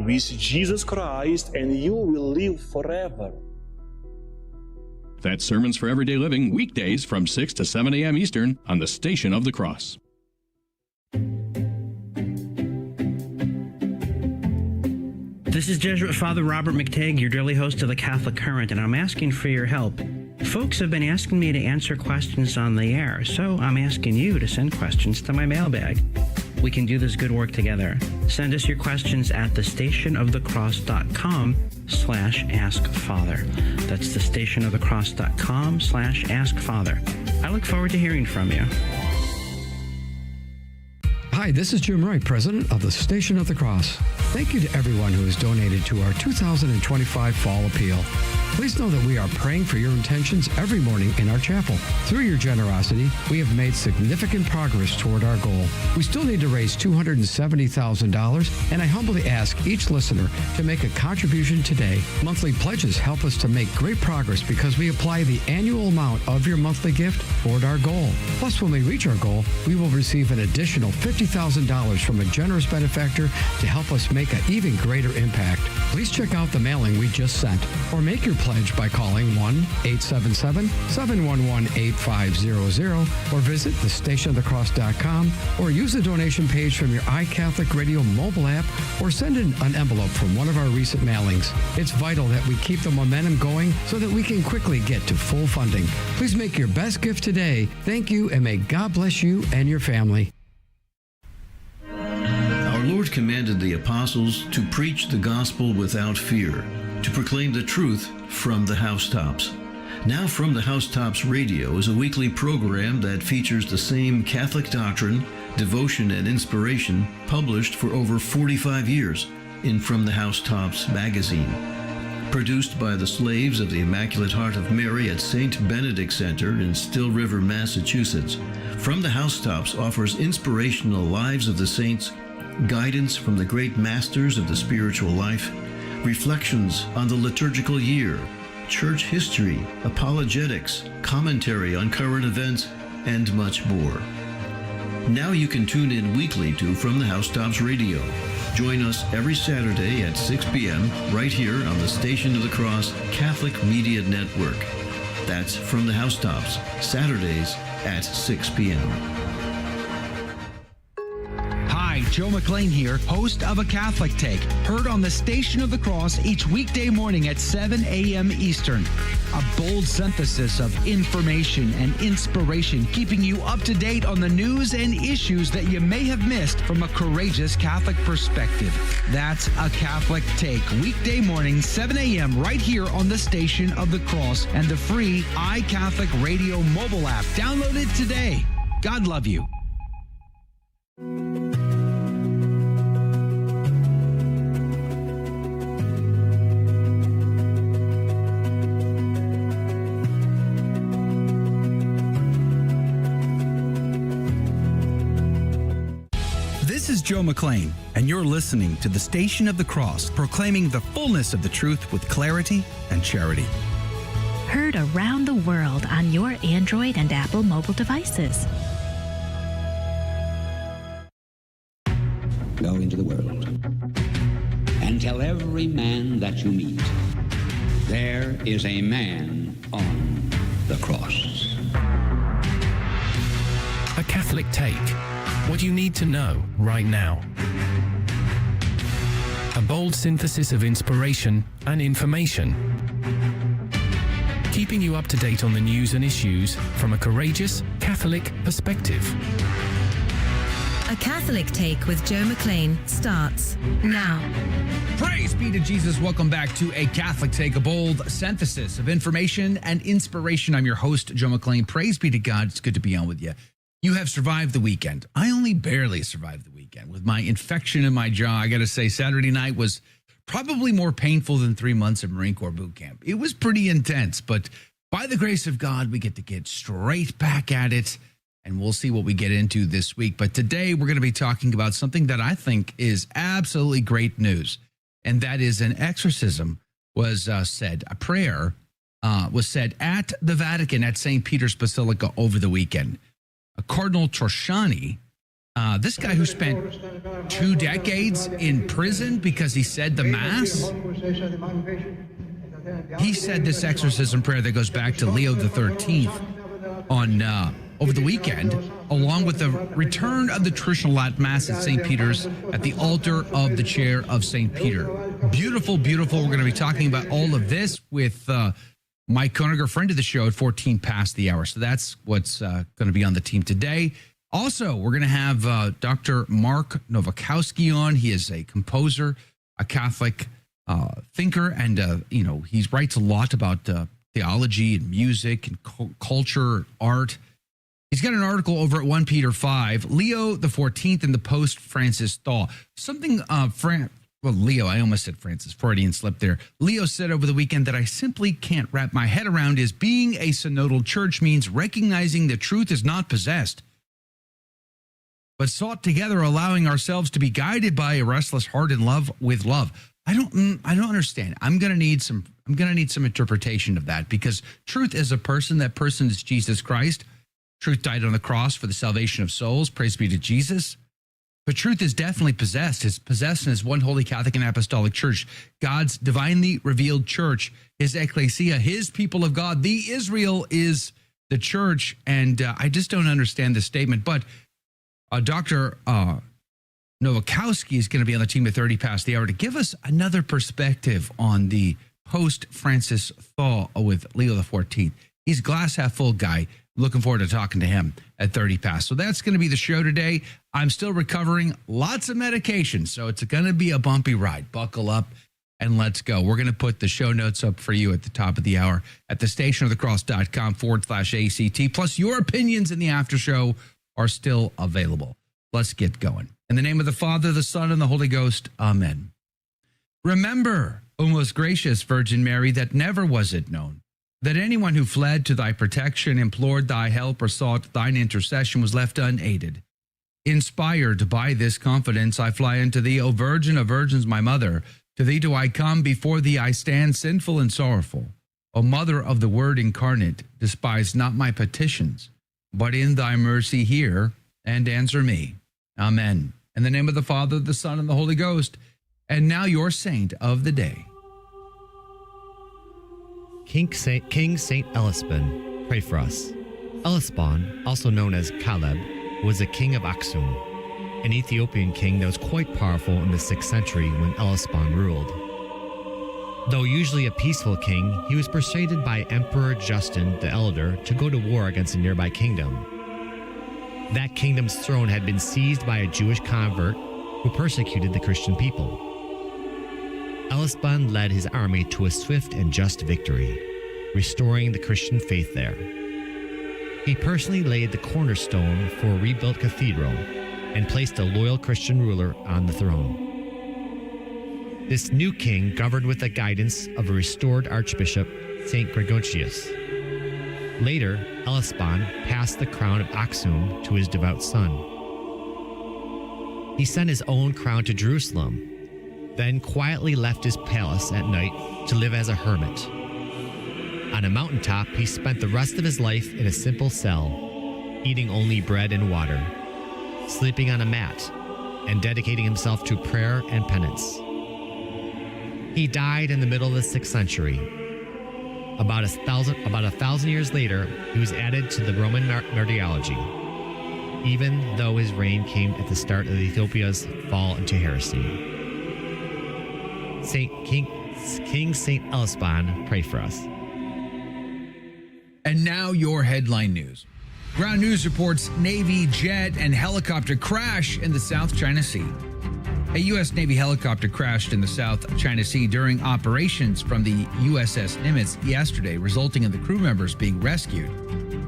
with Jesus Christ, and you will live forever. That's Sermons for Everyday Living, weekdays from 6 to 7 a.m. Eastern on the Station of the Cross. This is Jesuit Father Robert McTagg, your daily host of the Catholic Current, and I'm asking for your help. Folks have been asking me to answer questions on the air, so I'm asking you to send questions to my mailbag. We can do this good work together. Send us your questions at thestationofthecross.com/askfather. That's thestationofthecross.com/askfather. I look forward to hearing from you. Hi, this is Jim Wright, President of the Station of the Cross. Thank you to everyone who has donated to our 2025 Fall Appeal. Please know that we are praying for your intentions every morning in our chapel. Through your generosity, we have made significant progress toward our goal. We still need to raise $270,000, and I humbly ask each listener to make a contribution today. Monthly pledges help us to make great progress because we apply the annual amount of your monthly gift toward our goal. Plus, when we reach our goal, we will receive an additional $50,000 from a generous benefactor to help us make an even greater impact. Please check out the mailing we just sent, or make your pledge by calling 1-877-711-8500 or visit thestationofthecross.com or use the donation page from your iCatholic Radio mobile app or send in an envelope from one of our recent mailings. It's vital that we keep the momentum going so that we can quickly get to full funding. Please make your best gift today. Thank you, and may God bless you and your family. Our Lord commanded the apostles to preach the gospel without fear, to proclaim the truth from the housetops. Now From the Housetops Radio is a weekly program that features the same Catholic doctrine, devotion, and inspiration published for over 45 years in From the Housetops magazine. Produced by the slaves of the Immaculate Heart of Mary at St. Benedict Center in Still River, Massachusetts, From the Housetops offers inspirational lives of the saints, guidance from the great masters of the spiritual life, reflections on the liturgical year, church history, apologetics, commentary on current events, and much more. Now you can tune in weekly to From the Housetops Radio. Join us every Saturday at 6 p.m. right here on the Station of the Cross Catholic Media Network. That's From the Housetops, Saturdays at 6 p.m. Hi, Joe McClane here, host of A Catholic Take, heard on the Station of the Cross each weekday morning at 7 a.m. Eastern. A bold synthesis of information and inspiration, keeping you up to date on the news and issues that you may have missed from a courageous Catholic perspective. That's A Catholic Take, weekday morning, 7 a.m. right here on the Station of the Cross and the free iCatholic Radio mobile app. Download it today. God love you. This is Joe McClane, and you're listening to the Station of the Cross, proclaiming the fullness of the truth with clarity and charity. Heard around the world on your Android and Apple mobile devices. Go into the world and tell every man that you meet, there is a man on the cross. A Catholic Take. What you need to know right now. A bold synthesis of inspiration and information. Keeping you up to date on the news and issues from a courageous Catholic perspective. A Catholic Take with Joe McClane starts now. Praise be to Jesus. Welcome back to A Catholic Take, a bold synthesis of information and inspiration. I'm your host, Joe McClane. Praise be to God. It's good to be on with you. You have survived the weekend. I only barely survived the weekend with my infection in my jaw. I got to say, Saturday night was probably more painful than 3 months of Marine Corps boot camp. It was pretty intense, but by the grace of God, we get to get straight back at it, and we'll see what we get into this week. But today, we're going to be talking about something that I think is absolutely great news, and that is an exorcism was said, a prayer was said at the Vatican at St. Peter's Basilica over the weekend. Cardinal Troshani This guy who spent 2 decades in prison because he said the Mass, he said this exorcism prayer that goes back to Leo XIII on over the weekend, along with the return of the traditional Latin Mass at St. Peter's at the altar of the chair of St. Peter. Beautiful, beautiful. We're going to be talking about all of this with Mike Koeniger, friend of the show, at 14 past the hour. So that's what's going to be on the team today. Also, we're going to have Dr. Mark Nowakowski on. He is a composer, a Catholic thinker, and he writes a lot about theology and music and culture, art. He's got an article over at 1 Peter 5, Leo XIV and the post-Francis thaw. Something Leo, I almost said Francis, Freudian slip there. Leo said over the weekend that I simply can't wrap my head around is being a synodal church means recognizing the truth is not possessed, but sought together, allowing ourselves to be guided by a restless heart and love with love. I don't understand. I'm going to need some interpretation of that, because truth is a person. That person is Jesus Christ. Truth died on the cross for the salvation of souls. Praise be to Jesus. But truth is definitely possessed. It's possessed in his one holy Catholic and Apostolic Church, God's divinely revealed church, his ecclesia, his people of God. The Israel is the church. And I just don't understand this statement. But Dr. Nowakowski is going to be on the team at 30 past the hour to give us another perspective on the post-Francis thaw with Leo XIV. He's a glass half full guy. Looking forward to talking to him at 30 past. So that's going to be the show today. I'm still recovering, lots of medication, so it's going to be a bumpy ride. Buckle up and let's go. We're going to put the show notes up for you at the top of the hour at thestationofthecross.com/ACT. Plus, your opinions in the after show are still available. Let's get going. In the name of the Father, the Son, and the Holy Ghost, amen. Remember, O most gracious Virgin Mary, that never was it known that anyone who fled to thy protection, implored thy help, or sought thine intercession was left unaided. Inspired by this confidence, I fly unto thee, O Virgin of Virgins, my mother. To thee do I come, before thee I stand, sinful and sorrowful. O Mother of the Word incarnate, despise not my petitions, but in thy mercy hear and answer me. Amen. In the name of the Father, the Son, and the Holy Ghost. And now your saint of the day. King Saint Elisban, pray for us. Elisban, also known as Caleb, was a king of Aksum, an Ethiopian king that was quite powerful in the 6th century when Elisban ruled. Though usually a peaceful king, he was persuaded by Emperor Justin the Elder to go to war against a nearby kingdom. That kingdom's throne had been seized by a Jewish convert who persecuted the Christian people. Elisban led his army to a swift and just victory, restoring the Christian faith there. He personally laid the cornerstone for a rebuilt cathedral and placed a loyal Christian ruler on the throne. This new king governed with the guidance of a restored Archbishop, St. Gregorius. Later, Elisban passed the crown of Aksum to his devout son. He sent his own crown to Jerusalem, then quietly left his palace at night to live as a hermit. On a mountaintop, he spent the rest of his life in a simple cell, eating only bread and water, sleeping on a mat, and dedicating himself to prayer and penance. He died in the middle of the 6th century. About 1,000 years later, he was added to the Roman martyrology, even though his reign came at the start of Ethiopia's fall into heresy. King Saint Elisban, pray for us. And now your headline news. Ground news reports Navy jet and helicopter crash in the South China Sea. A U.S. Navy helicopter crashed in the South China Sea during operations from the USS Nimitz yesterday, resulting in the crew members being rescued.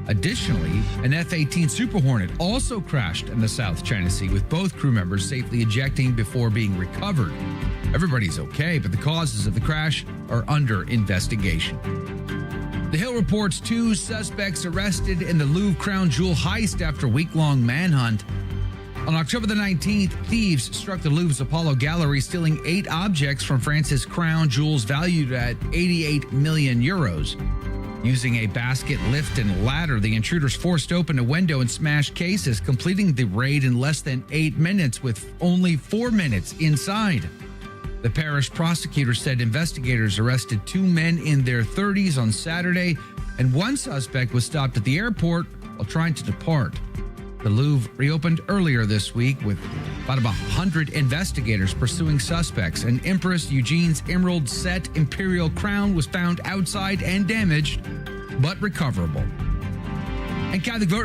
Additionally, an F-18 Super Hornet also crashed in the South China Sea, with both crew members safely ejecting before being recovered. Everybody's okay, but the causes of the crash are under investigation. The Hill reports 2 suspects arrested in the Louvre crown jewel heist after a week-long manhunt. On October the 19th, thieves struck the Louvre's Apollo Gallery, stealing 8 objects from France's crown jewels valued at 88 million euros. Using a basket, lift, and ladder, the intruders forced open a window and smashed cases, completing the raid in less than 8 minutes with only 4 minutes inside. The parish prosecutor said investigators arrested 2 men in their 30s on Saturday, and one suspect was stopped at the airport while trying to depart. The Louvre reopened earlier this week with about 100 investigators pursuing suspects, and Empress Eugene's emerald set imperial crown was found outside and damaged, but recoverable. And Catholic Vote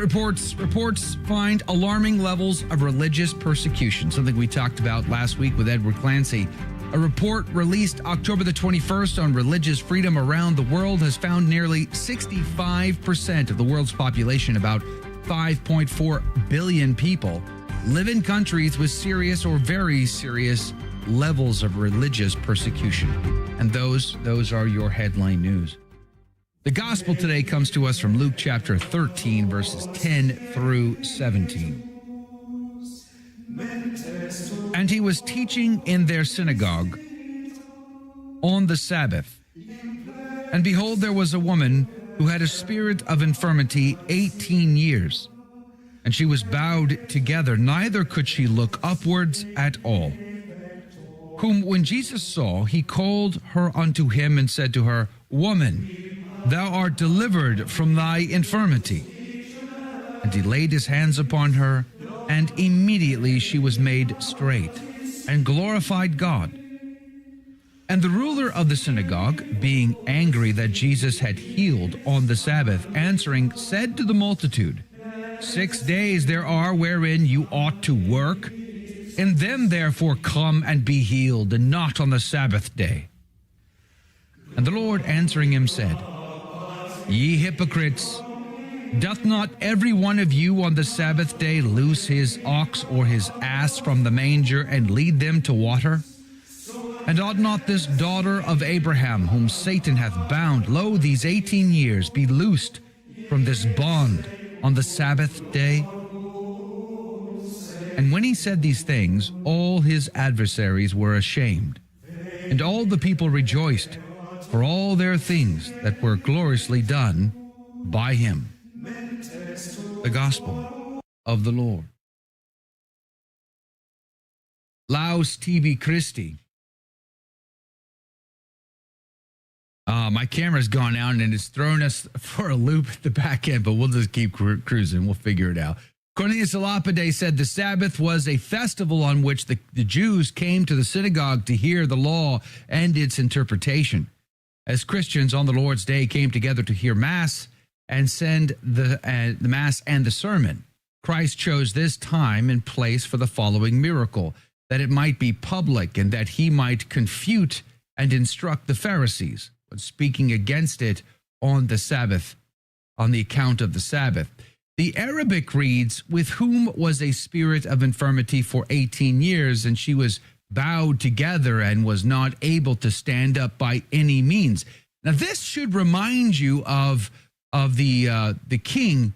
reports find alarming levels of religious persecution, something we talked about last week with Edward Clancy. A report released October the 21st on religious freedom around the world has found nearly 65% of the world's population, about 5.4 billion people, live in countries with serious or very serious levels of religious persecution. And those are your headline news. The gospel today comes to us from Luke chapter 13, verses 10 through 17. And he was teaching in their synagogue on the Sabbath. And behold, there was a woman who had a spirit of infirmity 18 years. And she was bowed together, neither could she look upwards at all. Whom when Jesus saw, he called her unto him and said to her, Woman, thou art delivered from thy infirmity. And he laid his hands upon her, and immediately she was made straight, and glorified God. And the ruler of the synagogue, being angry that Jesus had healed on the Sabbath, answering, said to the multitude, 6 days there are wherein you ought to work. In them therefore come and be healed, and not on the Sabbath day. And the Lord answering him said, Ye hypocrites, doth not every one of you on the Sabbath day loose his ox or his ass from the manger and lead them to water? And ought not this daughter of Abraham, whom Satan hath bound, lo, these 18 years, be loosed from this bond on the Sabbath day? And when he said these things, all his adversaries were ashamed, and all the people rejoiced for all their things that were gloriously done by him. The Gospel of the Lord. Laus tibi Christi. My camera's gone out and it's thrown us for a loop at the back end, but we'll just keep cruising. We'll figure it out. Cornelius a Lapide said the Sabbath was a festival on which the Jews came to the synagogue to hear the law and its interpretation. As Christians on the Lord's Day came together to hear Mass and send the Mass and the sermon, Christ chose this time and place for the following miracle, that it might be public and that he might confute and instruct the Pharisees when speaking against it on the Sabbath, on the account of the Sabbath. The Arabic reads, with whom was a spirit of infirmity for 18 years, and she was bowed together and was not able to stand up by any means. Now, this should remind you of the king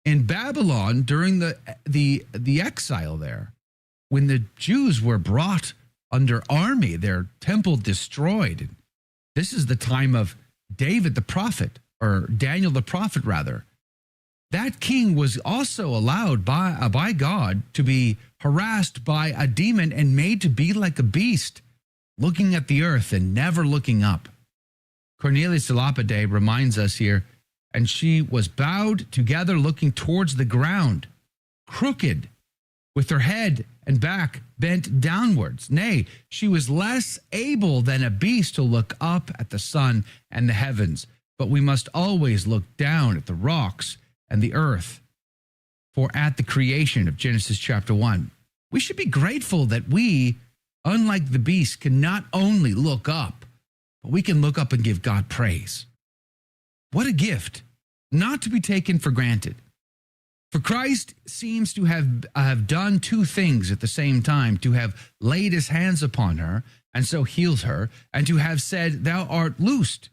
in Babylon during the exile there, when the Jews were brought under army, their temple destroyed. This is the time of David the prophet, or Daniel the prophet, rather. That king was also allowed by God to be harassed by a demon and made to be like a beast, looking at the earth and never looking up. Cornelius a Lapide reminds us here, and she was bowed together, looking towards the ground, crooked, with her head and back bent downwards. Nay, she was less able than a beast to look up at the sun and the heavens. But we must always look down at the rocks and the earth. For at the creation of Genesis chapter 1, we should be grateful that we, unlike the beast, can not only look up, but we can look up and give God praise. What a gift, not to be taken for granted. For Christ seems to have done two things at the same time, to have laid his hands upon her and so healed her, and to have said, thou art loosed.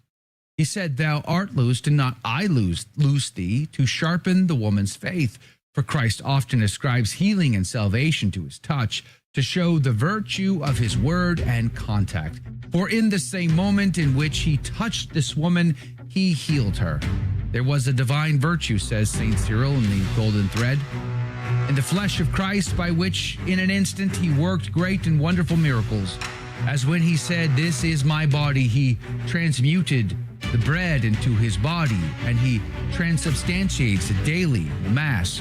He said, thou art loosed, and not I loose thee, to sharpen the woman's faith. For Christ often ascribes healing and salvation to his touch, to show the virtue of his word and contact. For in the same moment in which he touched this woman, he he healed her. There was a divine virtue, says St. Cyril in the Golden Thread, in the flesh of Christ, by which in an instant he worked great and wonderful miracles. As when he said, "This is my body," he transmuted the bread into his body, and he transubstantiates it daily in the Mass.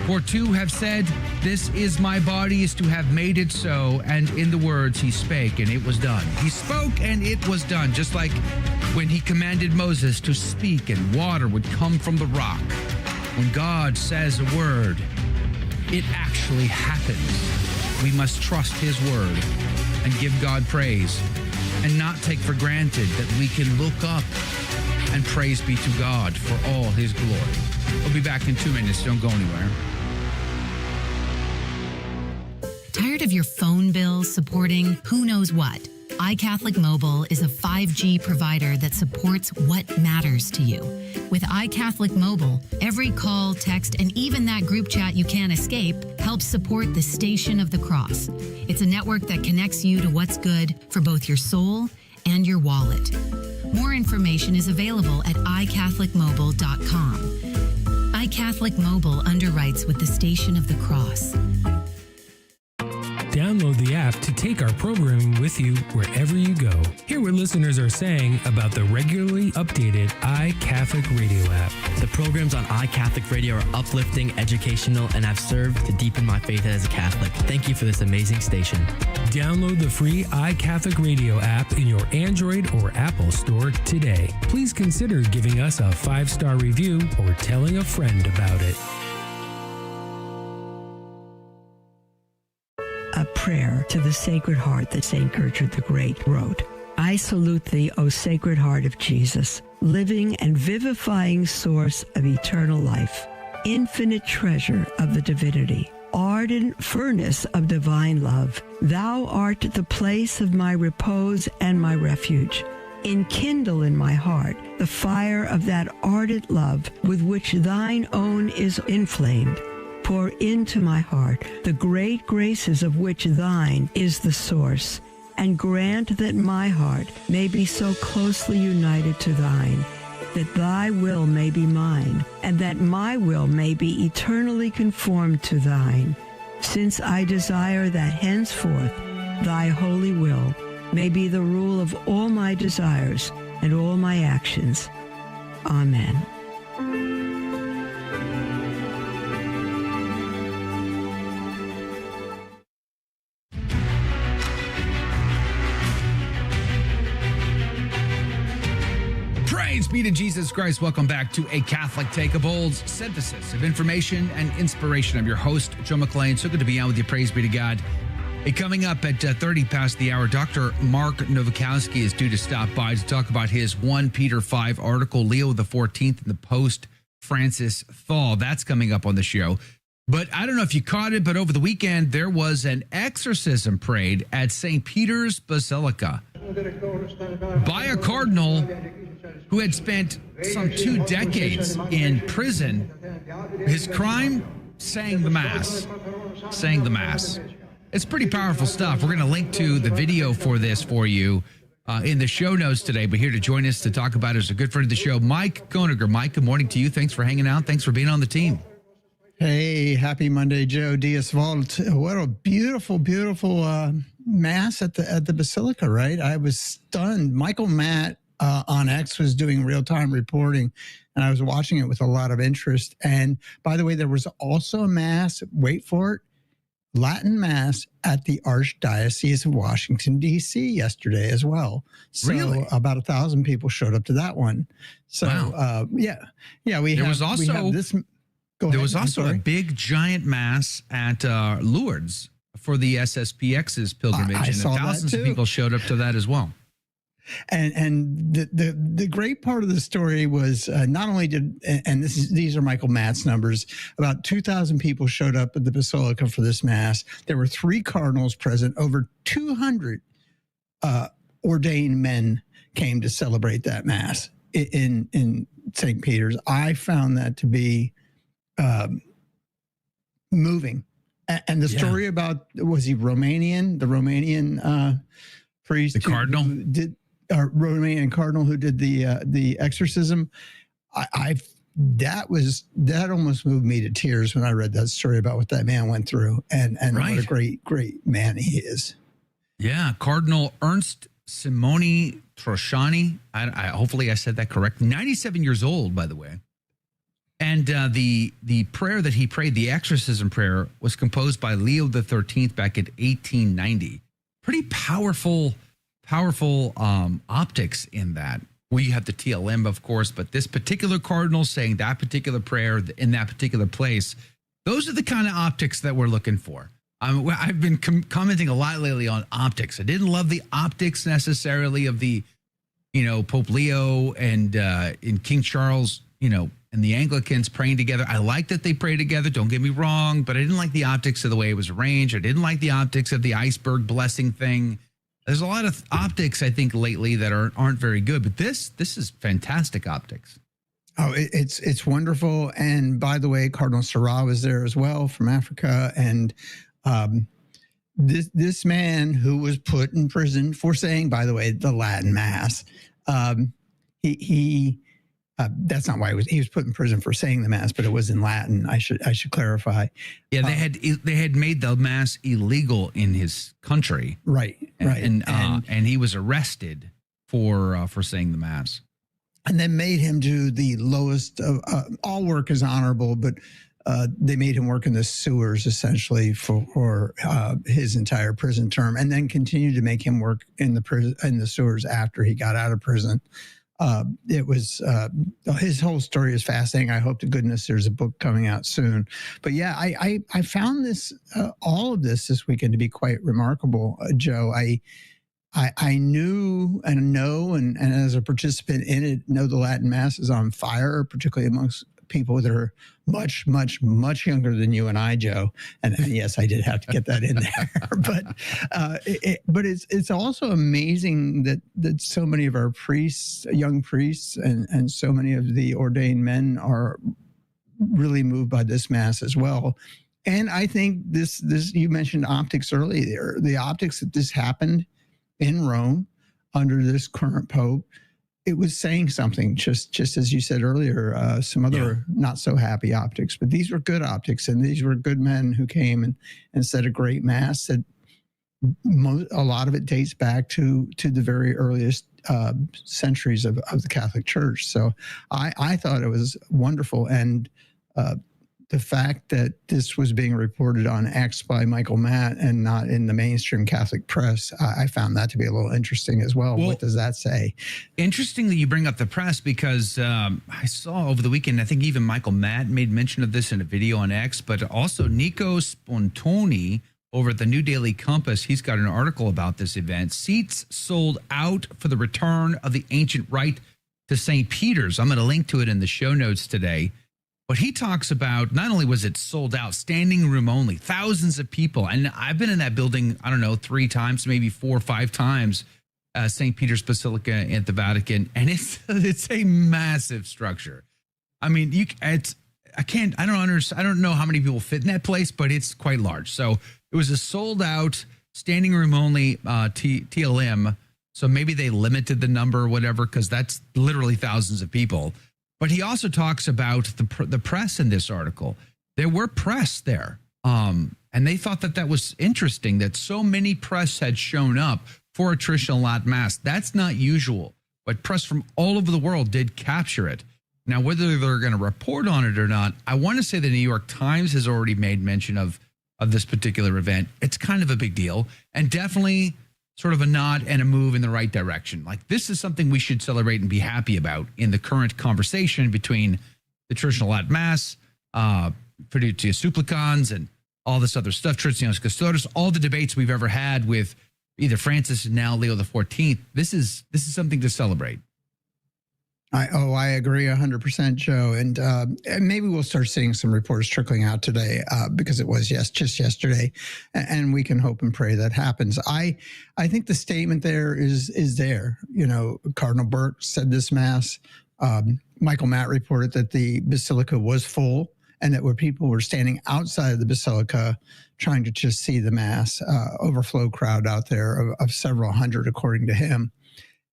For to have said, "This is my body," is to have made it so, and in the words he spake, and it was done. He spoke, and it was done, just like when he commanded Moses to speak, and water would come from the rock. When God says a word, it actually happens. We must trust his word and give God praise, and not take for granted that we can look up, and praise be to God for all his glory. We'll be back in 2 minutes. Don't go anywhere. Tired of your phone bills supporting who knows what? iCatholic Mobile is a 5G provider that supports what matters to you. With iCatholic Mobile, every call, text, and even that group chat you can't escape helps support the Station of the Cross. It's a network that connects you to what's good for both your soul and your wallet. More information is available at iCatholicMobile.com. iCatholic Mobile underwrites with the Station of the Cross. Download the app to take our programming with you wherever you go. Hear what listeners are saying about the regularly updated iCatholic Radio app. The programs on iCatholic Radio are uplifting, educational, and have served to deepen my faith as a Catholic. Thank you for this amazing station. Download the free iCatholic Radio app in your Android or Apple store today. Please consider giving us a 5-star review or telling a friend about it. A prayer to the Sacred Heart that St. Gertrude the Great wrote. I salute thee, O Sacred Heart of Jesus, living and vivifying source of eternal life, infinite treasure of the divinity, ardent furnace of divine love. Thou art the place of my repose and my refuge. Enkindle in my heart the fire of that ardent love with which thine own is inflamed. Pour into my heart the great graces of which thine is the source, and grant that my heart may be so closely united to thine, that thy will may be mine, and that my will may be eternally conformed to thine, since I desire that henceforth thy holy will may be the rule of all my desires and all my actions. Amen. Praise be to Jesus Christ. Welcome back to A Catholic Take, a bold synthesis of information and inspiration. I'm your host, Joe McClane. So good to be on with you. Praise be to God. Hey, coming up at 30 past the hour, Dr. Mark Nowakowski is due to stop by to talk about his 1 Peter 5 article, Leo XIV in the Post-Francis Thaw. That's coming up on the show. But I don't know if you caught it, but over the weekend, there was an exorcism prayed at St. Peter's Basilica by a cardinal who had spent some 2 decades in prison. His crime, saying the Mass. It's pretty powerful stuff. We're going to link to the video for this for you in the show notes today. But here to join us to talk about it is a good friend of the show, Mike Koeniger. Mike, good morning to you. Thanks for hanging out. Thanks for being on the team. Hey, happy Monday, Joe. Dias Vault. What a beautiful, beautiful Mass at the Basilica, right? I was stunned. Michael Matt on X was doing real-time reporting, and I was watching it with a lot of interest. And by the way, there was also a Mass, wait for it, Latin Mass at the Archdiocese of Washington, D.C. yesterday as well. So really? About 1,000 people showed up to that one. So, wow. There was also a big, giant Mass at Lourdes for the SSPX's pilgrimage, and thousands of people showed up to that as well. And the great part of the story was not only these are Michael Matt's numbers, about 2,000 people showed up at the Basilica for this Mass. There were 3 cardinals present. Over 200 ordained men came to celebrate that Mass in St. Peter's. I found that to be moving. And the story about, was he Romanian? The Romanian priest, the cardinal, Romanian cardinal who did the exorcism. That almost moved me to tears when I read that story about what that man went through, and Right. what a great man he is. Yeah, Cardinal Ernst Simoni Troshani. Hopefully I said that correct. 97 years old, by the way. And the prayer that he prayed, the exorcism prayer, was composed by Leo XIII back in 1890. Pretty powerful optics in that. We have the TLM, of course, but this particular cardinal saying that particular prayer in that particular place, those are the kind of optics that we're looking for. I've been commenting a lot lately on optics. I didn't love the optics necessarily of the, Pope Leo and in King Charles, and the Anglicans praying together. I like that they pray together, don't get me wrong, but I didn't like the optics of the way it was arranged. I didn't like the optics of the iceberg blessing thing. There's a lot of optics, I think, lately that aren't very good, but this is fantastic optics. Oh, it's wonderful. And by the way, Cardinal Sarah was there as well from Africa. And this man who was put in prison for saying, by the way, the Latin Mass, he that's not why he was put in prison for saying the Mass, but it was in Latin. I should clarify. Yeah, they had made the Mass illegal in his country, right? And he was arrested for saying the Mass, and then made him do the lowest of all work is honorable, but they made him work in the sewers essentially for his entire prison term, and then continued to make him work in the sewers after he got out of prison. It was his whole story is fascinating. I hope to goodness there's a book coming out soon. But yeah, I found this all of this weekend to be quite remarkable, Joe. I knew and know and as a participant in it, know the Latin Mass is on fire, particularly amongst people that are much, much, much younger than you and I, Joe. And yes, I did have to get that in there. But it's also amazing that so many of our priests, young priests, and so many of the ordained men are really moved by this Mass as well. And I think this you mentioned optics earlier. The optics that this happened in Rome under this current Pope, it was saying something, just as you said earlier, some other not so happy optics, but these were good optics, and these were good men who came and said a great Mass that a lot of it dates back to the very earliest centuries of the Catholic Church. So I thought it was wonderful. And the fact that this was being reported on X by Michael Matt and not in the mainstream Catholic press, I found that to be a little interesting as well. What does that say? Interesting that you bring up the press, because I saw over the weekend, I think even Michael Matt made mention of this in a video on X, but also Nico Spontoni over at the New Daily Compass, he's got an article about this event. Seats sold out for the return of the ancient rite to St. Peter's. I'm going to link to it in the show notes today. But he talks about not only was it sold out, standing room only, thousands of people. And I've been in that building, I don't know, 3 times, maybe 4 or 5 times, St. Peter's Basilica at the Vatican. And it's a massive structure. I mean, I don't know how many people fit in that place, but it's quite large. So it was a sold out, standing room only TLM. So maybe they limited the number or whatever, because that's literally thousands of people. But he also talks about the press in this article. There were press there, and they thought that was interesting, that so many press had shown up for a traditional Latin Mass. That's not usual, but press from all over the world did capture it. Now, whether they're going to report on it or not, I want to say the New York Times has already made mention of this particular event. It's kind of a big deal, and definitely sort of a nod and a move in the right direction. Like, this is something we should celebrate and be happy about in the current conversation between the traditional Latin Mass, Fiducia Supplicans, and all this other stuff, Traditionis Custodes, all the debates we've ever had with either Francis and now Leo XIV. This is something to celebrate. I agree 100%, Joe. And maybe we'll start seeing some reports trickling out today because it was just yesterday. And we can hope and pray that happens. I think the statement there is there. You know, Cardinal Burke said this Mass. Michael Matt reported that the Basilica was full and that where people were standing outside of the Basilica trying to just see the Mass, overflow crowd out there of several hundred, according to him.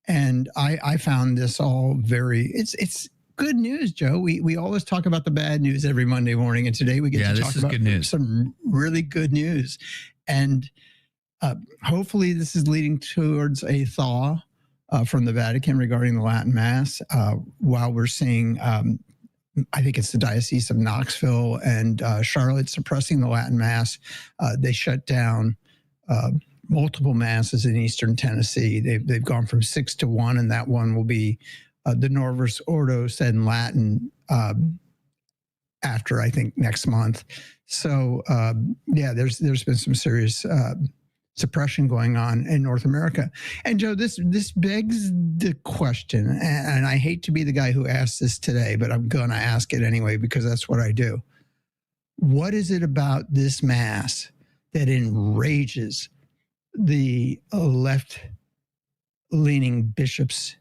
And I found this all it's good news, Joe. We always talk about the bad news every Monday morning, and today we get to talk about good news. Some really good news. And hopefully this is leading towards a thaw from the Vatican regarding the Latin Mass, while we're seeing, I think it's the Diocese of Knoxville and Charlotte suppressing the Latin Mass. They shut down multiple masses in Eastern Tennessee. They've gone from 6 to 1, and that one will be the Norvis Ordo said in Latin after, I think, next month. So, there's been some serious suppression going on in North America. And Joe, this begs the question, and I hate to be the guy who asked this today, but I'm going to ask it anyway because that's what I do. What is it about this Mass that enrages the left-leaning bishops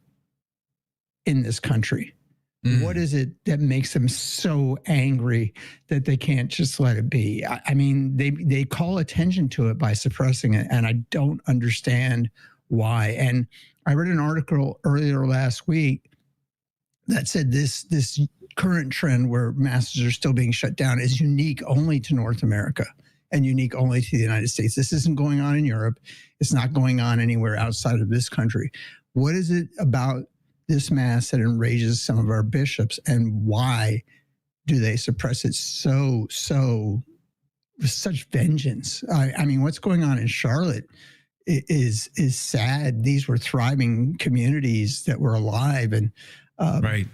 in this country? What is it that makes them so angry that they can't just let it be? I mean, they call attention to it by suppressing it, and I don't understand why. And I read an article earlier last week that said this current trend where masses are still being shut down is unique only to North America and unique only to the United States. This isn't going on in Europe. It's not going on anywhere outside of this country. What is it about this Mass that enrages some of our bishops, and why do they suppress it so with such vengeance? I mean, what's going on in Charlotte is sad. These were thriving communities that were alive, and right.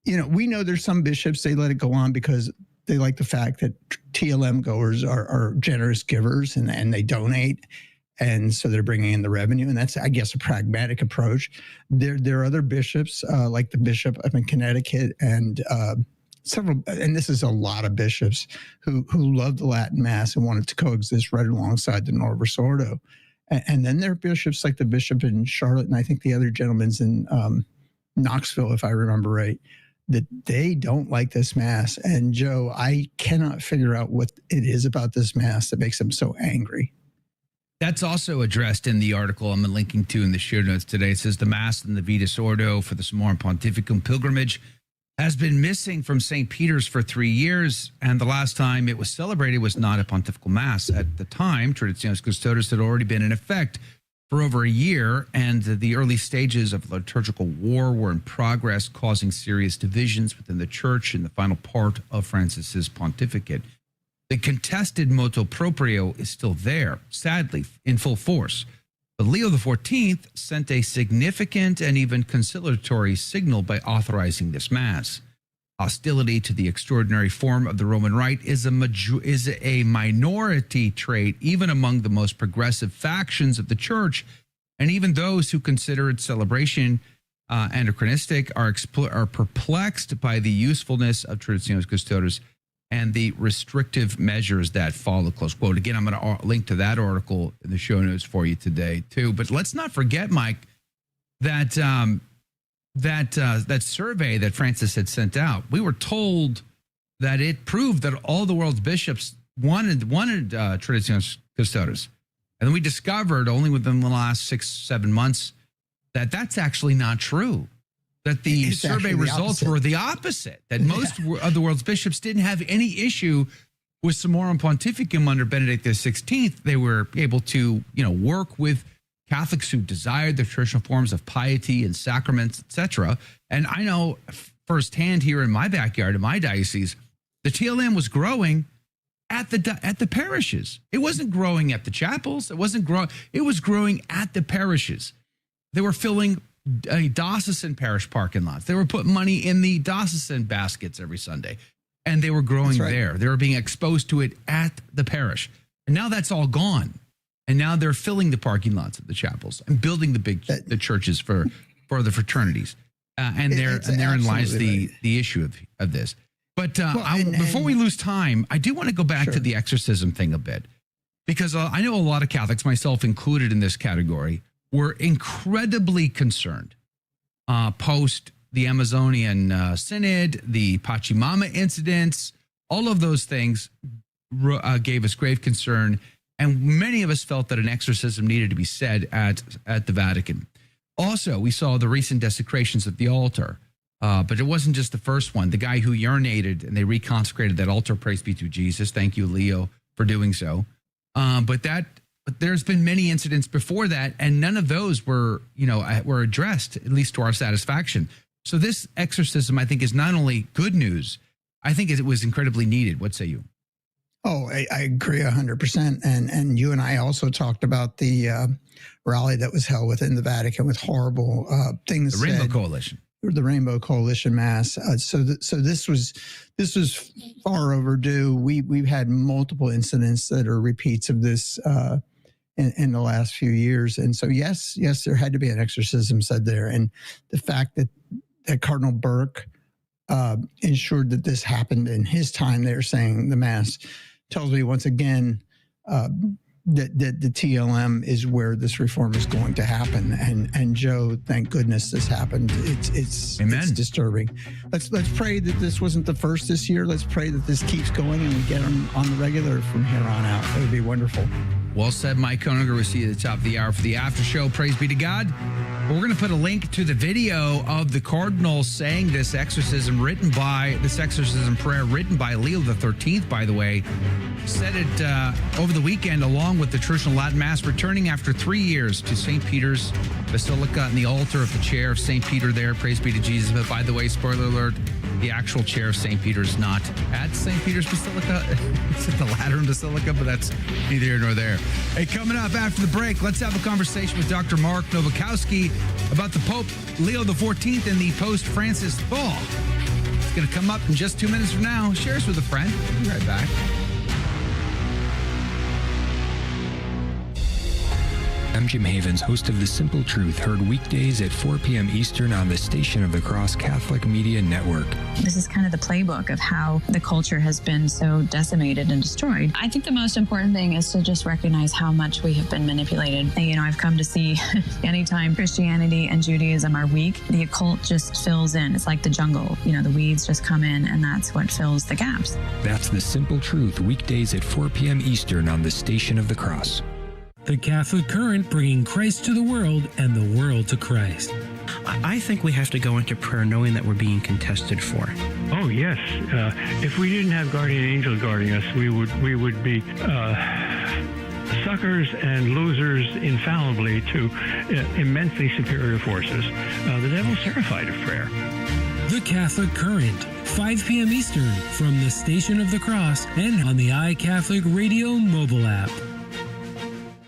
You know, we know there's some bishops, they let it go on because they like the fact that TLM goers are generous givers and they donate. And so they're bringing in the revenue, and that's, I guess, a pragmatic approach. There are other bishops, like the bishop up in Connecticut, and several, and this is a lot of bishops who love the Latin Mass and wanted to coexist right alongside the Norvis Ordo. And then there are bishops like the bishop in Charlotte, and I think the other gentleman's in Knoxville, if I remember right, that they don't like this Mass. And Joe, I cannot figure out what it is about this Mass that makes them so angry. That's also addressed in the article I'm linking to in the show notes today. It says the Mass in the Vitus Ordo for the Summorum Pontificum pilgrimage has been missing from St. Peter's for 3 years, and the last time it was celebrated was not a pontifical Mass. At the time, Traditionis Custodes had already been in effect for over a year, and the early stages of liturgical war were in progress, causing serious divisions within the Church in the final part of Francis's pontificate. The contested motu proprio is still there, sadly, in full force. But Leo XIV sent a significant and even conciliatory signal by authorizing this Mass. Hostility to the extraordinary form of the Roman Rite is a minority trait even among the most progressive factions of the Church, and even those who consider its celebration anachronistic are perplexed by the usefulness of Traditionis Custodes and the restrictive measures that follow, close quote. Again, I'm going to link to that article in the show notes for you today, too. But let's not forget, Mike, that that survey that Francis had sent out, we were told that it proved that all the world's bishops wanted Traditionis Custodes. And then we discovered only within the last 6-7 months that that's actually not true. That the survey results were the opposite, that most of the world's bishops didn't have any issue with Summorum Pontificum under Benedict XVI. They were able to, work with Catholics who desired the traditional forms of piety and sacraments, etc. And I know firsthand here in my backyard, in my diocese, the TLM was growing at the parishes. It wasn't growing at the chapels. It wasn't growing. It was growing at the parishes. They were filling diocesan parish parking lots. They were putting money in the diocesan baskets every Sunday, and they were growing there. They were being exposed to it at the parish. And now that's all gone. And now they're filling the parking lots of the chapels and building the churches for the fraternities. And therein lies the issue of this. But before we lose time, I do want to go back to the exorcism thing a bit, because I know a lot of Catholics, myself included in this category, were incredibly concerned post the Amazonian Synod, the Pachamama incidents, all of those things gave us grave concern. And many of us felt that an exorcism needed to be said at the Vatican. Also, we saw the recent desecrations of the altar, but it wasn't just the first one. The guy who urinated and they reconsecrated that altar, praise be to Jesus. Thank you, Leo, for doing so. But there's been many incidents before that, and none of those were addressed, at least to our satisfaction. So this exorcism, I think, is not only good news, I think it was incredibly needed. What say you? Oh, I agree 100%. And you and I also talked about the rally that was held within the Vatican with horrible things. The Rainbow Coalition. The Rainbow Coalition Mass. So this was far overdue. We've had multiple incidents that are repeats of this in the last few years. And so yes, there had to be an exorcism said there. And the fact that Cardinal Burke ensured that this happened in his time there saying the Mass tells me once again that the TLM is where this reform is going to happen. And Joe, thank goodness this happened. It's disturbing. Let's pray that this wasn't the first this year. Let's pray that this keeps going and we get them on the regular from here on out. That would be wonderful. Well said, Mike Koeniger. We'll see you at the top of the hour for the after show. Praise be to God. We're going to put a link to the video of the cardinal saying this exorcism prayer written by Leo XIII, by the way. Said it over the weekend along with the traditional Latin Mass, returning after 3 years to St. Peter's Basilica and the altar of the chair of St. Peter there. Praise be to Jesus. But by the way, spoiler alert, the actual chair of St. Peter is not at St. Peter's Basilica. It's at the Lateran Basilica, but that's neither here nor there. Hey, coming up after the break, let's have a conversation with Dr. Mark Nowakowski about the Pope Leo XIV and the post-Francis thaw. It's going to come up in just 2 minutes from now. Share us with a friend. We'll be right back. I'm Jim Havens, host of The Simple Truth, heard weekdays at 4 p.m. Eastern on the Station of the Cross Catholic Media Network. This is kind of the playbook of how the culture has been so decimated and destroyed. I think the most important thing is to just recognize how much we have been manipulated. I've come to see anytime Christianity and Judaism are weak, the occult just fills in. It's like the jungle. The weeds just come in, and that's what fills the gaps. That's The Simple Truth, weekdays at 4 p.m. Eastern on the Station of the Cross. The Catholic Current, bringing Christ to the world and the world to Christ. I think we have to go into prayer knowing that we're being contested for. Oh, yes. If we didn't have guardian angels guarding us, we would be suckers and losers infallibly to immensely superior forces. The devil's terrified of prayer. The Catholic Current, 5 p.m. Eastern, from the Station of the Cross and on the iCatholic Radio mobile app.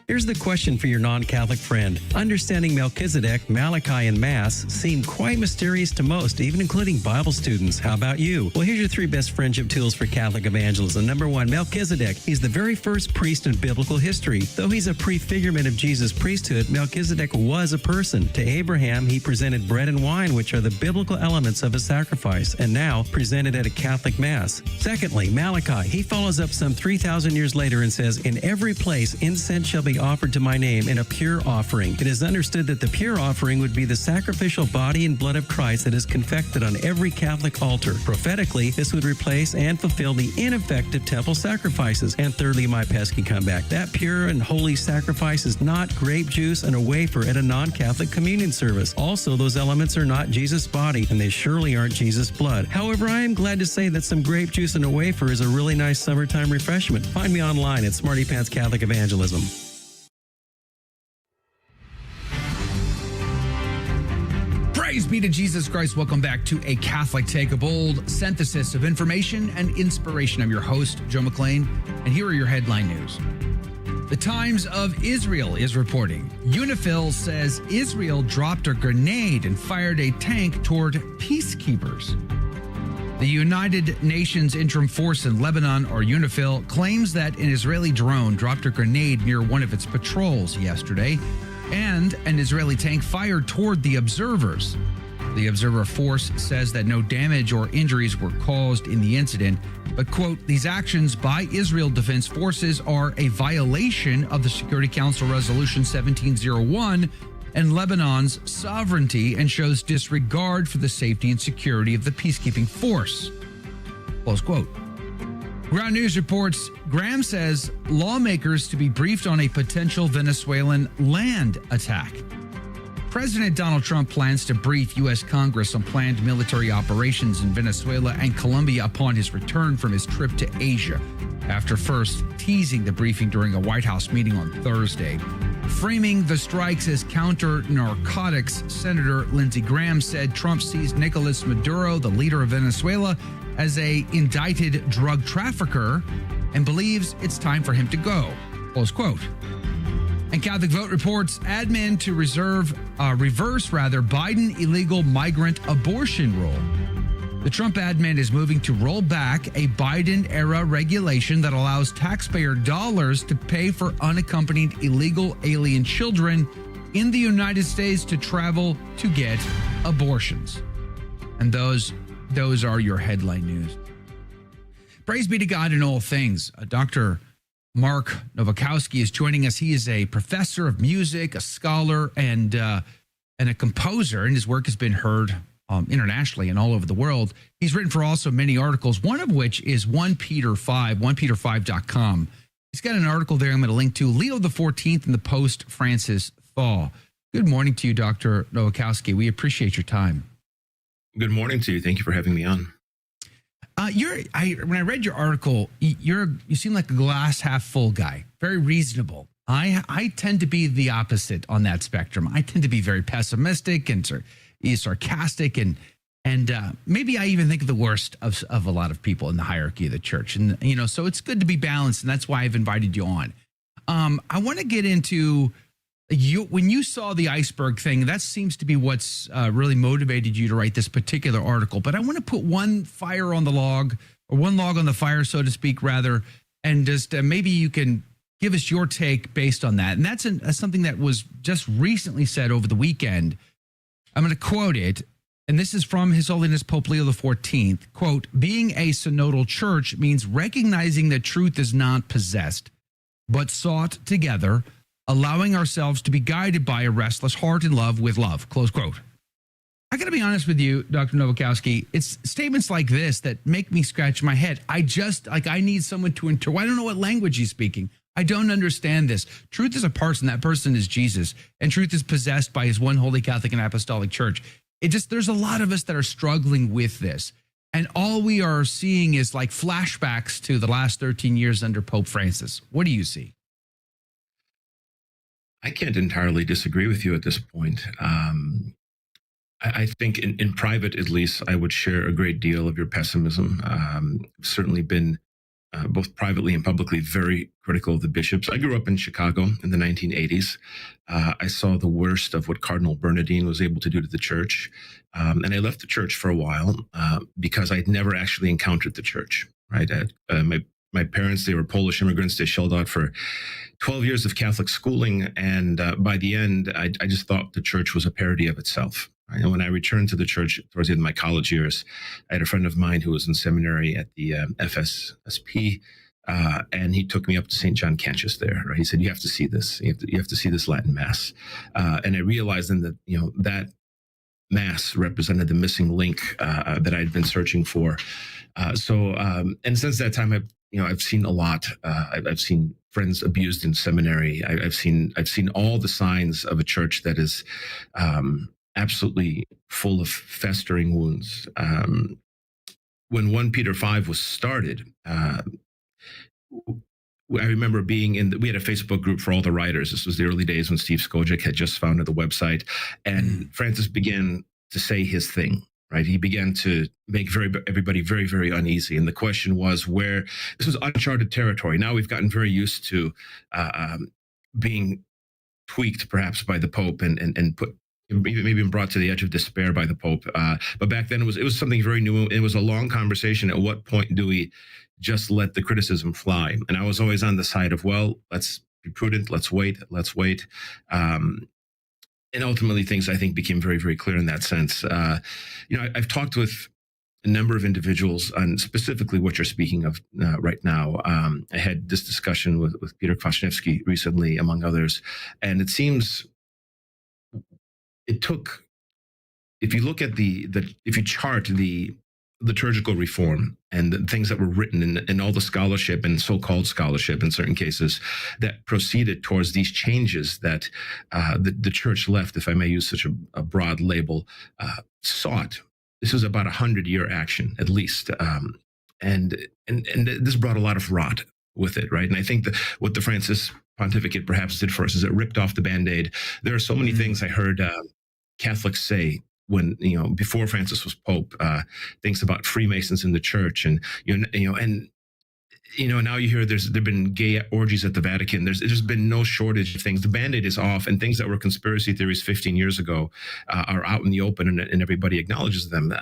Here's the question for your non-Catholic friend. Understanding Melchizedek, Malachi, and Mass seem quite mysterious to most, even including Bible students. How about you? Well, here's your 3 best friendship tools for Catholic evangelism. Number 1, Melchizedek. He's the very first priest in biblical history. Though he's a prefigurement of Jesus' priesthood, Melchizedek was a person. To Abraham, he presented bread and wine, which are the biblical elements of a sacrifice, and now presented at a Catholic Mass. Secondly, Malachi. He follows up some 3,000 years later and says, "In every place incense shall be offered to my name in a pure offering." It is understood that the pure offering would be the sacrificial body and blood of Christ that is confected on every Catholic altar. Prophetically, this would replace and fulfill the ineffective temple sacrifices. And thirdly, my pesky comeback. That pure and holy sacrifice is not grape juice and a wafer at a non-Catholic communion service. Also, those elements are not Jesus' body, and they surely aren't Jesus' blood. However, I am glad to say that some grape juice and a wafer is a really nice summertime refreshment. Find me online at Smarty Pants Catholic Evangelism. Praise be to Jesus Christ. Welcome back to A Catholic Take, a bold synthesis of information and inspiration. I'm your host, Joe McClane, and here are your headline news. The Times of Israel is reporting. UNIFIL says Israel dropped a grenade and fired a tank toward peacekeepers. The United Nations Interim Force in Lebanon, or UNIFIL, claims that an Israeli drone dropped a grenade near one of its patrols yesterday, and an Israeli tank fired toward the observers. The observer force says that no damage or injuries were caused in the incident, but, quote, "These actions by Israel Defense Forces are a violation of the Security Council Resolution 1701 and Lebanon's sovereignty and shows disregard for the safety and security of the peacekeeping force," close quote. Ground News reports Graham says lawmakers to be briefed on a potential Venezuelan land attack. President Donald Trump plans to brief U.S. Congress on planned military operations in Venezuela and Colombia upon his return from his trip to Asia, after first teasing the briefing during a White House meeting on Thursday. Framing the strikes as counter-narcotics, Senator Lindsey Graham said Trump sees Nicolas Maduro, the leader of Venezuela, as an indicted drug trafficker and believes it's time for him to go, close quote. And Catholic Vote reports admin to reverse Biden illegal migrant abortion rule. The Trump admin is moving to roll back a Biden-era regulation that allows taxpayer dollars to pay for unaccompanied illegal alien children in the United States to travel to get abortions. And those are your headline news. Praise be to God in all things. Dr. Mark Nowakowski is joining us. He is a professor of music, a scholar, and a composer, and his work has been heard internationally and all over the world. He's written for also many articles, one of which is 1 Peter 5, 1peter5.com. He's got an article there I'm going to link to, Leo XIV and the Post-Francis Thaw. Good morning to you, Dr. Nowakowski. We appreciate your time. Good morning to you. Thank you for having me on. When I read your article, you seem like a glass half full guy, very reasonable. I tend to be the opposite on that spectrum. I tend to be very pessimistic and sarcastic, and maybe I even think the worst of a lot of people in the hierarchy of the church. And so it's good to be balanced, and that's why I've invited you on. I want to get into when you saw the iceberg thing. That seems to be what's really motivated you to write this particular article. But I want to put one fire on the log, or one log on the fire, so to speak, rather, and just maybe you can give us your take based on that. And that's something that was just recently said over the weekend. I'm going to quote it, and this is from His Holiness Pope Leo XIV. Quote, being a synodal church means recognizing that truth is not possessed, but sought together, allowing ourselves to be guided by a restless heart in love with love, close quote. I got to be honest with you, Dr. Nowakowski, it's statements like this that make me scratch my head. I need someone to I don't know what language he's speaking. I don't understand this. Truth is a person. That person is Jesus. And truth is possessed by his one holy Catholic and Apostolic Church. There's a lot of us that are struggling with this. And all we are seeing is like flashbacks to the last 13 years under Pope Francis. What do you see? I can't entirely disagree with you at this point. I think in private, at least, I would share a great deal of your pessimism. Certainly been both privately and publicly very critical of the bishops. I grew up in Chicago in the 1980s. I saw the worst of what Cardinal Bernardine was able to do to the church. And I left the church for a while because I'd never actually encountered the church, right? My parents, they were Polish immigrants. They shelled out for 12 years of Catholic schooling. And by the end, I just thought the church was a parody of itself. Right? And when I returned to the church towards the end of my college years, I had a friend of mine who was in seminary at the FSSP, and he took me up to St. John Cantius there. Right? He said, you have to see this. You have to see this Latin Mass. And I realized then that, that Mass represented the missing link that I'd been searching for. And since that time, I've seen a lot. I've seen friends abused in seminary. I've seen all the signs of a church that is absolutely full of festering wounds. When 1 Peter 5 was started, I remember being we had a Facebook group for all the writers. This was the early days when Steve Skojec had just founded the website, and Francis began to say his thing. Right, he began to make everybody very, very uneasy, and the question was this was uncharted territory. Now we've gotten very used to being tweaked, perhaps by the Pope, and put maybe brought to the edge of despair by the Pope. But back then it was something very new. It was a long conversation. At what point do we just let the criticism fly? And I was always on the side of, well, let's be prudent. Let's wait. And ultimately, things, I think, became very, very clear in that sense. I've talked with a number of individuals on specifically what you're speaking of right now. I had this discussion with Peter Kwasniewski recently, among others. And it seems it took, if you look at if you chart the liturgical reform and the things that were written in all the scholarship and so-called scholarship in certain cases that proceeded towards these changes that the church left, if I may use such a broad label, sought. This was about 100-year action, at least. And this brought a lot of rot with it, right? And I think that what the Francis pontificate perhaps did for us is it ripped off the Band-Aid. There are so many things I heard Catholics say when, before Francis was Pope, things about Freemasons in the church, and now you hear there've been gay orgies at the Vatican. There's been no shortage of things. The Band-Aid is off, and things that were conspiracy theories 15 years ago are out in the open, and everybody acknowledges them.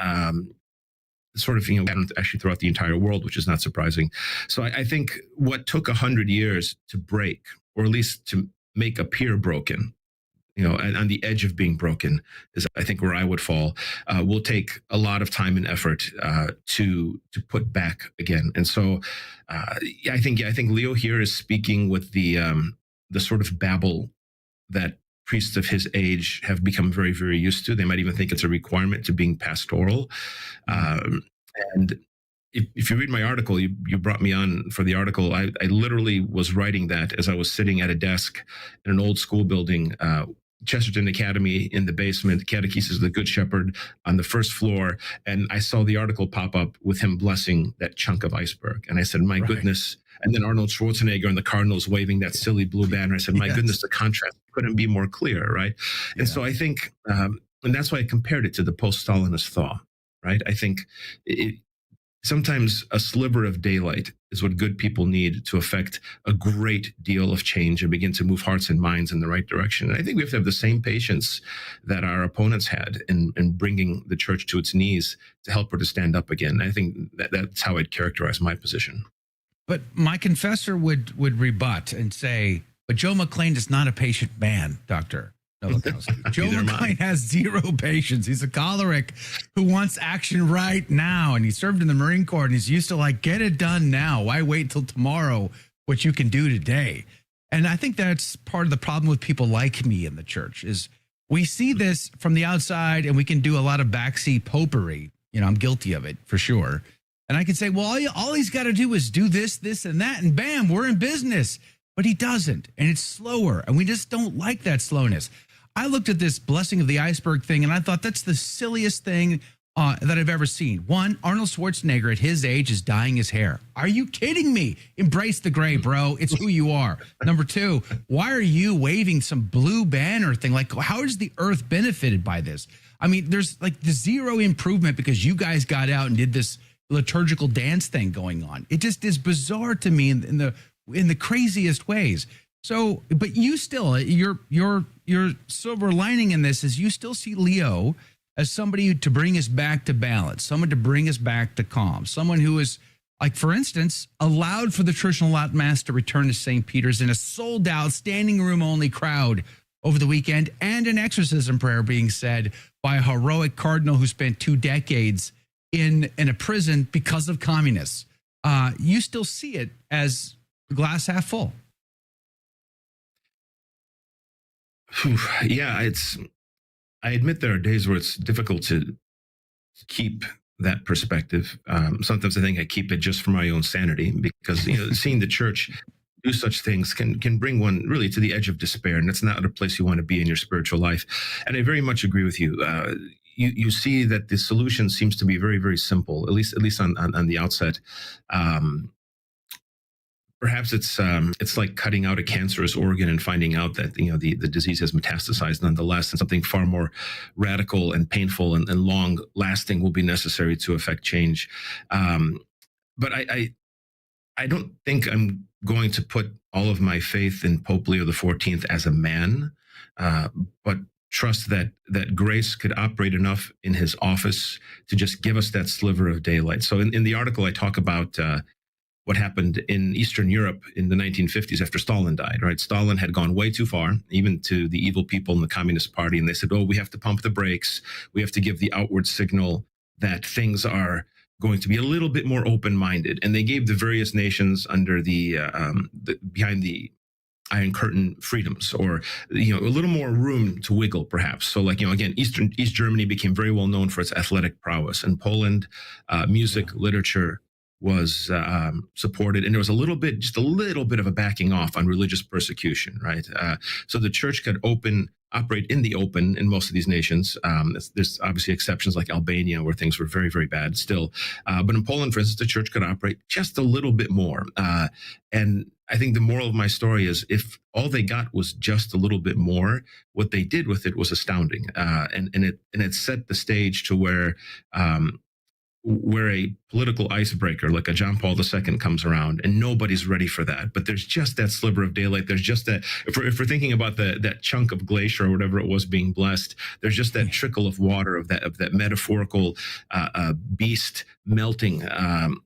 Sort of, actually throughout the entire world, which is not surprising. So I think what took 100 years to break, or at least to make appear broken, and on the edge of being broken, is I think where I would fall. Will take a lot of time and effort to put back again. And so I think Leo here is speaking with the sort of babble that priests of his age have become very, very used to. They might even think it's a requirement to being pastoral. And if you read my article, you brought me on for the article. I literally was writing that as I was sitting at a desk in an old school building, Chesterton Academy in the basement, Catechesis of the Good Shepherd on the first floor. And I saw the article pop up with him blessing that chunk of iceberg. And I said, my goodness. And then Arnold Schwarzenegger and the Cardinals waving that silly blue banner. I said, my goodness, the contrast couldn't be more clear, right? And so I think, and that's why I compared it to the post-Stalinist thaw, right? I think sometimes a sliver of daylight is what good people need to affect a great deal of change and begin to move hearts and minds in the right direction. And I think we have to have the same patience that our opponents had in bringing the church to its knees to help her to stand up again. I think that's how I'd characterize my position. But my confessor would rebut and say, but Joe McClane is not a patient man, Dr. Nowakowski. Joe McClane has zero patience. He's a choleric who wants action right now. And he served in the Marine Corps, and he's used to get it done now. Why wait till tomorrow what you can do today? And I think that's part of the problem with people like me in the church is we see this from the outside, and we can do a lot of backseat popery. I'm guilty of it for sure. And I can say, well, all he's got to do is do this, this, and that, and bam, we're in business. But he doesn't, and it's slower, and we just don't like that slowness. I looked at this blessing of the iceberg thing, and I thought that's the silliest thing that I've ever seen. One, Arnold Schwarzenegger at his age is dyeing his hair. Are you kidding me? Embrace the gray, bro. It's who you are. Number two, why are you waving some blue banner thing? How is the earth benefited by this? I mean, there's the zero improvement because you guys got out and did this liturgical dance thing going on. It just is bizarre to me in the craziest ways. So, but you still, your silver lining in this is you still see Leo as somebody to bring us back to balance, someone to bring us back to calm, someone who is, for instance, allowed for the traditional Latin Mass to return to St. Peter's in a sold-out, standing room only crowd over the weekend, and an exorcism prayer being said by a heroic cardinal who spent 2 decades in a prison because of communists. You still see it as glass half full. Yeah, I admit there are days where it's difficult to keep that perspective. Sometimes I think I keep it just for my own sanity because seeing the church do such things can bring one really to the edge of despair, and that's not a place you want to be in your spiritual life. And I very much agree with you. You see that the solution seems to be very, very simple, at least on the outset. Perhaps it's like cutting out a cancerous organ and finding out that the disease has metastasized nonetheless, and something far more radical and painful and long lasting will be necessary to affect change. But I don't think I'm going to put all of my faith in Pope Leo XIV as a man, but trust that grace could operate enough in his office to just give us that sliver of daylight. So in the article, I talk about what happened in Eastern Europe in the 1950s after Stalin died, right? Stalin had gone way too far, even to the evil people in the Communist Party. And they said, we have to pump the brakes. We have to give the outward signal that things are going to be a little bit more open-minded. And they gave the various nations under behind the Iron Curtain freedoms, or a little more room to wiggle, perhaps. So, like again, East Germany became very well known for its athletic prowess, and Poland, music, literature was supported, and there was just a little bit of a backing off on religious persecution, right? So the church could operate in the open in most of these nations. There's obviously exceptions like Albania, where things were very, very bad still. But in Poland, for instance, the church could operate just a little bit more. And I think the moral of my story is, if all they got was just a little bit more, what they did with it was astounding. And it set the stage to where a political icebreaker like a John Paul II comes around, and nobody's ready for that. But there's just that sliver of daylight. There's just that, if we're thinking about that chunk of glacier or whatever it was being blessed, there's just that trickle of water of that metaphorical beast melting. And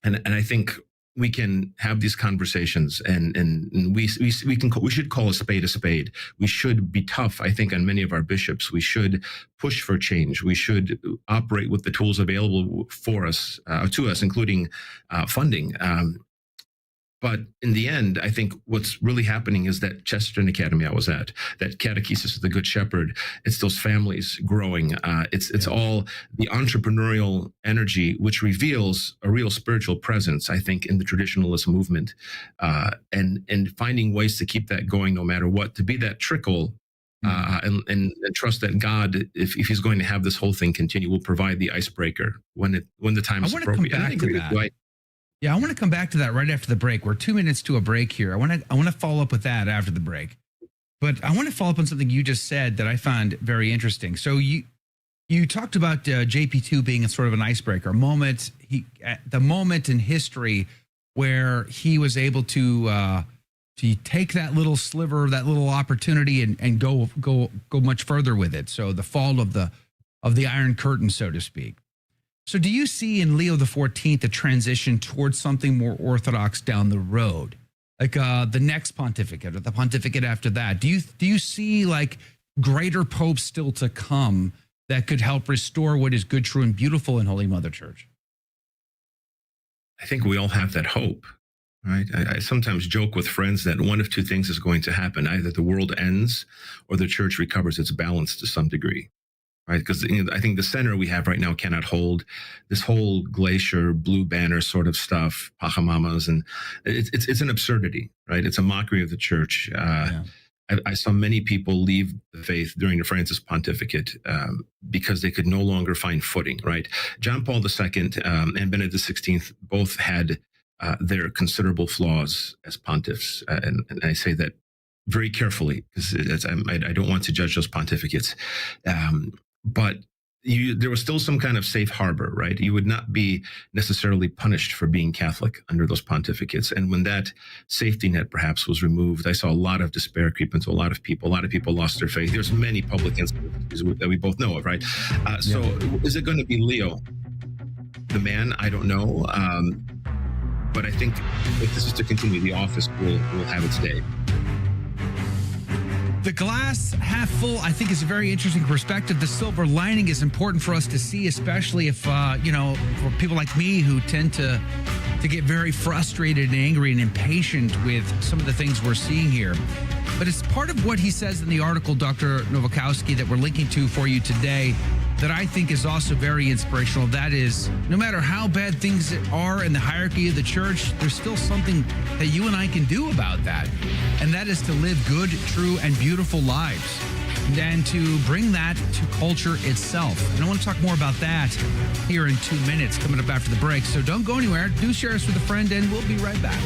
I think we can have these conversations, and we should call a spade. We should be tough, I think, on many of our bishops. We should push for change. We should operate with the tools available for us, to us, including funding. But in the end, I think what's really happening is that Chesterton Academy I was at, that Catechesis of the Good Shepherd, it's those families growing. It's all the entrepreneurial energy, which reveals a real spiritual presence, I think, in the traditionalist movement, and finding ways to keep that going no matter what, to be that trickle. And trust that God, if He's going to have this whole thing continue, will provide the icebreaker when the time is appropriate. I want to come back to that right after the break. We're 2 minutes to a break here. I want to follow up with that after the break. But I want to follow up on something you just said that I found very interesting. So you talked about JP2 being a sort of an icebreaker, the moment in history where he was able to take that little sliver, that little opportunity, and go much further with it. So the fall of the Iron Curtain, so to speak. So do you see in Leo XIV a transition towards something more orthodox down the road, like the next pontificate or the pontificate after that? Do you see like greater popes still to come that could help restore what is good, true, and beautiful in Holy Mother Church? I think we all have that hope, right? I sometimes joke with friends that one of two things is going to happen: either the world ends or the church recovers its balance to some degree. Right, because I think the center we have right now cannot hold this whole glacier, blue banner sort of stuff, Pachamamas, and it's an absurdity, right? It's a mockery of the church. I saw many people leave the faith during the Francis pontificate because they could no longer find footing. Right, John Paul II and Benedict XVI both had their considerable flaws as pontiffs, and I say that very carefully because I don't want to judge those pontificates. But there was still some kind of safe harbor, right? You would not be necessarily punished for being Catholic under those pontificates. And when that safety net perhaps was removed, I saw a lot of despair creep into a lot of people. A lot of people lost their faith. There's many public instances that we both know of, right? So is it going to be Leo, the man? I don't know. But I think if this is to continue, the office will have its day. The glass half full, I think, is a very interesting perspective. The silver lining is important for us to see, especially if, for people like me who tend to get very frustrated and angry and impatient with some of the things we're seeing here. But it's part of what he says in the article, Dr. Nowakowski, that we're linking to for you today, that I think is also very inspirational. That is, no matter how bad things are in the hierarchy of the church, there's still something that you and I can do about that. And that is to live good, true, and beautiful lives. And to bring that to culture itself. And I want to talk more about that here in 2 minutes, coming up after the break. So don't go anywhere. Do share us with a friend, and we'll be right back.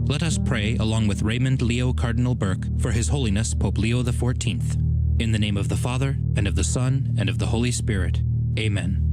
Let us pray along with Raymond Leo Cardinal Burke for His Holiness Pope Leo XIV. In the name of the Father, and of the Son, and of the Holy Spirit. Amen.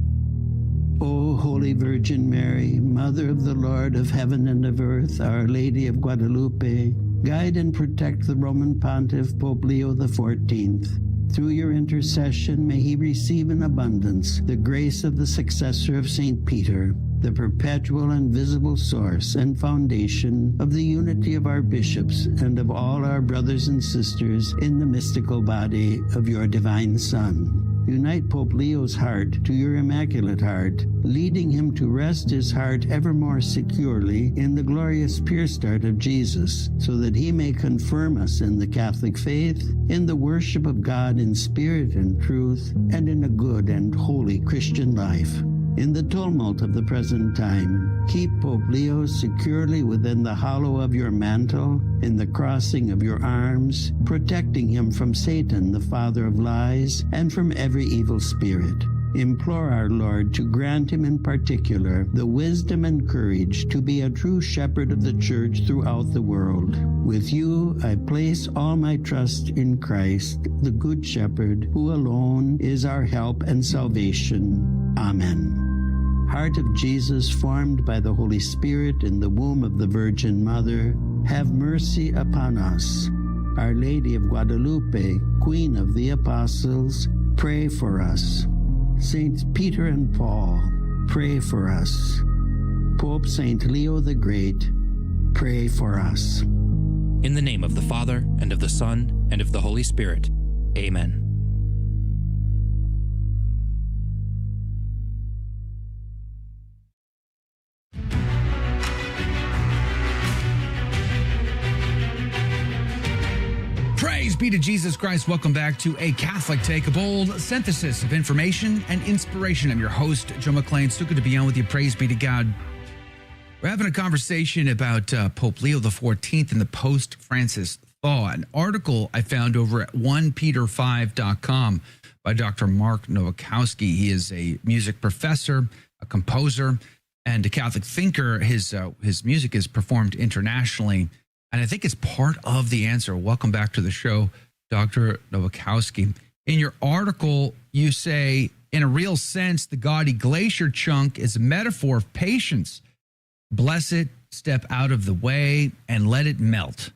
O Holy Virgin Mary, Mother of the Lord of heaven and of earth, Our Lady of Guadalupe, guide and protect the Roman Pontiff Pope Leo XIV. Through your intercession, may he receive in abundance the grace of the successor of St. Peter, the perpetual and visible source and foundation of the unity of our bishops and of all our brothers and sisters in the mystical body of your divine Son. Unite Pope Leo's heart to your Immaculate Heart, leading him to rest his heart ever more securely in the glorious pure start of Jesus, so that he may confirm us in the Catholic faith, in the worship of God in spirit and truth, and in a good and holy Christian life. In the tumult of the present time, keep Pope Leo securely within the hollow of your mantle, in the crossing of your arms, protecting him from Satan, the father of lies, and from every evil spirit. Implore our Lord to grant him in particular the wisdom and courage to be a true shepherd of the Church throughout the world. With you, I place all my trust in Christ, the Good Shepherd, who alone is our help and salvation. Amen. Heart of Jesus, formed by the Holy Spirit in the womb of the Virgin Mother, have mercy upon us. Our Lady of Guadalupe, Queen of the Apostles, pray for us. Saints Peter and Paul, pray for us. Pope Saint Leo the Great, pray for us. In the name of the Father, and of the Son, and of the Holy Spirit. Amen. Praise be to Jesus Christ. Welcome back to A Catholic Take, a bold synthesis of information and inspiration. I'm your host, Joe McClane. So good to be on with you. Praise be to God. We're having a conversation about Pope Leo XIV and the post-Francis thaw. An article I found over at 1peter5.com by Dr. Mark Nowakowski. He is a music professor, a composer, and a Catholic thinker. His music is performed internationally, and I think it's part of the answer. Welcome back to the show, Dr. Nowakowski. In your article, you say, in a real sense, the gaudy glacier chunk is a metaphor of patience. Bless it, step out of the way, and let it melt.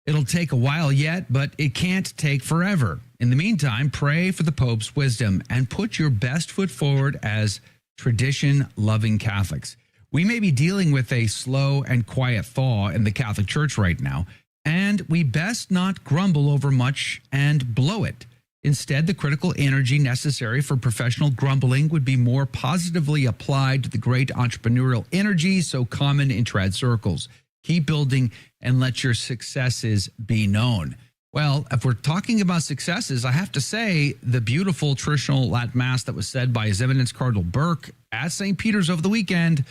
It'll take a while yet, but it can't take forever. In the meantime, pray for the Pope's wisdom and put your best foot forward as tradition-loving Catholics. We may be dealing with a slow and quiet thaw in the Catholic Church right now, and we best not grumble over much and blow it. Instead, the critical energy necessary for professional grumbling would be more positively applied to the great entrepreneurial energy so common in trad circles. Keep building and let your successes be known. Well, if we're talking about successes, I have to say the beautiful traditional Latin Mass that was said by His Eminence Cardinal Burke at St. Peter's over the weekend,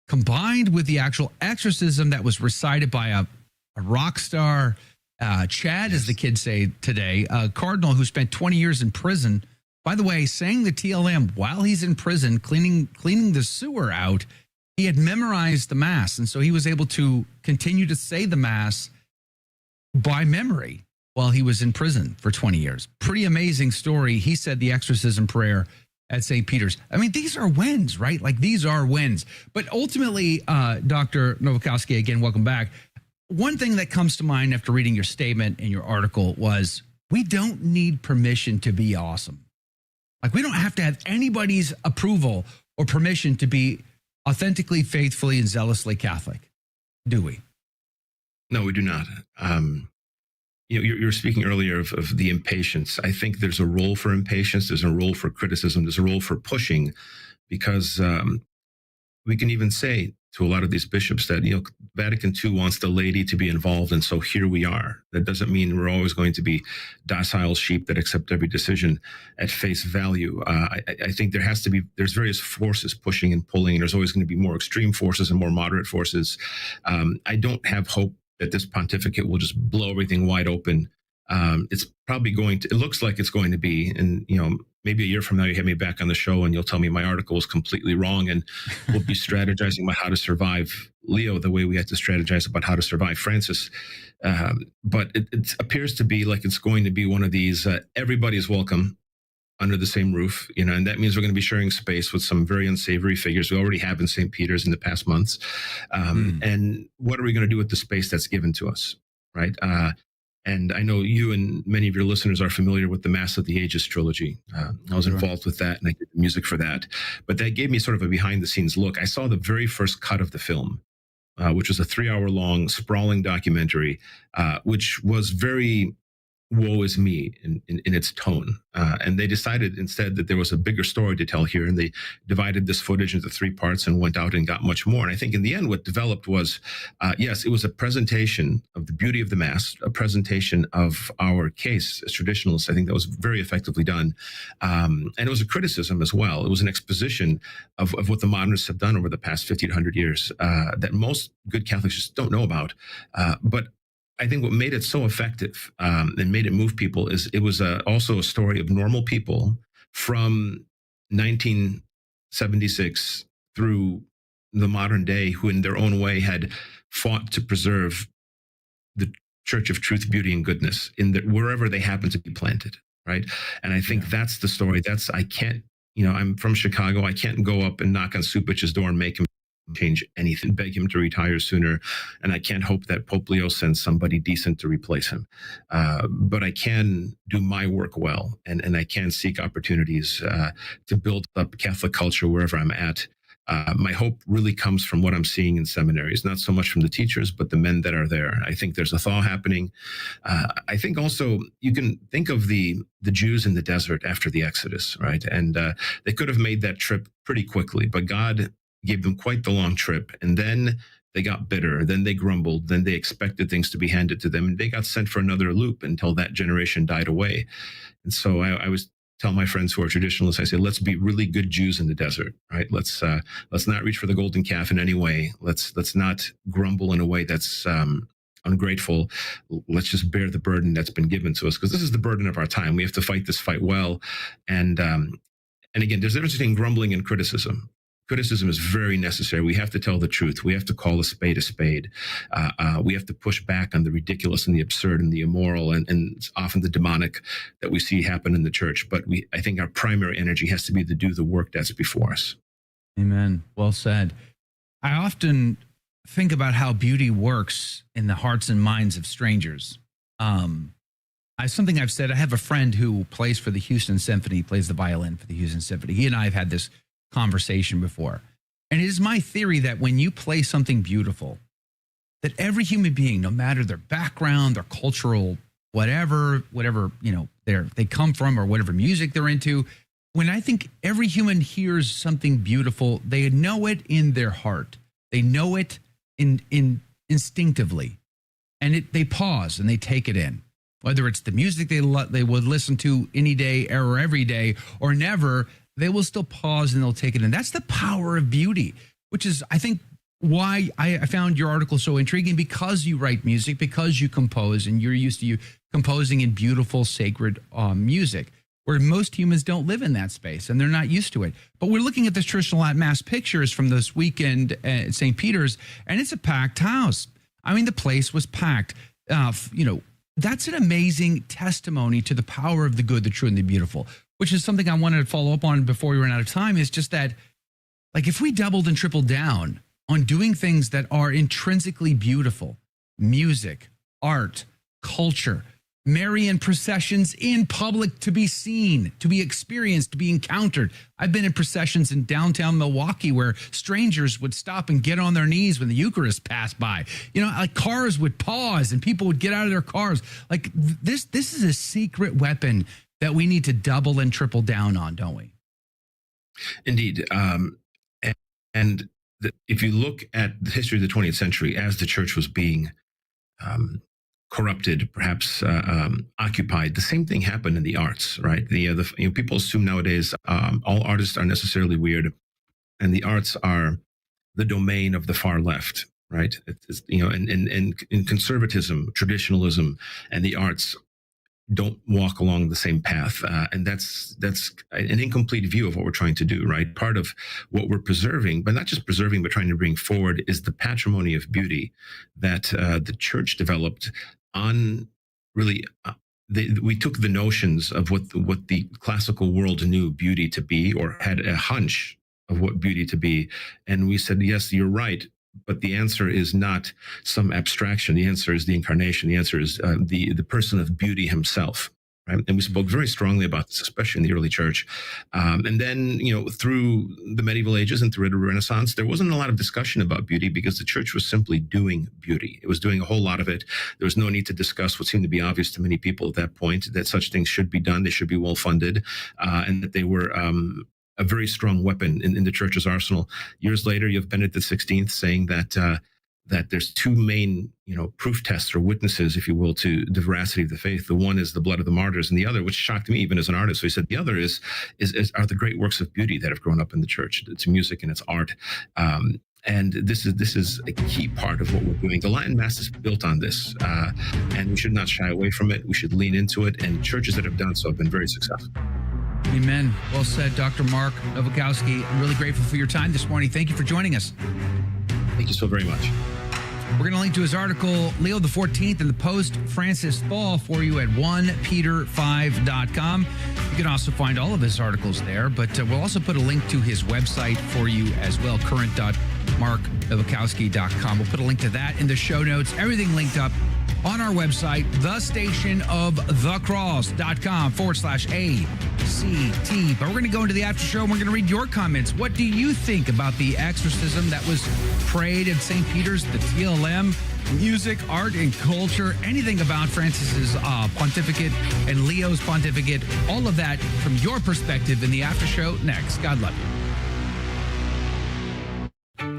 combined with the actual exorcism that was recited by a rock star, Chad, as the kids say today, a cardinal who spent 20 years in prison, by the way, sang the TLM while he's in prison, cleaning the sewer out. He had memorized the Mass, and so he was able to continue to say the Mass by memory while he was in prison for 20 years. Pretty amazing story. He said the exorcism prayer at St. Peter's. I mean, these are wins, right? Like, these are wins. But ultimately, Dr. Nowakowski, again, welcome back. One thing that comes to mind after reading your statement in your article was, we don't need permission to be awesome. Like, we don't have to have anybody's approval or permission to be authentically, faithfully, and zealously Catholic, do we? No, we do not. You were speaking earlier of the impatience. I think there's a role for impatience. There's a role for criticism. There's a role for pushing, because we can even say to a lot of these bishops that, Vatican II wants the laity to be involved, and so here we are. That doesn't mean we're always going to be docile sheep that accept every decision at face value. I think there's various forces pushing and pulling, and there's always going to be more extreme forces and more moderate forces. I don't have hope that this pontificate will just blow everything wide open. It's probably it looks like it's going to be, and maybe a year from now you have me back on the show and you'll tell me my article was completely wrong, and we'll be strategizing about how to survive Leo the way we had to strategize about how to survive Francis. But it appears to be like it's going to be one of these, everybody's welcome under the same roof, and that means we're going to be sharing space with some very unsavory figures we already have in St. Peter's in the past months. And what are we going to do with the space that's given to us, right? And I know you and many of your listeners are familiar with the Mass of the Ages trilogy. I was involved with that, and I did the music for that. But that gave me sort of a behind-the-scenes look. I saw the very first cut of the film, which was a 3-hour-long, sprawling documentary, which was very woe is me in its tone. And they decided instead that there was a bigger story to tell here. And they divided this footage into 3 parts and went out and got much more. And I think in the end, what developed was, yes, it was a presentation of the beauty of the Mass, a presentation of our case as traditionalists. I think that was very effectively done. And it was a criticism as well. It was an exposition of what the modernists have done over the past 50 to 100 years that most good Catholics just don't know about. But I think what made it so effective and made it move people is it was also a story of normal people from 1976 through the modern day who in their own way had fought to preserve the Church of Truth, Beauty, and Goodness wherever they happen to be planted, right? And I think that's the story. I'm from Chicago. I can't go up and knock on Supich's door and make him change anything, beg him to retire sooner. And I can't hope that Pope Leo sends somebody decent to replace him. But I can do my work well, and I can seek opportunities to build up Catholic culture wherever I'm at. My hope really comes from what I'm seeing in seminaries, not so much from the teachers, but the men that are there. I think there's a thaw happening. I think also you can think of the Jews in the desert after the Exodus, right? And they could have made that trip pretty quickly, but God gave them quite the long trip. And then they got bitter. Then they grumbled. Then they expected things to be handed to them. And they got sent for another loop until that generation died away. And so I always tell my friends who are traditionalists, I say, let's be really good Jews in the desert, right? Let's not reach for the golden calf in any way. Let's not grumble in a way that's ungrateful. Let's just bear the burden that's been given to us, because this is the burden of our time. We have to fight this fight well. And again, there's a difference between grumbling and criticism. Criticism is very necessary. We have to tell the truth. We have to call a spade a spade. We have to push back on the ridiculous and the absurd and the immoral and often the demonic that we see happen in the church. But I think our primary energy has to be to do the work that's before us. Amen. Well said. I often think about how beauty works in the hearts and minds of strangers. Something I've said, I have a friend who plays for the Houston Symphony, plays the violin for the Houston Symphony. He and I have had this conversation before. And it is my theory that when you play something beautiful, that every human being, no matter their background, their cultural, whatever, they come from or whatever music they're into, when I think every human hears something beautiful, they know it in their heart. They know it instinctively. And they pause and they take it in. Whether it's the music they would listen to any day or every day or never, they will still pause and they'll take it in. That's the power of beauty, which is, I think, why I found your article so intriguing, because you write music, because you compose, and you're used to composing in beautiful, sacred music, where most humans don't live in that space and they're not used to it. But we're looking at the traditional Latin Mass pictures from this weekend at St. Peter's, and it's a packed house. I mean, the place was packed. That's an amazing testimony to the power of the good, the true, and the beautiful, which is something I wanted to follow up on before we run out of time. Is just that, like, if we doubled and tripled down on doing things that are intrinsically beautiful, music, art, culture, Marian processions in public to be seen, to be experienced, to be encountered. I've been in processions in downtown Milwaukee where strangers would stop and get on their knees when the Eucharist passed by. Like cars would pause and people would get out of their cars. Like this is a secret weapon that we need to double and triple down on, don't we? Indeed. If you look at the history of the 20th century, as the church was being corrupted, perhaps occupied, the same thing happened in the arts, right? People assume nowadays all artists are necessarily weird, and the arts are the domain of the far left, right? In conservatism, traditionalism, and the arts don't walk along the same path. And that's an incomplete view of what we're trying to do, right? Part of what we're preserving, but not just preserving, but trying to bring forward, is the patrimony of beauty that the church developed on really, we took the notions of what the classical world knew beauty to be, or had a hunch of what beauty to be. And we said, yes, you're right. But the answer is not some abstraction. The answer is the incarnation. The answer is the person of beauty himself. Right? And we spoke very strongly about this, especially in the early church. And then, through the medieval ages and through the Renaissance, there wasn't a lot of discussion about beauty because the church was simply doing beauty. It was doing a whole lot of it. There was no need to discuss what seemed to be obvious to many people at that point, that such things should be done. They should be well funded, and that they were a very strong weapon in the church's arsenal. Years later, you have Benedict XVI saying that there's two main, proof tests or witnesses, if you will, to the veracity of the faith. The one is the blood of the martyrs, and the other, which shocked me even as an artist. So he said the other are the great works of beauty that have grown up in the church. It's music and it's art. And this is a key part of what we're doing. The Latin Mass is built on this, and we should not shy away from it. We should lean into it, and churches that have done so have been very successful. Amen. Well said, Dr. Mark Nowakowski. I'm really grateful for your time this morning. Thank you for joining us. Thank you so very much. We're going to link to his article, Leo XIV and the Post-Francis Thaw, for you at 1peter5.com. You can also find all of his articles there, but we'll also put a link to his website for you as well, current.marknowakowski.com. We'll put a link to that in the show notes. Everything linked up on our website, thestationofthecross.com/ACT. But we're going to go into the after show and we're going to read your comments. What do you think about the exorcism that was prayed at St. Peter's, the TLM, music, art, and culture, anything about Francis's pontificate and Leo's pontificate, all of that from your perspective in the after show next. God love you.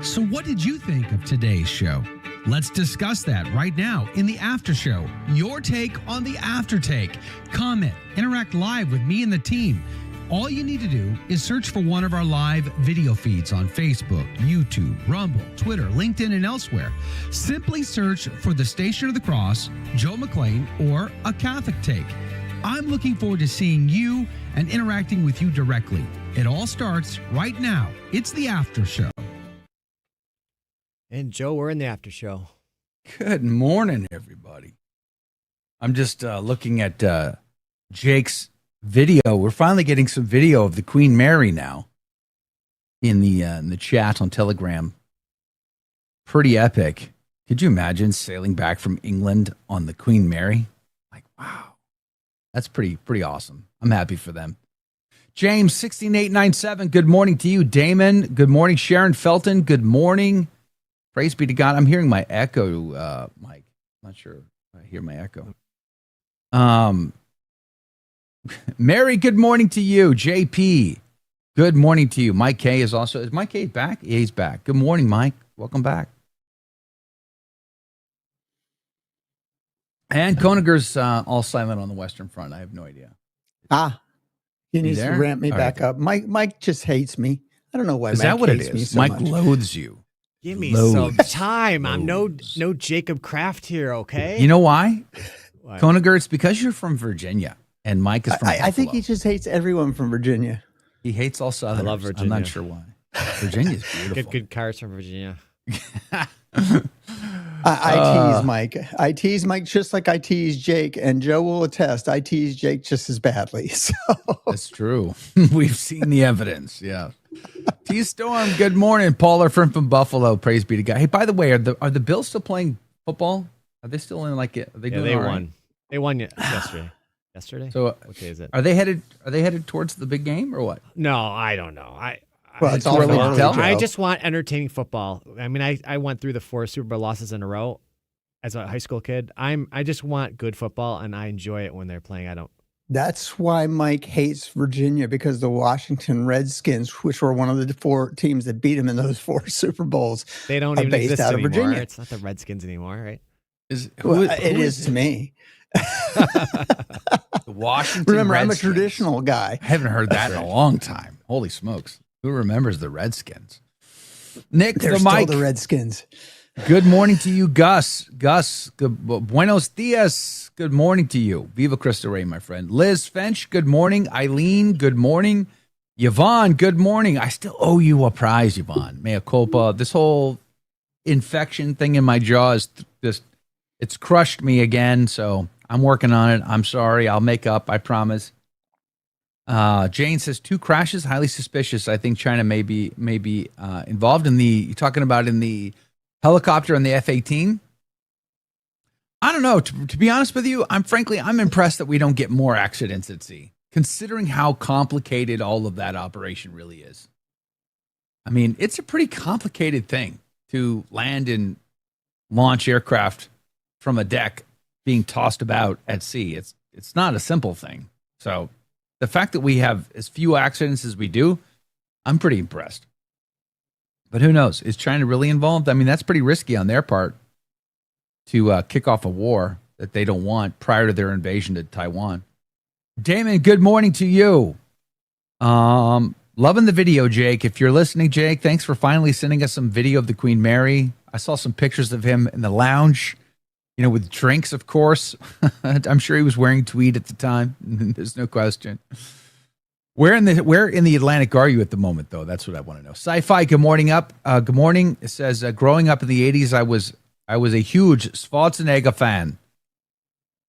So what did you think of today's show? Let's discuss that right now in the after show. Your take on the after take. Comment, interact live with me and the team. All you need to do is search for one of our live video feeds on Facebook, YouTube, Rumble, Twitter, LinkedIn, and elsewhere. Simply search for the Station of the Cross, Joe McClane, or A Catholic Take. I'm looking forward to seeing you and interacting with you directly. It all starts right now. It's the after show. And Joe, we're in the after show. Good morning, everybody. I'm just looking at Jake's video. We're finally getting some video of the Queen Mary now in the chat on Telegram. Pretty epic. Could you imagine sailing back from England on the Queen Mary? Like, wow. That's pretty awesome. I'm happy for them. James 16897, good morning to you. Damon, good morning. Sharon Felton, good morning. Praise be to God. I'm hearing my echo, Mike. I'm not sure if I hear my echo. Mary, good morning to you. JP, good morning to you. Mike K is Mike K back? Yeah, he's back. Good morning, Mike. Welcome back. And Koeniger's all silent on the Western Front. I have no idea. He needs to ramp me back up. Mike just hates me. I don't know why. Is that what it is? Mike loathes you. Give me some time. I'm no Jacob Kraft here, okay? You know why? Koeniger, it's because you're from Virginia and Mike is from I think he just hates everyone from Virginia. He hates all Southerners. I love Virginia. I'm not sure why. Virginia's beautiful. Get good cars from Virginia. I tease Mike. I tease Mike just like I tease Jake, and Joe will attest. I tease Jake just as badly. So that's true. We've seen the evidence. Yeah. T Storm, good morning. Paul from Buffalo. Praise be to God. Hey, by the way, are the Bills still playing football? Are they still in like it? Are they doing they all won. right? They won yesterday. Yesterday. So what day is it? Are they headed towards the big game or what? No, I don't know. It's all early to tell. I just want entertaining football. I mean, I went through the 4 Super Bowl losses in a row as a high school kid. I just want good football, and I enjoy it when they're playing. I don't. That's why Mike hates Virginia, because the Washington Redskins, which were one of the 4 teams that beat him in those 4 Super Bowls, they don't even based exist out anymore. Of Virginia. It's not the Redskins anymore, right? It is to me. The Washington Remember, Redskins. I'm a traditional guy. I haven't heard that in a long time. Holy smokes. Who remembers the Redskins? Nick, They're still the Redskins. Good morning to you, Gus. Gus, buenos dias. Good morning to you. Viva Cristo Rey, my friend. Liz Finch, good morning. Eileen, good morning. Yvonne, good morning. I still owe you a prize, Yvonne. Mea culpa. This whole infection thing in my jaw is just, it's crushed me again, so I'm working on it. I'm sorry. I'll make up, I promise. Jane says 2 crashes, highly suspicious. I think China may be involved in you're talking about in the helicopter and the F-18. I don't know. To be honest with you, I'm impressed that we don't get more accidents at sea, considering how complicated all of that operation really is. I mean, it's a pretty complicated thing to land and launch aircraft from a deck being tossed about at sea. It's not a simple thing. So the fact that we have as few accidents as we do, I'm pretty impressed. But who knows? Is China really involved? I mean, that's pretty risky on their part to kick off a war that they don't want prior to their invasion to Taiwan. Damon, good morning to you. Loving the video, Jake. If you're listening, Jake, thanks for finally sending us some video of the Queen Mary. I saw some pictures of him in the lounge, with drinks, of course. I'm sure he was wearing tweed at the time. There's no question. Where in the Atlantic are you at the moment, though? That's what I want to know. Sci-Fi, good morning good morning. It says, growing up in the 80s, I was a huge Schwarzenegger fan.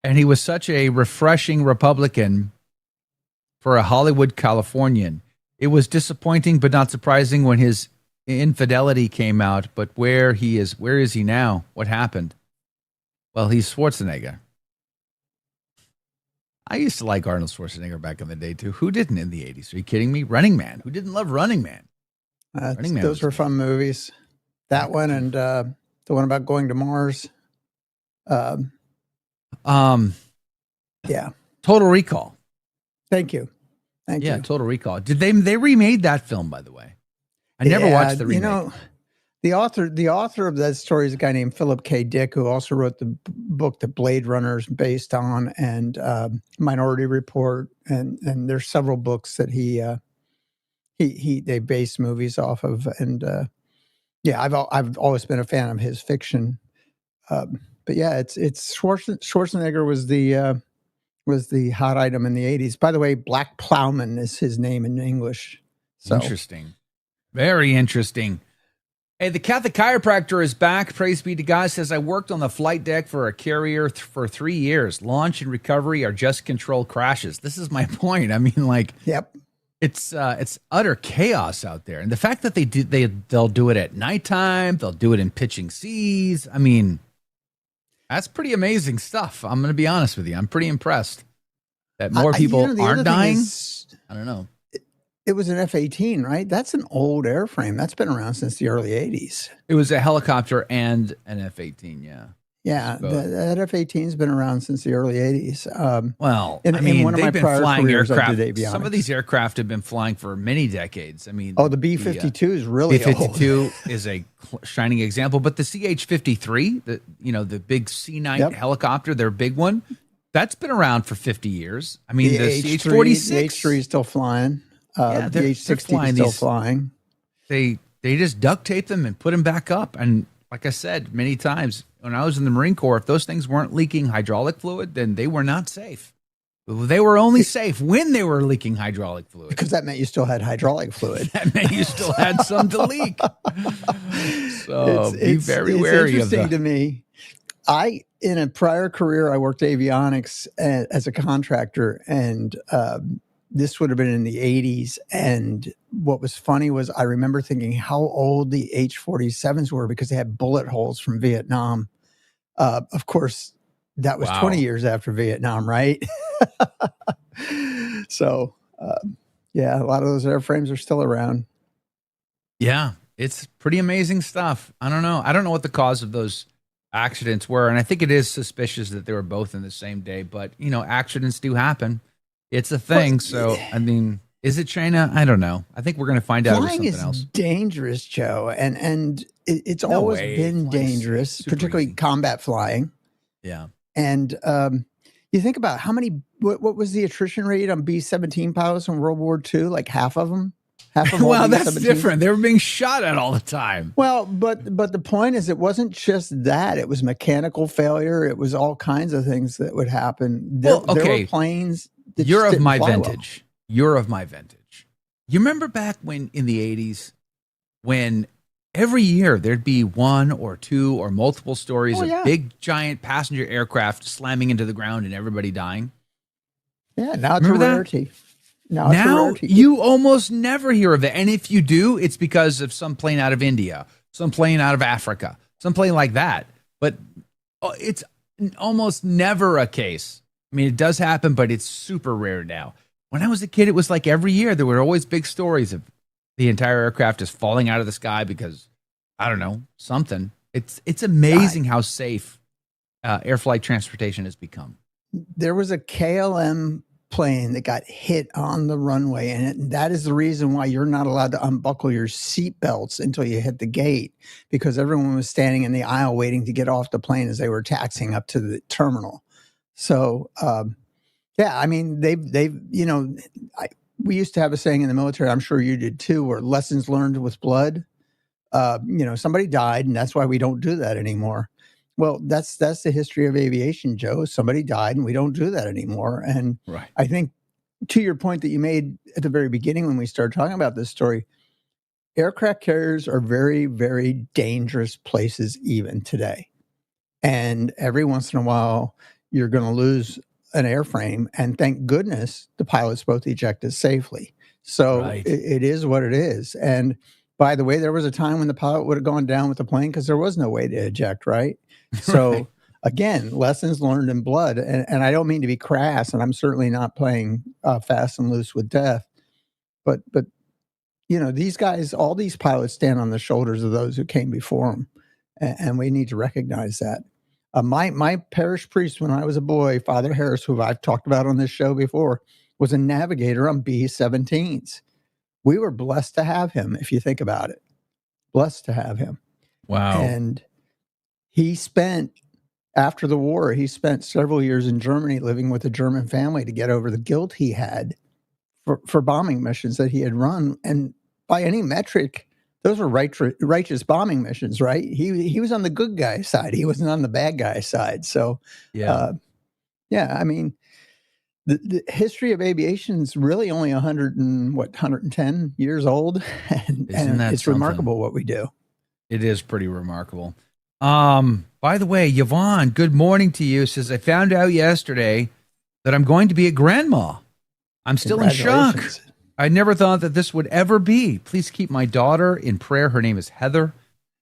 And he was such a refreshing Republican for a Hollywood Californian. It was disappointing, but not surprising when his infidelity came out. But where is he now? What happened? Well, he's Schwarzenegger. I used to like Arnold Schwarzenegger back in the day, too. Who didn't in the 80s? Are you kidding me? Running Man. Who didn't love Running Man? Those were fun movies. That one and the one about going to Mars. Yeah. Total Recall. Thank you. Yeah, Total Recall. Did they remade that film, by the way? I never watched the remake. The author of that story is a guy named Philip K. Dick, who also wrote the book that Blade Runner is based on, and Minority Report, and there's several books that they base movies off of, and I've always been a fan of his fiction, but yeah, it's Schwarzenegger was the hot item in the 80s. By the way, Black Plowman is his name in English. So. Interesting, very interesting. Hey, the Catholic Chiropractor is back. Praise be to God. Says, I worked on the flight deck for a carrier for 3 years. Launch and recovery are just controlled crashes. This is my point. I mean, yep. It's utter chaos out there. And the fact that they'll do it at nighttime, they'll do it in pitching seas. I mean, that's pretty amazing stuff. I'm going to be honest with you. I'm pretty impressed that more people aren't dying. I don't know. It was an F-18, right? That's an old airframe. That's been around since the early 80s. It was a helicopter and an F-18, yeah. Yeah, that F-18's been around since the early 80s. In one of my prior flying aircraft. Avionics. Some of these aircraft have been flying for many decades. I mean, the B-52 is really old. B-52 is a shining example, but the CH-53, the big C-9 helicopter, their big one, that's been around for 50 years. I mean, the CH-46, the H-3 is still flying. The H-16 is still flying. They just duct tape them and put them back up. And like I said many times, when I was in the Marine Corps, if those things weren't leaking hydraulic fluid, then they were not safe. They were only safe when they were leaking hydraulic fluid. Because that meant you still had hydraulic fluid. That meant you still had some to leak. So be very wary of that. It's interesting to me. In a prior career, I worked avionics as a contractor, and this would have been in the 80s. And what was funny was I remember thinking how old the H-47s were because they had bullet holes from Vietnam. Of course, that was 20 years after Vietnam, right? So, a lot of those airframes are still around. Yeah, it's pretty amazing stuff. I don't know. I don't know what the cause of those accidents were. And I think it is suspicious that they were both in the same day. But, accidents do happen. It's a thing. So, I mean, is it China? I don't know. I think we're going to find out. Flying is else. Dangerous, Joe. And it's always been dangerous, particularly combat flying. Yeah. And you think about how many, what was the attrition rate on B-17 pilots in World War II? Like half of them? Well, that's different. They were being shot at all the time. Well, but the point is, it wasn't just that. It was mechanical failure. It was all kinds of things that would happen. There were planes. You're of my vintage. You're of my vintage. You remember back when in the 80s, when every year there'd be one or two or multiple stories of big, giant passenger aircraft slamming into the ground and everybody dying? Yeah, now it's a rarity. Now you almost never hear of that. And if you do, it's because of some plane out of India, some plane out of Africa, some plane like that. But it's almost never a case. I mean, it does happen, but it's super rare now. When I was a kid, it was like every year there were always big stories of the entire aircraft just falling out of the sky because, I don't know, something. It's amazing how safe air flight transportation has become. There was a KLM plane that got hit on the runway, and that is the reason why you're not allowed to unbuckle your seat belts until you hit the gate, because everyone was standing in the aisle waiting to get off the plane as they were taxiing up to the terminal. So, yeah, I mean, they've we used to have a saying in the military, I'm sure you did too, where lessons learned with blood. Somebody died, and that's why we don't do that anymore. Well, that's the history of aviation, Joe. Somebody died, and we don't do that anymore. And right. I think, to your point that you made at the very beginning when we started talking about this story, aircraft carriers are very, very dangerous places even today. And every once in a while, you're going to lose an airframe, and thank goodness the pilots both ejected safely. So Right. it is what it is. And by the way, there was a time when the pilot would have gone down with the plane because there was no way to eject, right? So Right. again, lessons learned in blood. And I don't mean to be crass, and I'm certainly not playing fast and loose with death. But these guys, all these pilots stand on the shoulders of those who came before them. And we need to recognize that. My parish priest when I was a boy, Father Harris, who I've talked about on this show before, was a navigator on B-17s. We were blessed to have him, if you think about it. Blessed to have him. Wow. And after the war, he spent several years in Germany living with a German family to get over the guilt he had for bombing missions that he had run. And by any metric, those were righteous bombing missions, right? He was on the good guy side. He wasn't on the bad guy side. So, Yeah. I mean, the history of aviation is really only 110 years old, and that it's something? remarkable what we do. It is pretty remarkable. By the way, Yvonne, good morning to you. Says, I found out yesterday that I'm going to be a grandma. I'm still in shock. Congratulations. I never thought that this would ever be. Please keep my daughter in prayer. Her name is Heather,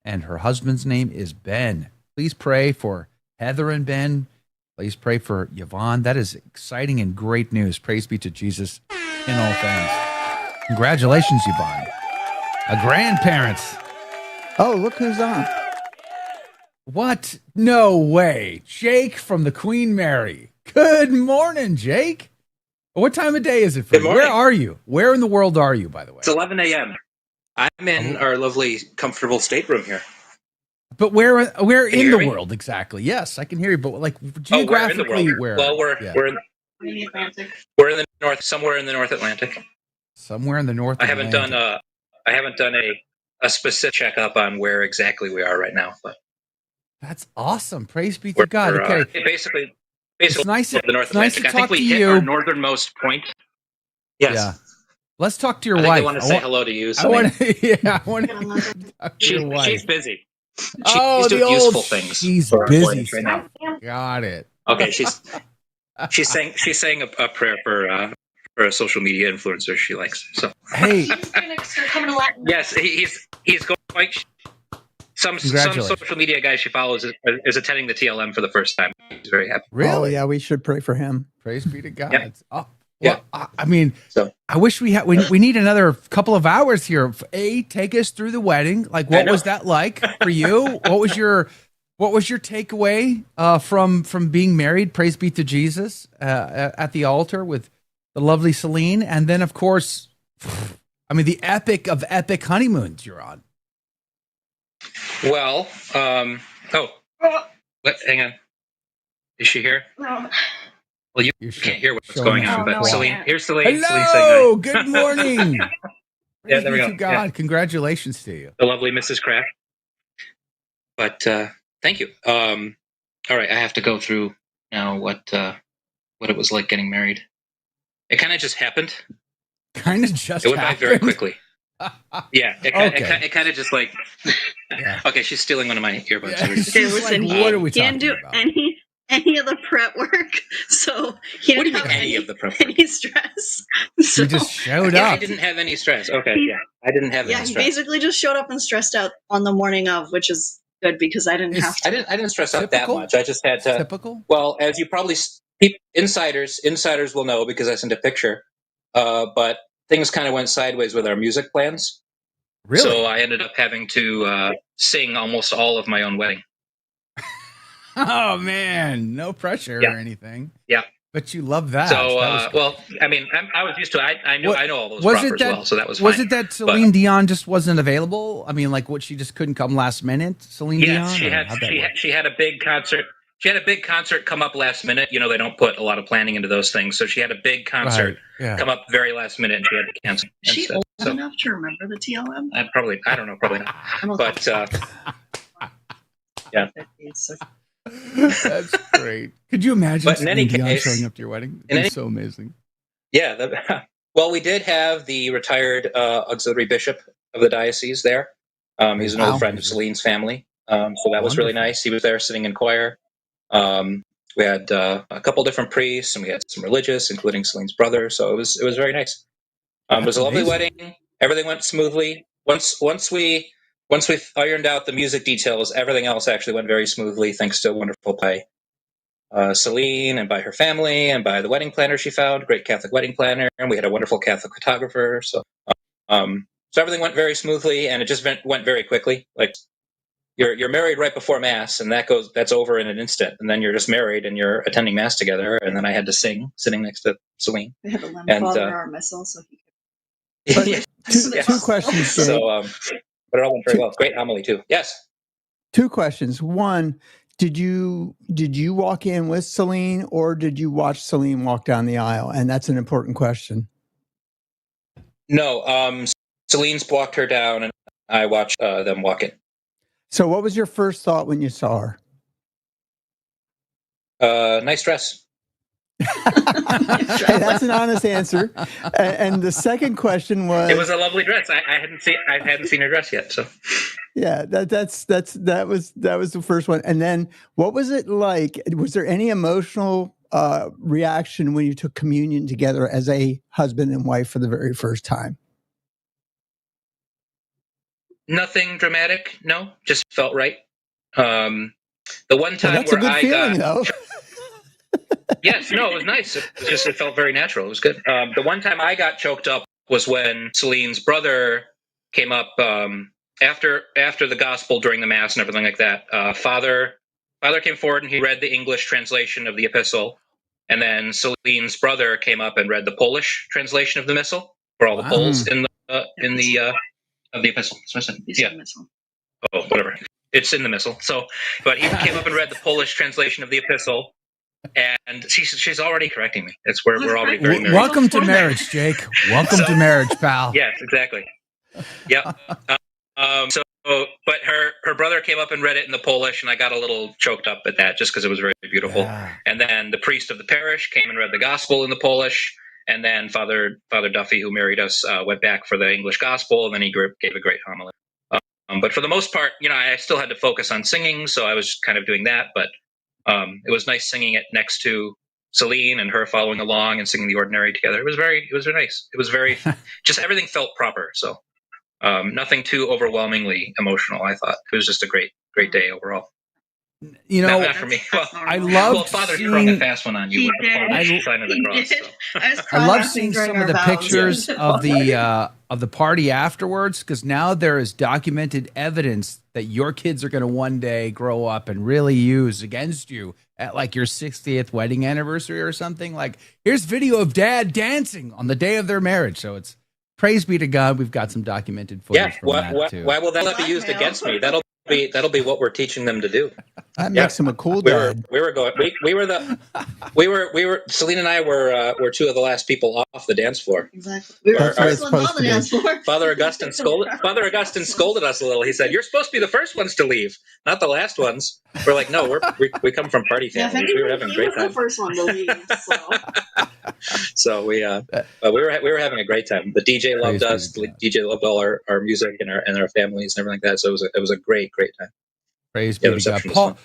and her husband's name is Ben. Please pray for Heather and Ben. Please pray for Yvonne. That is exciting and great news. Praise be to Jesus in all things. Congratulations, Yvonne. A grandparent. Oh, look who's on. What? No way. Jake from the Queen Mary. Good morning, Jake. What time of day is it for you? Where are you? Where in the world are you, by the way? It's 11 a.m. I'm in our lovely, comfortable stateroom here. But where in the world exactly? Yes, I can hear you. But like geographically, where? Well, we're in the Atlantic. We're in the north, somewhere in the North Atlantic. Somewhere in the North Atlantic. I haven't done a specific checkup on where exactly we are right now. But that's awesome. Praise be to God. Okay, basically, it's nice. The North It's nice Atlantic. to I think talk we to hit you. our northernmost point. Yes. Yeah. Let's talk to your I think wife. I want to say hello to you. I want to talk to your wife. She's busy. She's doing useful things. She's for our busy audience right now. Got it. Okay, she's saying a prayer for a social media influencer she likes. So hey, yes, he's going. Some social media guy she follows is attending the TLM for the first time. He's very happy. Really? Oh yeah, we should pray for him. Praise be to God. Yeah. Oh, yeah. Well, I mean, I wish we need another couple of hours here. Take us through the wedding. Like, what was that like for you? What was your takeaway from being married? Praise be to Jesus at the altar with the lovely Celine, and then of course, I mean, the epic of epic honeymoons you're on. Well, hang on. Is she here? No. Well, you can't hear what's showing going us on, your but quad. Celine, here's Celine. Hello, Celine saying hi. good morning. Yeah, there we Praise go. be to God. Yeah. Congratulations to you. The lovely Mrs. Kraft. But thank you. All right, I have to go through now what it was like getting married. It kind of just happened. Kind of just It went by very happened? quickly. Yeah, it kind of just like. Yeah. Okay, she's stealing one of my earbuds. Yeah, Here. she's Listen, like, what are we he didn't talking do about? any of the prep work, so he What do didn't you have mean any of the prep work? any stress. So, You just showed Yeah, I up. didn't have any stress. Okay, yeah, I didn't have yeah, any he stress. basically just showed up and stressed out on the morning of, which is good because I didn't have to. I didn't stress out that much. I just had to. Typical. Well, as you probably insiders will know because I sent a picture. But things kind of went sideways with our music plans. Really? So I ended up having to sing almost all of my own wedding. Oh man, no pressure or anything. Yeah. But you love that. So, That was well, I mean, I was used to it. I know all those was proper it that, as well, so that was fine. Was it that Celine Dion just wasn't available? I mean, like, what, she just couldn't come last minute? Celine Dion? Yes, she had a big concert. She had a big concert come up last minute. You know, they don't put a lot of planning into those things. So she had a big concert come up very last minute, and she had to cancel. Is she old enough to remember the TLM? I don't know, probably not. But yeah. That's great. Could you imagine But in any Celine Dion case, showing up to your wedding? It's so amazing. Yeah. Well, we did have the retired auxiliary bishop of the diocese there. He's an old friend of Celine's family. So that was really nice. He was there sitting in choir. We had a couple different priests, and we had some religious, including Celine's brother. So it was very nice. It was a lovely wedding. Everything went smoothly. Once we ironed out the music details, everything else actually went very smoothly, thanks to a wonderful by Celine and by her family and by the wedding planner she found, great Catholic wedding planner, and we had a wonderful Catholic photographer. So everything went very smoothly, and it just went very quickly. Like you're married right before Mass, and that's over in an instant, and then you're just married and you're attending Mass together. And then I had to sing, sitting next to Celine. We had to lend Father our missal so he could. Two questions. So, but it all went very well. Great homily too. Yes. Two questions. One, did you walk in with Celine, or did you watch Celine walk down the aisle? And that's an important question. No, Celine's walked her down, and I watched them walk in. So, what was your first thought when you saw her? Nice dress. Hey, that's an honest answer. And the second question was, it was a lovely dress. I hadn't seen her dress yet. So yeah, that was the first one. And then what was it like? Was there any emotional reaction when you took communion together as a husband and wife for the very first time? Nothing dramatic. No, just felt right. The one time that's a good feeling, though. Yes, no, it was nice. It felt very natural. It was good. The one time I got choked up was when Celine's brother came up after the gospel during the Mass and everything like that. Father came forward and he read the English translation of the epistle, and then Celine's brother came up and read the Polish translation of the missal for all the Poles in the of the epistle. Missal. Oh, whatever. It's in the missal. So, but he came up and read the Polish translation of the epistle. And she's already correcting me. We're already very married. Welcome to marriage, Jake. Welcome to marriage, pal. Yes, exactly. Yep. But her brother came up and read it in the Polish, and I got a little choked up at that just because it was very beautiful. Yeah. And then the priest of the parish came and read the gospel in the Polish, and then Father Duffy, who married us, went back for the English gospel, and then he gave a great homily. But for the most part, I still had to focus on singing, so I was kind of doing that, but it was nice singing it next to Celine and her following along and singing the ordinary together. It was very nice. It was very, just everything felt proper. So nothing too overwhelmingly emotional, I thought. It was just a great day overall. Not for me. Well, I love Father seeing, sprung a fast one on you with the sign of the cross. So. I love seeing some of the pictures of the party afterwards, because now there is documented evidence that your kids are going to one day grow up and really use against you at like your 60th wedding anniversary or something. Like, here's video of dad dancing on the day of their marriage. So it's praise be to God. We've got some documented footage from that too. Why will that be used against me? That'll be what we're teaching them to do. That makes him a cool dad. We were Celine and I were two of the last people off the dance floor. Exactly. We were the first ones on the dance floor. Father Augustine scolded us a little. He said, "You're supposed to be the first ones to leave, not the last ones." We're like, "No, we come from party families. We were having a great time." The first one to leave. So we were having a great time. The DJ loved us. The DJ loved all our music and our families and everything like that. So it was a great time. Praise be to God.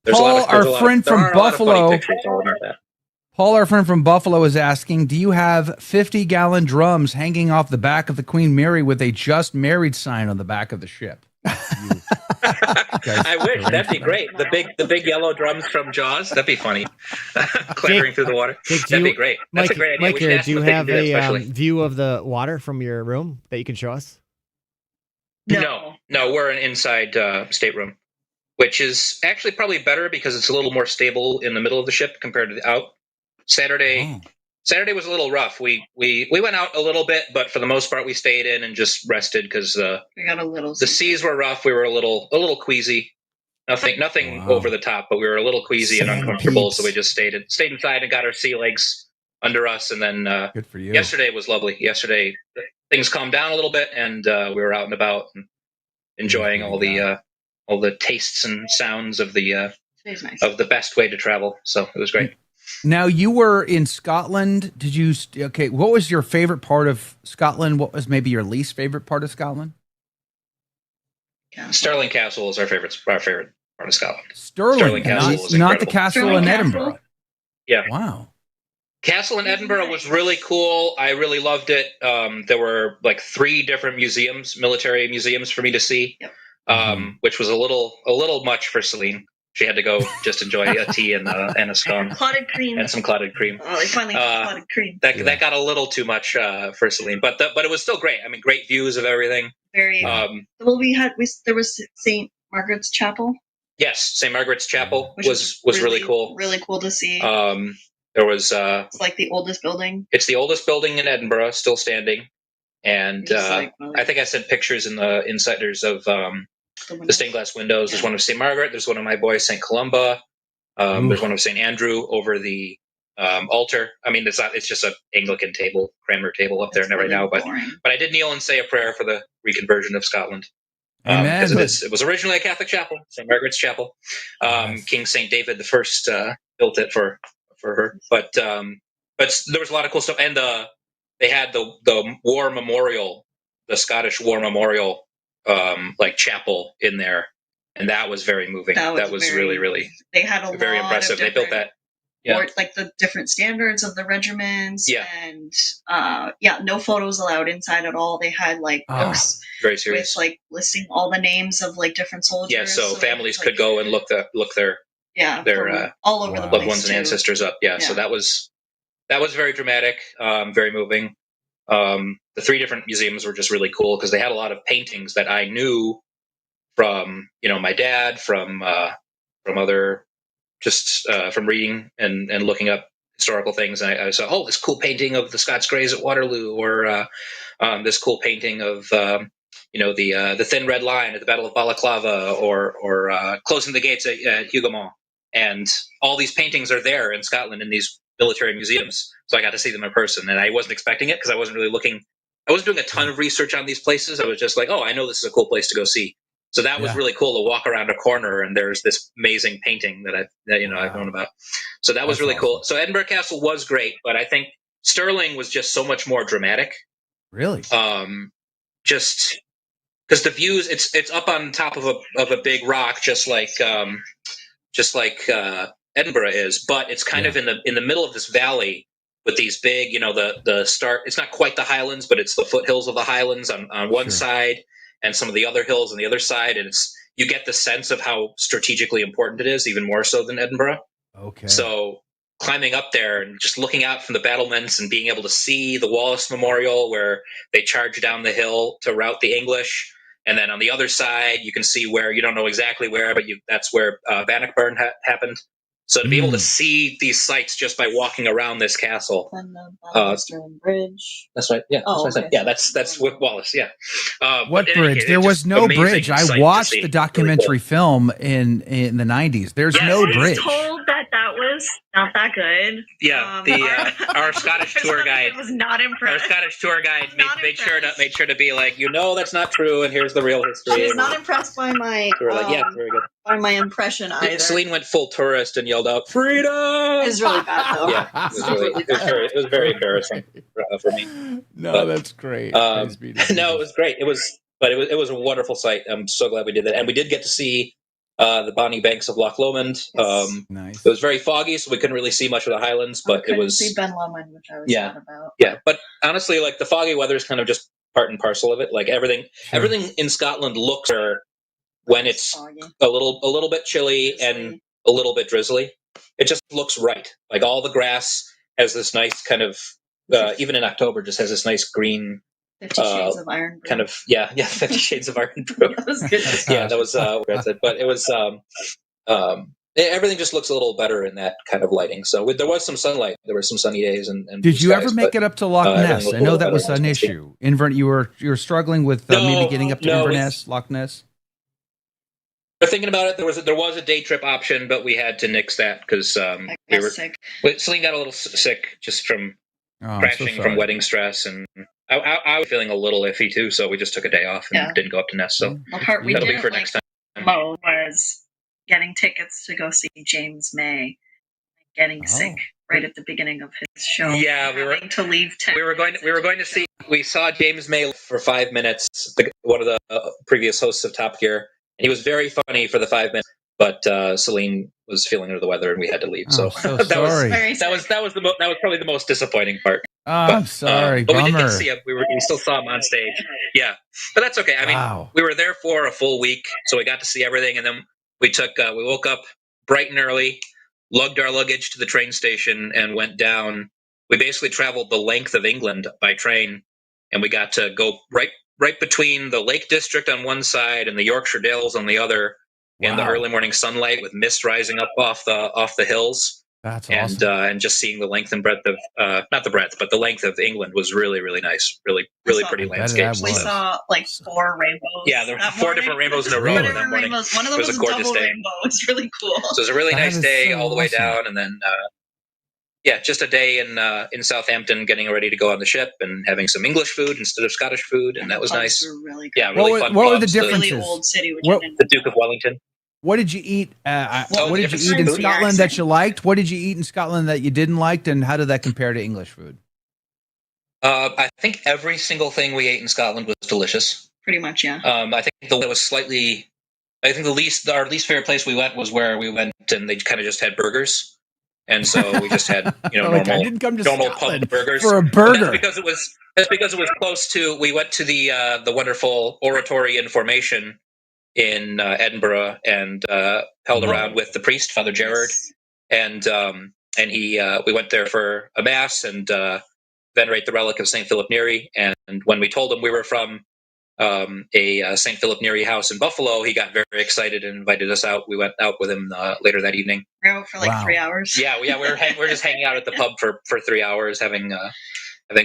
Paul, our friend from Buffalo. Paul, our friend from Buffalo, is asking, do you have 50-gallon drums hanging off the back of the Queen Mary with a just married sign on the back of the ship? guys. I wish that'd be great. The big yellow drums from Jaws. That'd be funny. Clattering through the water. Jake, that'd be great. That's Mike, a great idea. Mike, We should ask do you them if they can have do that a especially. view of the water from your room that you can show us? No, we're an inside stateroom, which is actually probably better because it's a little more stable in the middle of the ship compared to the out. Saturday was a little rough. We went out a little bit, but for the most part, we stayed in and just rested because We got a little. the seas were rough. We were a little queasy. Nothing over the top, but we were a little queasy and uncomfortable, so we just stayed inside and got our sea legs under us. And then good for you. Yesterday was lovely. Yesterday things calmed down a little bit, and we were out and about and enjoying all the tastes and sounds of the best way to travel. So it was great. Now, you were in Scotland. Did you? Okay, what was your favorite part of Scotland? What was maybe your least favorite part of Scotland? Stirling Castle is our favorite part of Scotland. Stirling Castle not, was not the incredible. castle in Edinburgh. Yeah. Wow. Castle in Edinburgh was really cool. I really loved it. There were like 3 different museums, military museums for me to see, which was a little much for Celine. She had to go just enjoy a tea and a scone. Clotted cream. And some clotted cream. Oh, they finally got clotted cream. That got a little too much for Celine, but it was still great. I mean, great views of everything. Very. Well, there was St. Margaret's Chapel. Yes, St. Margaret's Chapel Which was really cool. Really cool to see. There was. It's like the oldest building. It's the oldest building in Edinburgh, still standing, and I think I sent pictures in the insiders of the stained glass windows. There's one of St. Margaret. There's one of my boys, St. Columba. There's one of St. Andrew over the altar. I mean, it's just an Anglican table, Cranmer table up there right now. But I did kneel and say a prayer for the reconversion of Scotland. Because it was originally a Catholic chapel, St. Margaret's Chapel. King St. David I built it for her. But there was a lot of cool stuff. And they had the war memorial, the Scottish War Memorial like chapel in there, and that was very moving. That was really they had a very lot impressive. Of they built that, like the different standards of the regiments, and no photos allowed inside at all. They had like books very serious with like listing all the names of like different soldiers. Yeah, so families could go and look their all over the loved place ones and ancestors up. So that was very dramatic, very moving. The 3 different museums were just really cool because they had a lot of paintings that I knew from my dad, from other from reading and looking up historical things. And I saw this cool painting of the Scots Greys at Waterloo, or this cool painting of the Thin Red Line at the Battle of Balaclava, or closing the gates at Hougoumont. And all these paintings are there in Scotland in these military museums. So I got to see them in person, and I wasn't expecting it because I wasn't really looking. I wasn't doing a ton of research on these places. I was just like, oh, I know this is a cool place to go see. So that was really cool to walk around a corner and there's this amazing painting that I've known about. So that was really cool. So Edinburgh Castle was great, but I think Stirling was just so much more dramatic. Really? Just because the views, it's up on top of a big rock, just like Edinburgh is, but it's kind of in the middle of this valley with these big, the start. It's not quite the Highlands, but it's the foothills of the Highlands on one side, and some of the other hills on the other side. And you get the sense of how strategically important it is, even more so than Edinburgh. Okay. So climbing up there and just looking out from the battlements and being able to see the Wallace Memorial where they charged down the hill to rout the English. And then on the other side, you can see where you don't know exactly where, but that's where Bannockburn happened. So to be able to see these sites just by walking around this castle, and the Stirling Bridge. That's right. Yeah, Oh, that's what I said. Yeah, that's with Wallace. Yeah. What but bridge? Case, there was no bridge. I watched the documentary film in the 90s. There's no bridge. I was told that was not that good. Yeah, our Scottish tour guide was not impressed. Our Scottish tour guide made sure to be like, that's not true, and here's the real history. She was not impressed by my very good. By my impression either. Celine went full tourist and yelled out "Freedom!" It was really bad though. Yeah, it was very embarrassing for me. No, that's great. No, it was great. It was a wonderful sight. I'm so glad we did that, and we did get to see the bonny banks of Loch Lomond. Nice. It was very foggy, so we couldn't really see much of the Highlands, but it was see Ben Lomond, which I was sad about. Yeah, but honestly, like the foggy weather is kind of just part and parcel of it. Like everything in Scotland looks when it's a little bit chilly and a little bit drizzly. It just looks right. Like all the grass has this nice kind of, even in October, just has this nice green. 50 Shades of Iron Brew. Kind of, 50 Shades of Iron Brew. That was good. Yeah, that was but it was everything just looks a little better in that kind of lighting. So there was some sunlight. There were some sunny days. And did you skies, ever make it up to Loch Ness? I know that was an issue. Inverness, you were struggling with maybe getting up to Inverness, Loch Ness. We're thinking about it. There was a day trip option, but we had to nix that because we were sick. Celine got a little sick just from crashing from wedding stress, and I was feeling a little iffy too. So we just took a day off and didn't go up to Ness. So the part we that'll be didn't for next time. Mo was getting tickets to go see James May, getting sick right at the beginning of his show. Yeah, we were to leave town. We were going to see. We saw James May for 5 minutes. One of the previous hosts of Top Gear. He was very funny for the 5 minutes, but Celine was feeling under the weather, and we had to leave. So that was probably the most disappointing part. I'm sorry, but bummer. we did get to see him. We still saw him on stage. Yeah, but that's okay. I mean, we were there for a full week, so we got to see everything, and then we woke up bright and early, lugged our luggage to the train station, and went down. We basically traveled the length of England by train, and we got to go right between the Lake District on one side and the Yorkshire Dales on the other, in the early morning sunlight with mist rising up off the hills. That's awesome. And just seeing the length and breadth of not the breadth, but the length of England was really, really nice. Really pretty landscapes. We saw like 4 rainbows. Yeah, there were 4 different rainbows in a row that morning. One of them was a double rainbow. It's really cool. So it was a really nice day all the way down, and then just a day in Southampton, getting ready to go on the ship and having some English food instead of Scottish food, and that was nice. Really yeah, really fun. What were the pubs. differences? Really old city. The Duke of Wellington. What did you eat? What did you eat in Scotland that you liked? What did you eat in Scotland that you didn't like, and how did that compare to English food? I think every single thing we ate in Scotland was delicious. Pretty much, yeah. I think our least favorite place we went was where we went, and they kind of just had burgers. And so we just had, normal pub burgers for a burger. That's because it was close to. We went to the wonderful Oratory in Formation in Edinburgh and held around with the priest, Father Gerard, and we went there for a mass and venerate the relic of Saint Philip Neri. And when we told him we were from a Saint Philip Neri house in Buffalo, he got very excited and invited us out. We went out with him later that evening. We were out for 3 hours. Yeah, we're just hanging out at the pub for 3 hours, having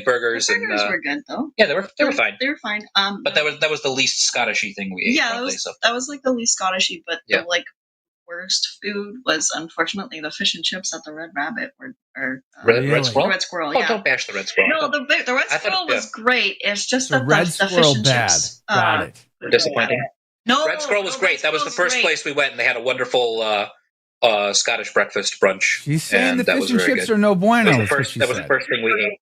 burgers. The burgers were good though. Yeah, they were fine. They were fine. But that was the least Scottishy thing we ate. Yeah, that was like the least Scottishy, but the worst food was unfortunately the fish and chips at the Red Rabbit Red Squirrel. The Red Squirrel. Oh, Yeah. don't bash the Red Squirrel. No, the Red Squirrel was great. It's just the that Red the Squirrel fish and bad. chips. Got it. Disappointing. No, Red Squirrel was great. That was the first place we went, and they had a wonderful Scottish breakfast brunch. She's saying the that fish was and very chips good. are no bueno. That was the first thing we ate.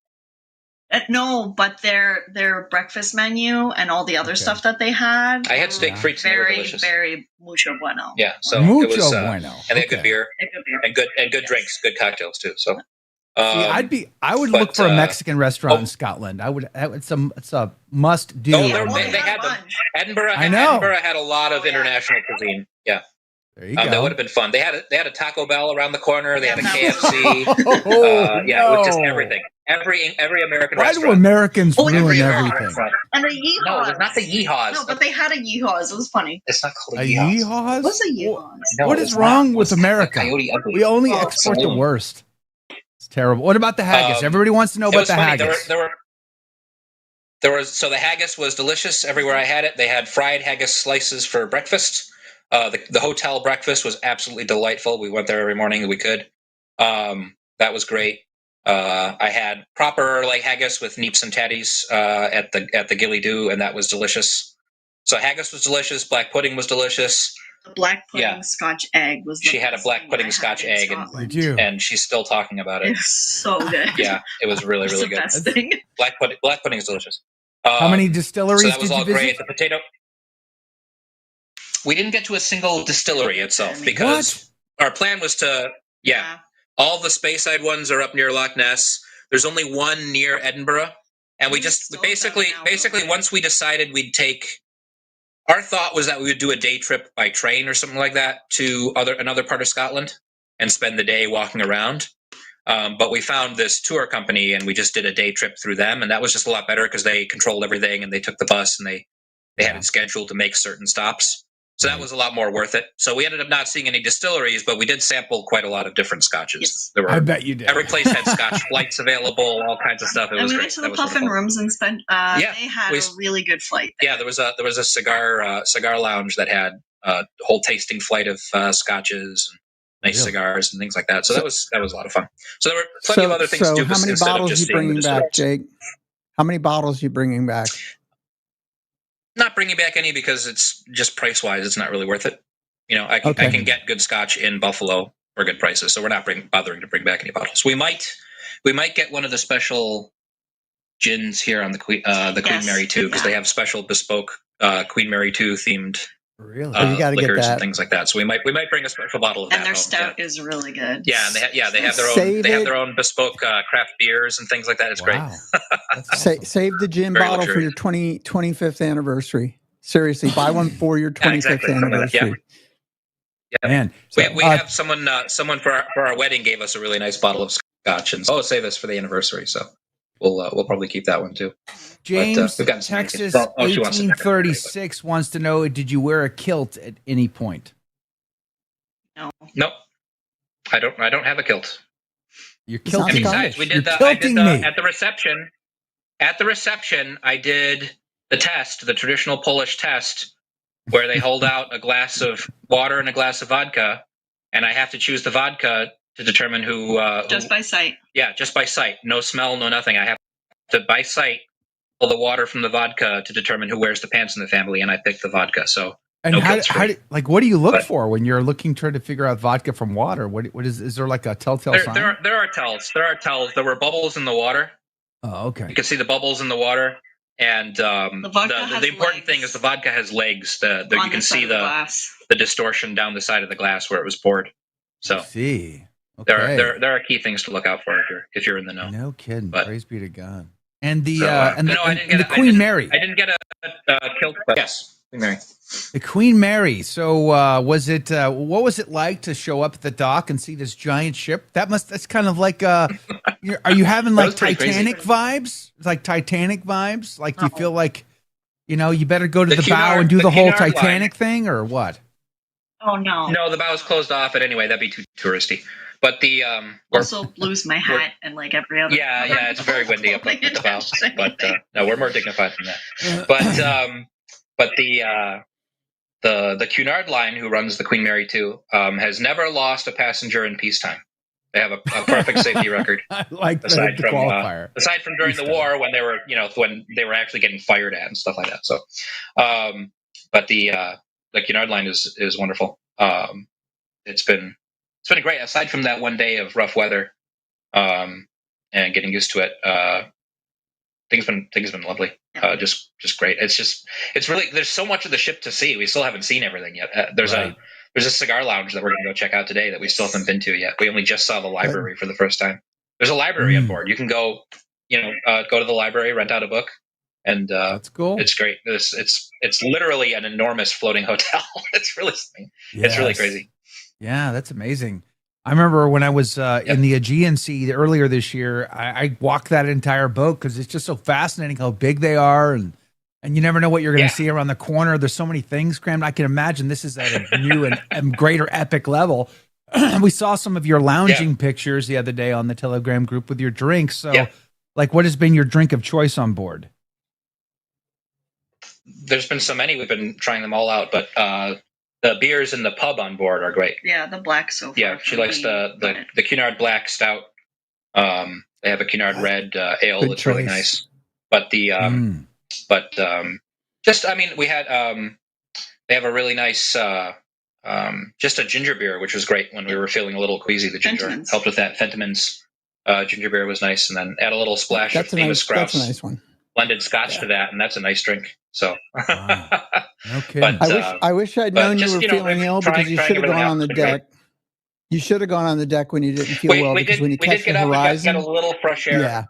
No, but their breakfast menu and all the other stuff that they had. I had steak frites. Very, delicious. very mucho bueno. Yeah, so Mucho it was, bueno. And they had good beer, and good drinks, good cocktails too. So I would look for a Mexican restaurant in Scotland. It's a must do. They had them. Edinburgh. Edinburgh had a lot of international cuisine. Yeah. There you go. That would have been fun. They had a Taco Bell around the corner. They had a KFC. It was just everything. Every American Why restaurant. do Americans ruin everything? And the yeehaws. No, it's not the yeehaws. No, but they had a yeehaws. It was funny. It's not called A yeehaws? What's a yeehaws? No, what is wrong with America? Coyote Ugly. We only export the worst. It's terrible. What about the haggis? Everybody wants to know about the haggis. So the haggis was delicious everywhere I had it. They had fried haggis slices for breakfast. The hotel breakfast was absolutely delightful. We went there every morning that we could. That was great. I had proper haggis with neeps and tatties at the Gilly Doo, and that was delicious. So haggis was delicious. Black pudding was delicious. The black pudding Scotch egg was. She had a black pudding Scotch egg, and she's still talking about it. It was so good. Yeah, it was really, really good. Best thing. Black pudding is delicious. How many distilleries so that was did you all visit? great. The potato. We didn't get to a single distillery itself because our plan was to. Yeah. All the Speyside ones are up near Loch Ness. There's only one near Edinburgh, and we just basically once we decided we'd take Our thought was that we would do a day trip by train or something like that to another part of Scotland and spend the day walking around. But we found this tour company and we just did a day trip through them, and that was just a lot better because they controlled everything and they took the bus and they had it scheduled to make certain stops. So that was a lot more worth it. So we ended up not seeing any distilleries, but we did sample quite a lot of different scotches. Yes. There were, I bet you did. Every place had scotch flights available, all kinds of stuff. It was we great. went to the That was Puffin wonderful. Rooms and spent. They had a really good flight. Yeah, there was a cigar lounge that had a whole tasting flight of scotches and nice cigars and things like that. So that was a lot of fun. So there were plenty of other things to do. How many instead of bottles just you seeing the bringing back, distilleries. Jake? How many bottles you bringing back? Not bringing back any because it's just price wise, it's not really worth it. You know, I can get good scotch in Buffalo for good prices, so we're not bothering to bring back any bottles. We might get one of the special gins here on the Queen Mary 2 because they have special bespoke Queen Mary 2 themed you got to get liquors that. and things like that. So we might bring a special bottle of that. And their home. stout is really good. Yeah, and they have their own their own bespoke craft beers and things like that. It's great. Save the gin Very bottle for your 25th anniversary. Seriously, buy one for your 25th anniversary. Yeah. Man, we have someone for our wedding gave us a really nice bottle of scotch and save us for the anniversary. So we'll probably keep that one too. James, we've gotten some Texas, she wants to 1836 wants to know: did you wear a kilt at any point? No. Nope. I don't have a kilt. You're kilting me. Besides, we did at the reception. At the reception, I did the test, the traditional Polish test, where they hold out a glass of water and a glass of vodka, and I have to choose the vodka to determine who. Just by sight. Yeah, just by sight. No smell, no nothing. I have to, by sight, pull the water from the vodka to determine who wears the pants in the family, and I picked the vodka. So. And no what do you look for when you're looking trying to figure out vodka from water? What is there like a telltale sign? There are tells. There are tells. There were bubbles in the water. Oh, okay. You can see the bubbles in the water, and the important thing is the vodka has legs. You can see the distortion down the side of the glass where it was poured. So see, okay. there are key things to look out for if you're in the know. No kidding. But, praise be to God. And the the Queen Mary. I didn't get a kilt, but yes. Mary. The Queen Mary. So was it? What was it like to show up at the dock and see this giant ship? That's kind of like. Are you having like Titanic vibes? It's like Titanic vibes. Like you feel like, you better go to the bow and do the whole Titanic thing, or what? Oh no! No, the bow's closed off. But anyway, that'd be too touristy. But the also lose my hat and like every other. Yeah, it's very windy up at the bow. But no, we're more dignified than that. But the Cunard line, who runs the Queen Mary 2, has never lost a passenger in peacetime. They have a perfect safety record. I like aside the from qualifier. Aside from during the war when they were, when they were actually getting fired at and stuff like that. So, but the Cunard line is wonderful. It's been great. Aside from that one day of rough weather, and getting used to it, things have been lovely. Just great. It's really, there's so much of the ship to see. We still haven't seen everything yet. There's a cigar lounge that we're going to go check out today that we still haven't been to yet. We only just saw the library for the first time. There's a library on board. You can go, go to the library, rent out a book, and that's cool. It's great. It's literally an enormous floating hotel. It's really It's really crazy. Yeah, that's amazing. I remember when I was in the Aegean Sea earlier this year, I walked that entire boat because it's just so fascinating how big they are, and you never know what you're going to see around the corner. There's so many things crammed. I can imagine this is at a new and greater epic level. We saw some of your lounging pictures the other day on the Telegram group with your drinks. So, like, what has been your drink of choice on board? There's been so many. We've been trying them all out, but the beers in the pub on board are great. Yeah, the black so far. Yeah, she likes the Cunard Black Stout. They have a Cunard Red ale Good that's choice. really nice. But we had they have a really nice just a ginger beer, which was great when we were feeling a little queasy. The ginger helped with that. Fentiman's ginger beer was nice, and then add a little splash of famous Grouse. That's a nice one. Blended Scotch to that, and that's a nice drink. So, no kidding. I wish I'd known you were feeling ill because you should have gone on the deck. You should have gone on the deck when you didn't feel well, because when you catch the horizon, get a little fresh air.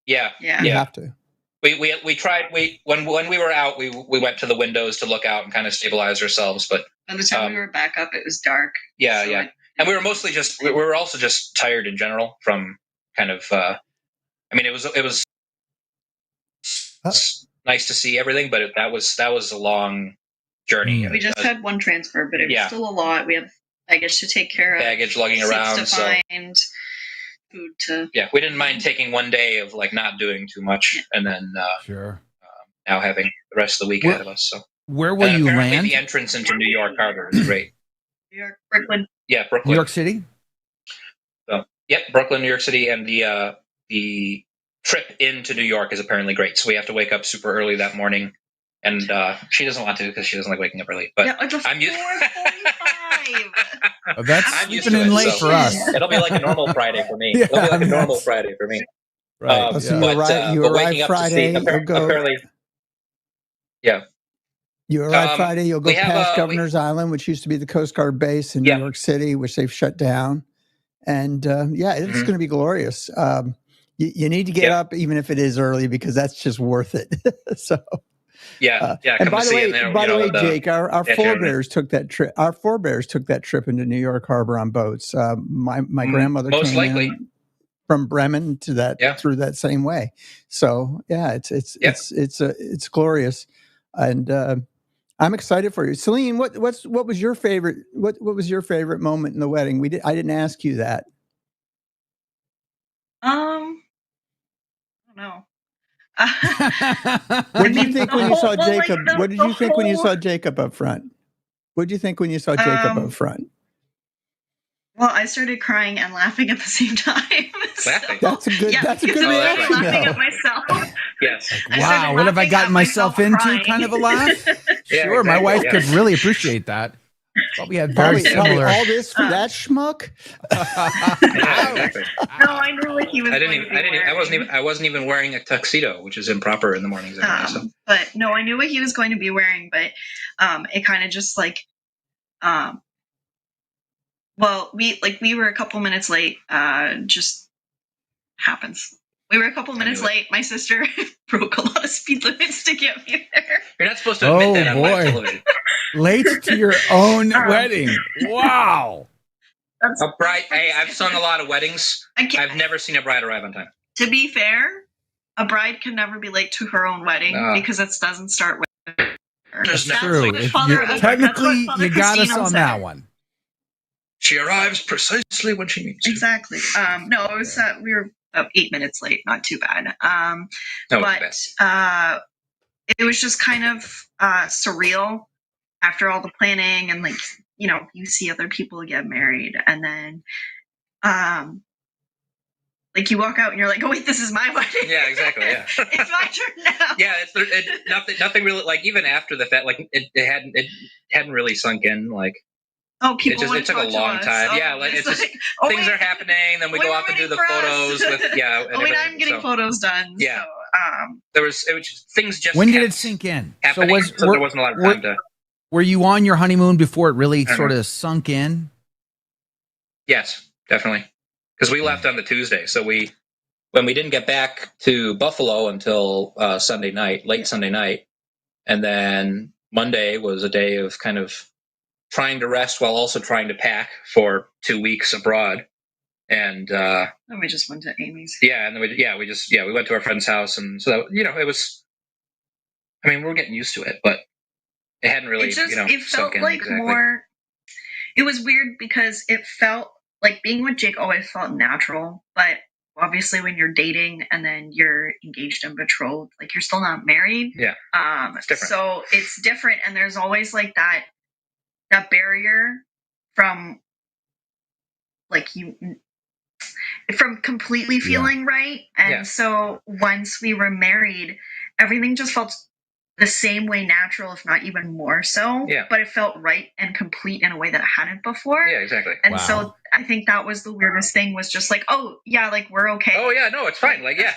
Yeah. You have to. We tried when we were out, we went to the windows to look out and kind of stabilize ourselves, but by the time we were back up, it was dark. Yeah, so yeah. And we were mostly we were also just tired in general from kind of I mean it was nice to see everything, but that was a long journey. We just had one transfer, but it was still a lot. We have baggage to take care of, baggage lugging around, to find, food to. Yeah, we didn't mind taking one day of like not doing too much, and then now having the rest of the week ahead of us. So where will you land? The entrance into New York Harbor is great. New York, Brooklyn. Yeah, Brooklyn. New York City. So, yep, Brooklyn, New York City, and the trip into New York is apparently great. So we have to wake up super early that morning, and she doesn't want to because she doesn't like waking up early. But I'm used. That's even in late for us. It'll be like a normal Friday for me. It'll be like a normal Friday for me. Right. So you arrive Friday. You'll go. Apparently, yeah. You arrive Friday. You'll go past Governor's Island, which used to be the Coast Guard base in New York City, which they've shut down. And it's going to be glorious. You need to get up, even if it is early, because that's just worth it. So. Yeah. And by the way, Jake, our forebears took that trip. Our forebears took that trip into New York Harbor on boats. My grandmother came in from Bremen to that through that same way. So it's glorious, and I'm excited for you, Celine. What was your favorite? What was your favorite moment in the wedding? I didn't ask you that. I don't know. What did you think when you saw Jacob? What did you think when you saw Jacob up front? What did you think when you saw Jacob up front? Well, I started crying and laughing at the same time. Laughing. That's a good reaction. Laughing at myself. Yes. Wow, what have I gotten myself into? Kind of a laugh. Sure, my wife could really appreciate that. But we had very similar. All this for that schmuck. Exactly. No, I knew what he was. I wasn't even wearing a tuxedo, which is improper in the mornings. Anyway, But no, I knew what he was going to be wearing. But it kind of just like, well, we were a couple minutes late. Just happens. We were a couple minutes late. My sister broke a lot of speed limits to get me there. You're not supposed to admit that on live television. Late to your own wedding. Wow. A bride. Hey, I've sung a lot of weddings. I've never seen a bride arrive on time. To be fair, a bride can never be late to her own wedding because it doesn't start with her. That's true. Technically, you got us on that one. She arrives precisely when she meets you. Exactly. No, it was we were about 8 minutes late. Not too bad. It was just kind of surreal after all the planning and you see other people get married and then you walk out and you're like, oh wait, this is my wedding. Yeah, exactly. Yeah, it's my turn now. Yeah, nothing really even after the fact it hadn't really sunk in people. It took a long time. So yeah, it's just things are happening. Then we go off and do the photos with I'm getting photos done. Yeah. So, things just. When did it sink in? So there wasn't a lot of time to. Were you on your honeymoon before it really sort of sunk in? Yes, definitely. Because we left on the Tuesday, so when we didn't get back to Buffalo until Sunday night, late Sunday night, and then Monday was a day of kind of trying to rest while also trying to pack for 2 weeks abroad. And then we just went to Amy's. Yeah, and then we went to our friend's house, and so it was. I mean, we're getting used to it, but it hadn't really. It felt like exactly. more. It was weird because it felt like being with Jake always felt natural, but obviously when you're dating and then you're engaged and betrothed, you're still not married. Yeah, it's different. So it's different, and there's always that barrier from from completely feeling right. And so once we were married, everything just felt the same way natural, if not even more so. Yeah. But it felt right and complete in a way that it hadn't before. Yeah, exactly. And so I think that was the weirdest thing, was just like, oh yeah, like we're okay. Oh yeah, no, it's fine. Like yeah,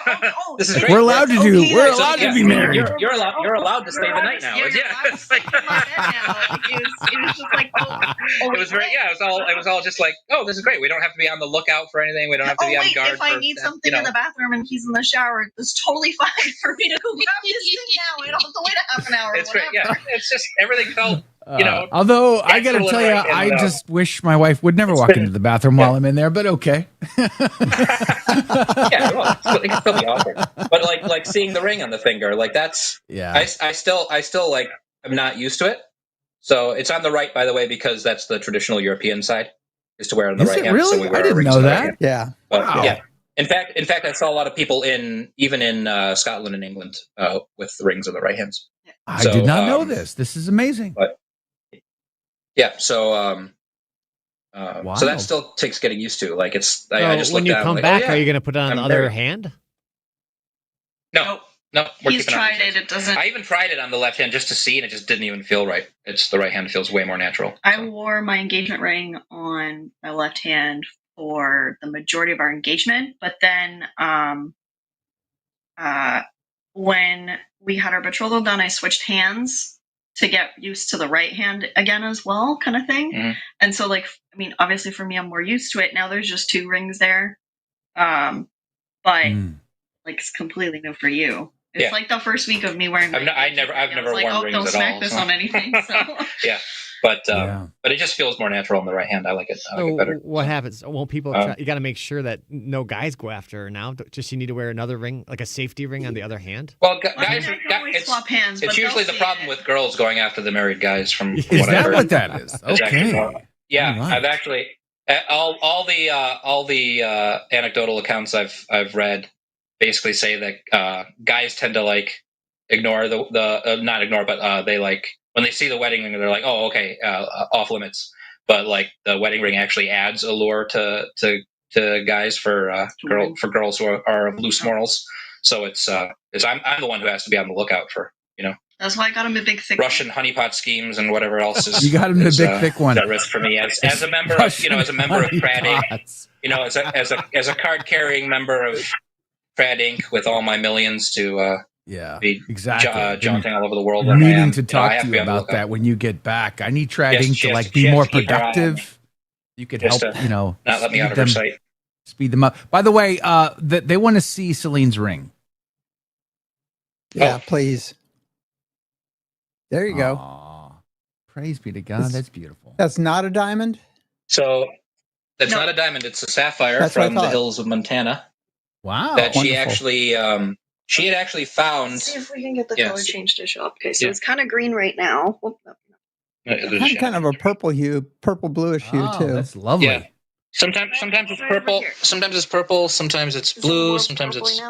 this is great. We're allowed to do. We're allowed to be married. You're allowed to stay the night now. Yeah, it's like, It was just like, it was very It was all just like, oh, this is great. We don't have to be on the lookout for anything. We don't have to be on guard. If I need something in the bathroom and he's in the shower, it's totally fine for me to go grab this thing now. I don't have to wait a half an hour. It's great. Yeah, it's just everything felt. Although I got to tell you, I just wish my wife would never walk into the bathroom while I'm in there. But okay. Yeah, well, it can still be awkward. But like seeing the ring on the finger, like that's I still like I'm not used to it. So it's on the right, by the way, because that's the traditional European side, is to wear on the right hand. Really? So we wear I didn't know that. Right, yeah. But, wow. Yeah. In fact, I saw a lot of people even in Scotland and England with the rings on the right hands. I did not know this. This is amazing. But yeah, so so that still takes getting used to. Like it's, I just when you come back, are you going to put it on the other hand? No. He's tried it. It doesn't. I even tried it on the left hand just to see, and it just didn't even feel right. It's the right hand feels way more natural. I wore my engagement ring on my left hand for the majority of our engagement, but then when we had our betrothal done, I switched hands to get used to the right hand again as well, kind of thing. Mm-hmm. And so, like, I mean, obviously for me, I'm more used to it now. There's just 2 rings there, but like it's completely new for you. It's like the first week of me wearing. I've never worn rings don't at smack all. This on anything. So. Yeah, but it just feels more natural on the right hand. I like it. I like it better. What happens? Won't people? Try, you got to make sure that no guys go after her now. Just you need to wear another ring, like a safety ring on the other hand. Well, guys, swap hands. It's usually the problem with girls going after the married guys. From Is what I that heard. what that is? Okay. Yeah, right. I've actually all the anecdotal accounts I've read basically say that guys tend to like ignore the not ignore, but they like when they see the wedding ring, they're like, oh, okay, off limits. But like the wedding ring actually adds allure to guys for girls who are of loose morals. So it's I'm the one who has to be on the lookout for, That's why I got him a big thick Russian honeypot schemes and whatever else is. You got him a big thick one. At risk for me as a member of Trad Inc. As a card carrying member of Trad Inc. with all my millions to be jaunting all over the world. I'm needing to talk to you about that when you get back. I need Trad Inc. to like be more productive. You could help, not let me out of her sight. Speed them up. By the way, they want to see Celine's ring. Yeah, please. There you go. Praise be to God. That's beautiful. That's not a diamond? So that's not a diamond. It's a sapphire from the hills of Montana. Wow. That she actually she had actually found. Let's see if we can get the color change to show up. Okay, so it's kind of green right now. It had kind of a purple hue, purple bluish hue too. That's lovely. Yeah. Sometimes it's purple. Sometimes it's purple. Sometimes it's blue. Sometimes it's.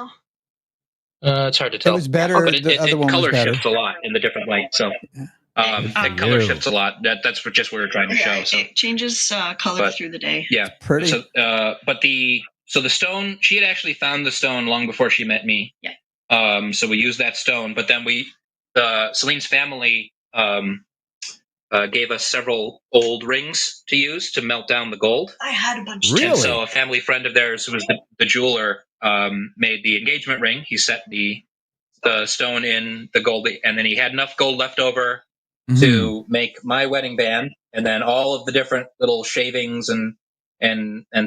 It's hard to tell. It was better. But it color shifts a lot in the different lights. So it color shifts a lot. That's just what we're trying to show. So it changes color through the day. Yeah, it's pretty. So, the stone, she had actually found the stone long before she met me. Yeah. So we used that stone, but then Celine's family gave us several old rings to use to melt down the gold. I had a bunch. And so a family friend of theirs, who was the jeweler, made the engagement ring. He set the stone in the gold, and then he had enough gold left over to make my wedding band, and then all of the different little shavings and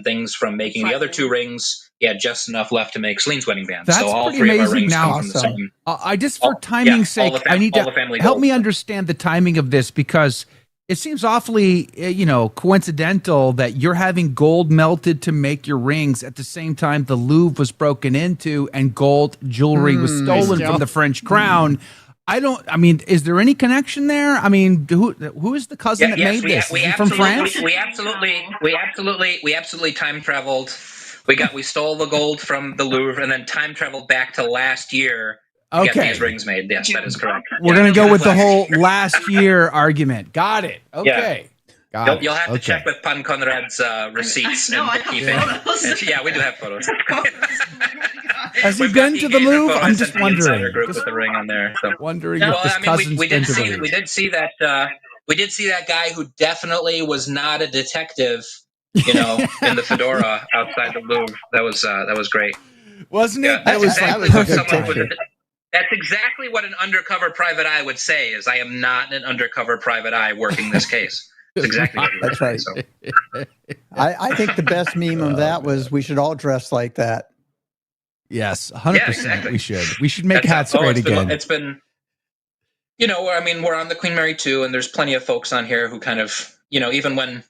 things from making the other 2 rings. He had just enough left to make Celine's wedding band. That's so all pretty 3 of our amazing. rings Now, come from the same. I just for timing's sake, I need to help me understand the timing of this, because it seems awfully, coincidental that you're having gold melted to make your rings at the same time the Louvre was broken into and gold jewelry was stolen from the French crown. Is there any connection there? I mean, who is the cousin that made this? Is he from France? We absolutely time traveled. We stole the gold from the Louvre and then time traveled back to last year to get these rings made. Yes, that is correct. We're going to go with the whole last year argument. Got it. Okay. Yeah. You'll have to check with Pan Conrad's receipts and bookkeeping. Yeah, we do have photos. Has he been to the Louvre? I'm just wondering. Group with the ring on there. So. Wondering if his cousin's been to the Louvre. We did see that guy who definitely was not a detective in the fedora outside the Louvre. That was great, wasn't it? Yeah, That was exactly like what perfect. that's exactly what an undercover private eye would say. Is I am not an undercover private eye working this case. That's exactly what he would That's say. right. I think the best meme of that was we should all dress like that. Yes, 100%. Exactly. We should. We should make hats great again. It's been, I mean, we're on the Queen Mary 2, and there's plenty of folks on here who kind of, even when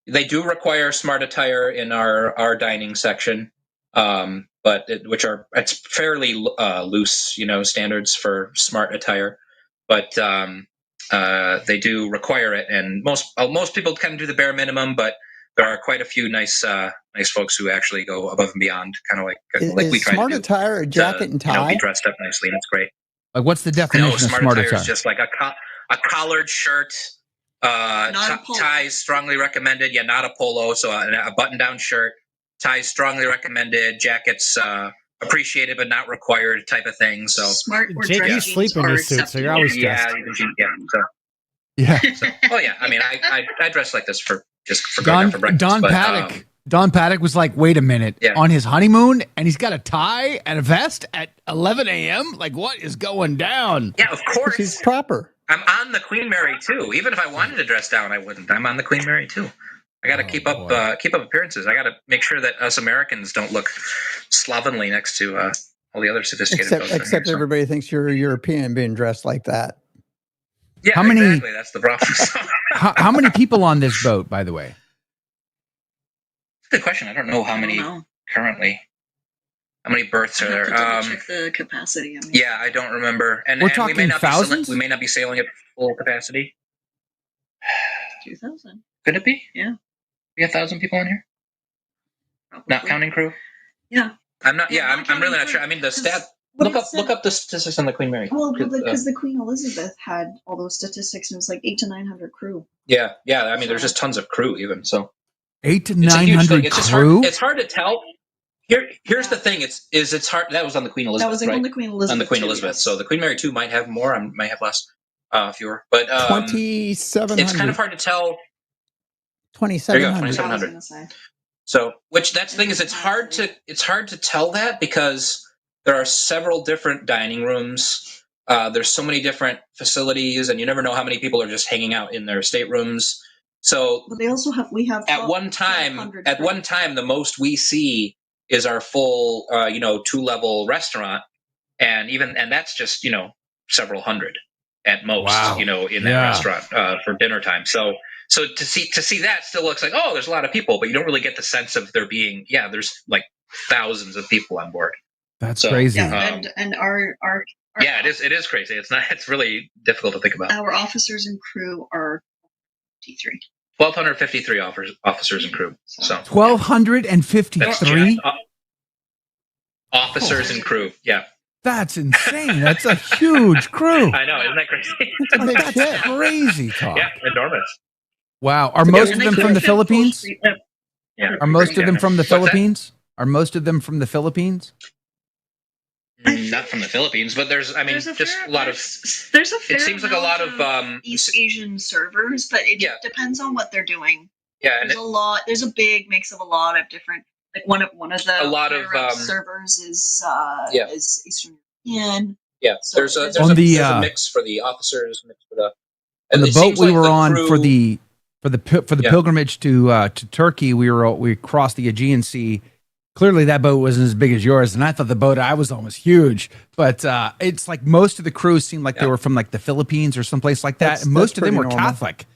they do require smart attire in our dining section, but it's fairly loose, standards for smart attire, but they do require it, and most people kind of do the bare minimum, but there are quite a few nice folks who actually go above and beyond, kind of like we try smart to do. attire a jacket and tie? Be dressed up nicely, and it's great. Like, what's the definition of smart attire? Is just like a collared shirt, ties strongly recommended. Yeah, not a polo, so a button-down shirt, ties strongly recommended, jackets appreciated but not required, type of thing. So smart. Jake, you sleep in your suit, so you're always dressed. Yeah. So, I mean, I dress like this for going out for breakfast. Don Paddock was like, wait a minute, on his honeymoon, and he's got a tie and a vest at 11 a.m.? Like, what is going down? Yeah, of course. He's proper. I'm on the Queen Mary too. Even if I wanted to dress down, I wouldn't. I'm on the Queen Mary too. I got to keep up appearances. I got to make sure that us Americans don't look slovenly next to all the other sophisticated folks. Except everybody thinks you're a European being dressed like that. Yeah, exactly. That's the problem. how many people on this boat, by the way? Good question. I don't know how many currently. How many berths are there? Check the capacity. Yeah, I don't remember. And we're talking we may not thousands. We may not be sailing at full capacity. 2,000. Could it be? Yeah. We have 1,000 people in here. Probably. Not counting crew. Yeah. I'm not. Yeah, I'm really not sure. I mean, the stat. Look up the statistics on the Queen Mary. Well, because the Queen Elizabeth had all those statistics, and it was like 800 to 900 crew. Yeah. I mean, there's just tons of crew, even so. 800 to 900 crew. It's hard to tell. Here's the thing. It's hard. That was on the Queen Elizabeth. That was on the Queen Elizabeth. On the Queen Elizabeth. Yes. So the Queen Mary 2 might have more. Might have less, fewer. But 2,700. It's kind of hard to tell. 2,700. 2,700. So, that's the thing is, it's hard to tell that because there are several different dining rooms. There's so many different facilities, and you never know how many people are just hanging out in their staterooms. So, but they also have. We have at one time, the most we see is our full, 2-level restaurant, and that's just several hundred at most, in that restaurant for dinner time. So to see that still looks like, oh, there's a lot of people, but you don't really get the sense of there being, there's like thousands of people on board. That's crazy. Yeah, and our it is crazy. It's really difficult to think about. Our officers and crew are 53. 1,253 officers and crew. So 1,253 officers and crew. Yeah. That's insane. That's a huge crew. I know, isn't that crazy? That's crazy, Tom. Yeah, enormous. Wow. Are most of them from the Philippines? Yeah. Are most of them from the Philippines? Are most of them from the Philippines? Not from the Philippines, but there's a lot of. There's a fair. It seems like a lot of East Asian servers, but it depends on what they're doing. Yeah, there's a lot. There's a big mix of a lot of different. Like one of the servers is Eastern European. Yeah, so there's a mix for the officers, mix for the. On the boat we were on for the pilgrimage to Turkey, we crossed the Aegean Sea. Clearly, that boat wasn't as big as yours, and I thought the boat I was on was huge. But it's like most of the crews seemed like they were from like the Philippines or someplace like that, and most of them were Catholic.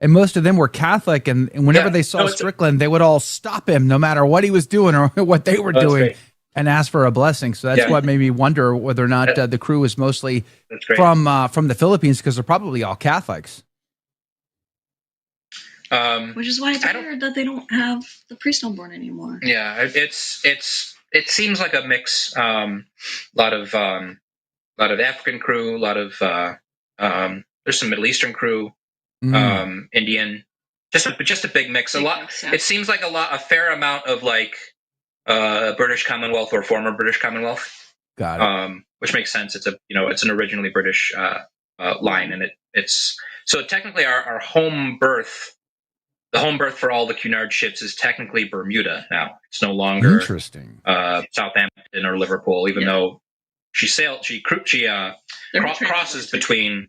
And most of them were Catholic, and whenever they saw Strickland, they would all stop him, no matter what he was doing or what they were doing, and ask for a blessing. So that's what made me wonder whether or not the crew was mostly from the Philippines, because they're probably all Catholics. Which is why it's weird that they don't have the priest on board anymore. Yeah, it seems like a mix. Lot of African crew, a lot of there's some Middle Eastern crew, Indian, just a big mix. It seems like a fair amount of like British Commonwealth or former British Commonwealth. Got it. Which makes sense. It's an originally British line, and it's so technically our home berth the home berth for all the Cunard ships is technically Bermuda now. It's no longer Interesting. Southampton or Liverpool, even though she crosses between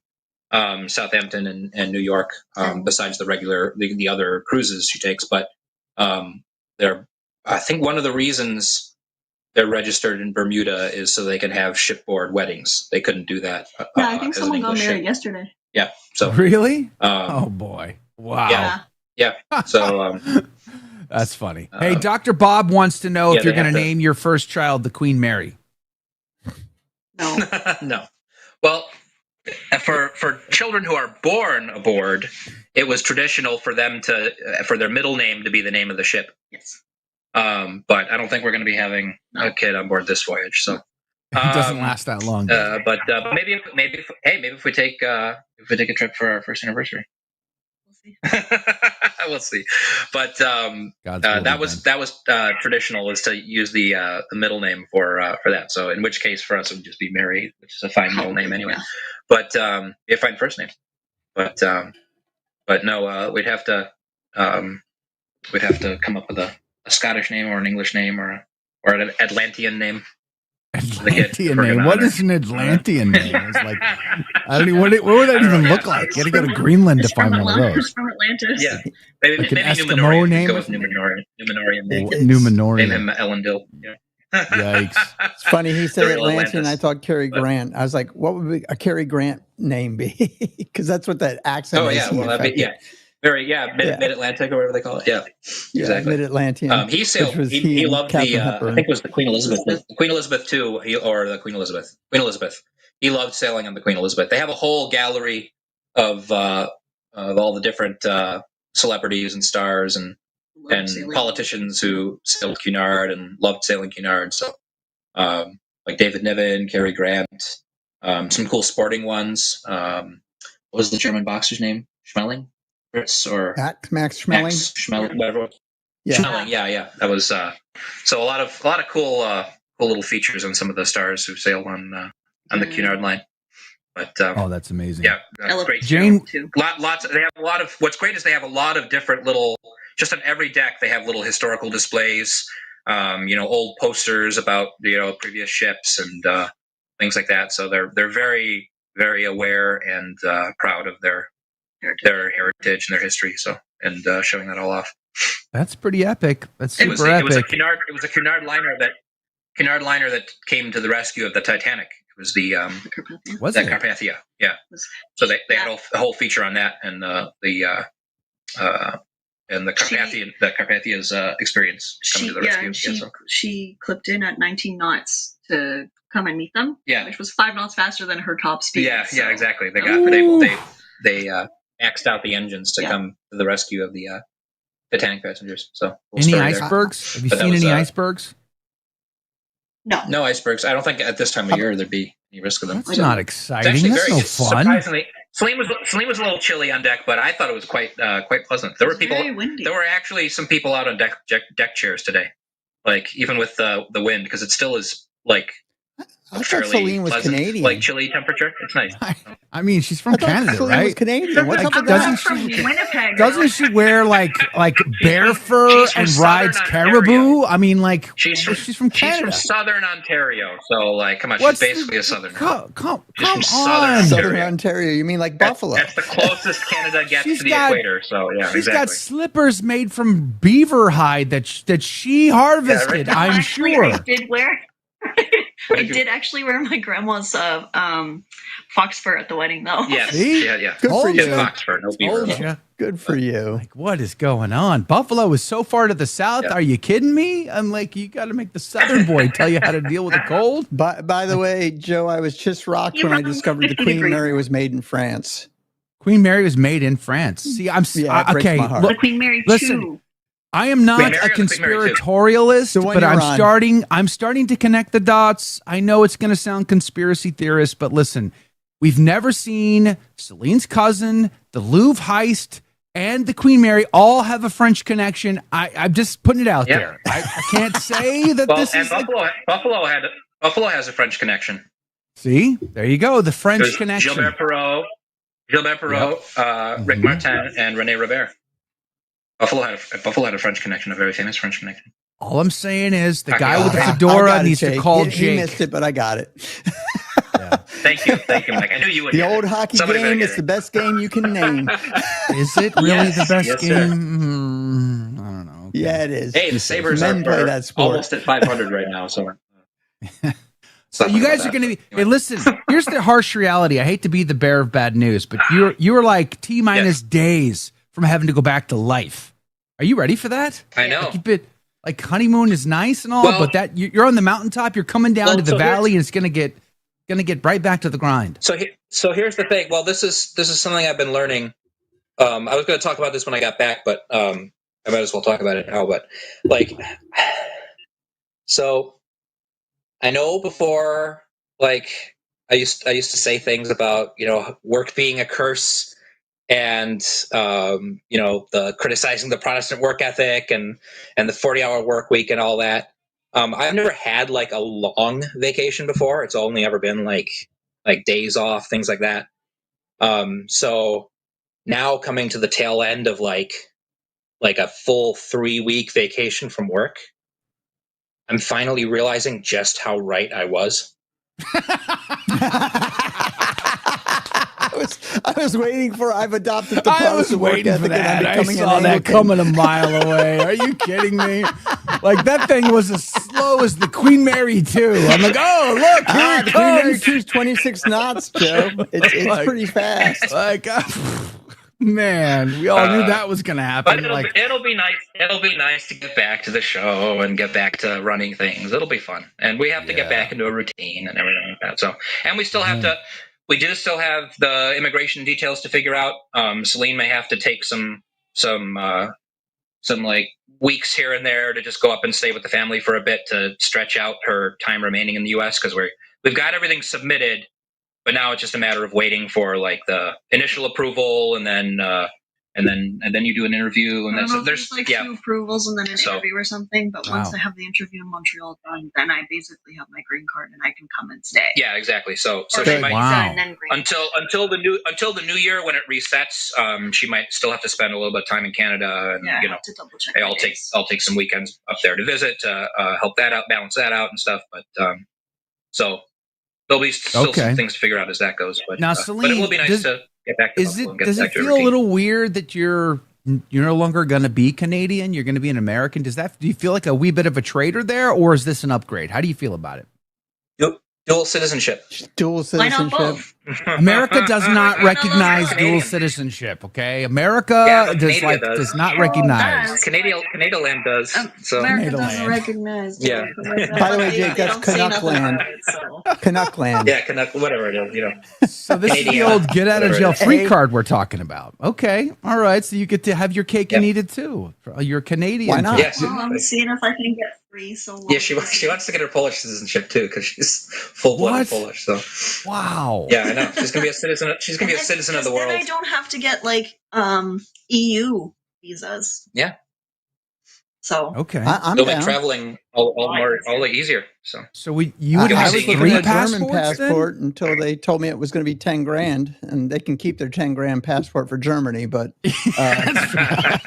Southampton and New York, besides the other cruises she takes. But I think one of the reasons they're registered in Bermuda is so they can have shipboard weddings. They couldn't do that. Yeah, I think someone got married yesterday. Yeah. So really? Oh boy! Wow. Yeah. So that's funny. Hey, Dr. Bob wants to know if you're going to name your first child the Queen Mary. No. Well, for children who are born aboard, it was traditional for them for their middle name to be the name of the ship. Yes. But I don't think we're going to be having a kid on board this voyage. So it doesn't last that long. But maybe if we take a trip for our first anniversary. We'll see. But that was traditional, is to use the middle name for that. So in which case for us it would just be Mary, which is a fine middle name anyway. But be a fine first name. But no, we'd have to come up with a Scottish name or an English name or an Atlantean name. Atlantean name? What is an Atlantean name? It's like, I don't even, what would that even look like? You got to go to Greenland to find one of those. From Atlantis. Yeah, maybe Like an Eskimo Numenorian. name Go or with Numenorian. Numenorian. Name him Elendil. Yeah. Yikes! It's funny he said The real Atlantean. Atlantis. I thought Cary Grant. I was like, what would a Cary Grant name be? Because that's what that accent is. Oh yeah, well that'd be Mid-Atlantic or whatever they call it. Yeah, exactly. Mid-Atlantean. He sailed. He loved I think it was the Queen Elizabeth. The Queen Elizabeth II, or the Queen Elizabeth. Queen Elizabeth. He loved sailing on the Queen Elizabeth. They have a whole gallery of all the different celebrities and stars and politicians who sailed Cunard and loved sailing Cunard. So, like David Niven, Cary Grant, some cool sporting ones. What was the German boxer's name? Schmeling? Fritz or Max Schmeling? Max Schmeling, whatever. Yeah. Schmeling, yeah. That was so a lot of cool little features on some of the stars who sailed on the Cunard line. But that's amazing. Yeah, great. Jane, lots. They have a lot of. What's great is they have a lot of different little. Just on every deck, they have little historical displays. Old posters about previous ships and things like that. So they're very, very aware and proud of their heritage and their history. So and showing that all off. That's pretty epic. That's super epic. It was a Cunard liner that came to the rescue of the Titanic. It was the Carpathia. Yeah. So they had a whole feature on that and the Carpathia's experience coming to the rescue. She clipped in at 19 knots to come and meet them. Yeah, which was 5 knots faster than her top speed. Yeah, exactly. They maxed out the engines to come to the rescue of the Titanic passengers. So any icebergs? Have you seen any icebergs? No icebergs. I don't think at this time of year there'd be any risk of them. That's not exciting. That's no fun. Surprisingly, Celine was a little chilly on deck, but I thought it was quite pleasant. There were people. There were actually some people out on deck chairs today, like even with the wind, because it still is like I thought Celine was pleasant, Canadian. like chilly temperature. It's nice. I mean, she's from Canada, Celine right? was Canadian. What's up with that? Doesn't she wear like bear fur and rides caribou? I mean, like she's from Canada. She's from Southern Ontario, so like, come on, she's basically a Southerner. Come on, Southern Ontario. You mean like Buffalo? That's the closest Canada gets to the equator. So yeah, she's got slippers made from beaver hide that she harvested. Yeah, right. I'm sure. I did wear. I did actually wear my grandma's fox fur at the wedding, though. Yes. See? Yeah. Good for you. Fox fur, no beaver. Good for you. Like, what is going on? Buffalo is so far to the south. Yeah. Are you kidding me? I'm like, you got to make the Southern boy tell you how to deal with the cold. By the way, Joe, I was just rocked when I discovered the Queen Mary was made in France. Queen Mary was made in France. See, it breaks okay. my heart. The Queen Mary Listen, I am not a conspiratorialist, but I'm starting to connect the dots. I know it's going to sound conspiracy theorist, but listen, we've never seen Celine's cousin, the Louvre heist, and the Queen Mary all have a French connection. I'm just putting it out there. I can't say that this is Buffalo has a French connection. See, there you go, the French connection. Gilbert Perrault, Rick Martin, and René Robert. Buffalo had a French Connection, a very famous French Connection. All I'm saying is the guy with the fedora needs to call Jake. He missed it, but I got it. Thank you, Mike. I knew you would. The old hockey game is the best game you can name. Is it really the best game? I don't know. Okay. Yeah, it is. Hey, the Sabres are that sport. Almost at 500 right now. So you guys are going to be. Hey, listen. Here's the harsh reality. I hate to be the bearer of bad news, but you're like T-minus days from having to go back to life. Are you ready for that? I know. Like honeymoon is nice and all, but that you're on the mountaintop. You're coming down to the valley, and it's going to get right back to the grind. So here's the thing. Well, this is something I've been learning. I was going to talk about this when I got back, but I might as well talk about it now. But so I know before, I used to say things about work being a curse, and the criticizing the Protestant work ethic and the 40-hour work week and all that. I've never had a long vacation before. It's only ever been like days off, things like that. So now coming to the tail end of like a full 3-week vacation from work, I'm finally realizing just how right I was. I was waiting for I've adopted the Protestant work ethic. I saw that coming a mile away. Are you kidding me? That thing was as slow as the Queen Mary 2. I'm like, oh, look, here it the comes. Queen Mary 2 is 26 knots, Joe. It's pretty fast. Man, we all knew that was going to happen. But it'll be nice. It'll be nice to get back to the show and get back to running things. It'll be fun, and we have to get back into a routine and everything like that. So, and we still have to. We do still have the immigration details to figure out. Celine may have to take some weeks here and there to just go up and stay with the family for a bit to stretch out her time remaining in the U.S. because we've got everything submitted, but now it's just a matter of waiting for the initial approval and then you do an interview and then there's 2 approvals and then an interview or something. But once I have the interview in Montreal done, then I basically have my green card and I can come and stay. Yeah, exactly. So she might until the new year when it resets. She might still have to spend a little bit of time in Canada, and I have to double check. I'll take some weekends up there to visit to help that out, balance that out, and stuff. But so there'll be still some things to figure out as that goes. But now, Celine, but it will be nice to get back to Buffalo and get does back it to feel a little weird that you're no longer going to be Canadian? You're going to be an American. Do you feel like a wee bit of a traitor there, or is this an upgrade? How do you feel about it? Dual citizenship. Why not both? America does not recognize dual citizenship. Okay, America does not recognize. Canadian land does. America doesn't recognize. Yeah. By the way, Jake, that's Canuck land. Canuck land. Yeah, Canuck, whatever it is. So this is the old get out of jail free card we're talking about. Okay, all right. So you get to have your cake and eat it too. You're Canadian. Why not? Yes. Well, I'm seeing if I can get free. She wants to get her Polish citizenship too because she's full-blooded Polish. So wow. Yeah, I know. She's gonna be a citizen. She's gonna be a citizen of the world. Then I don't have to get EU visas. Yeah. So okay, it'll make traveling all easier. So you would have a German passport until they told me it was going to be $10,000, and they can keep their $10,000 passport for Germany. But yeah,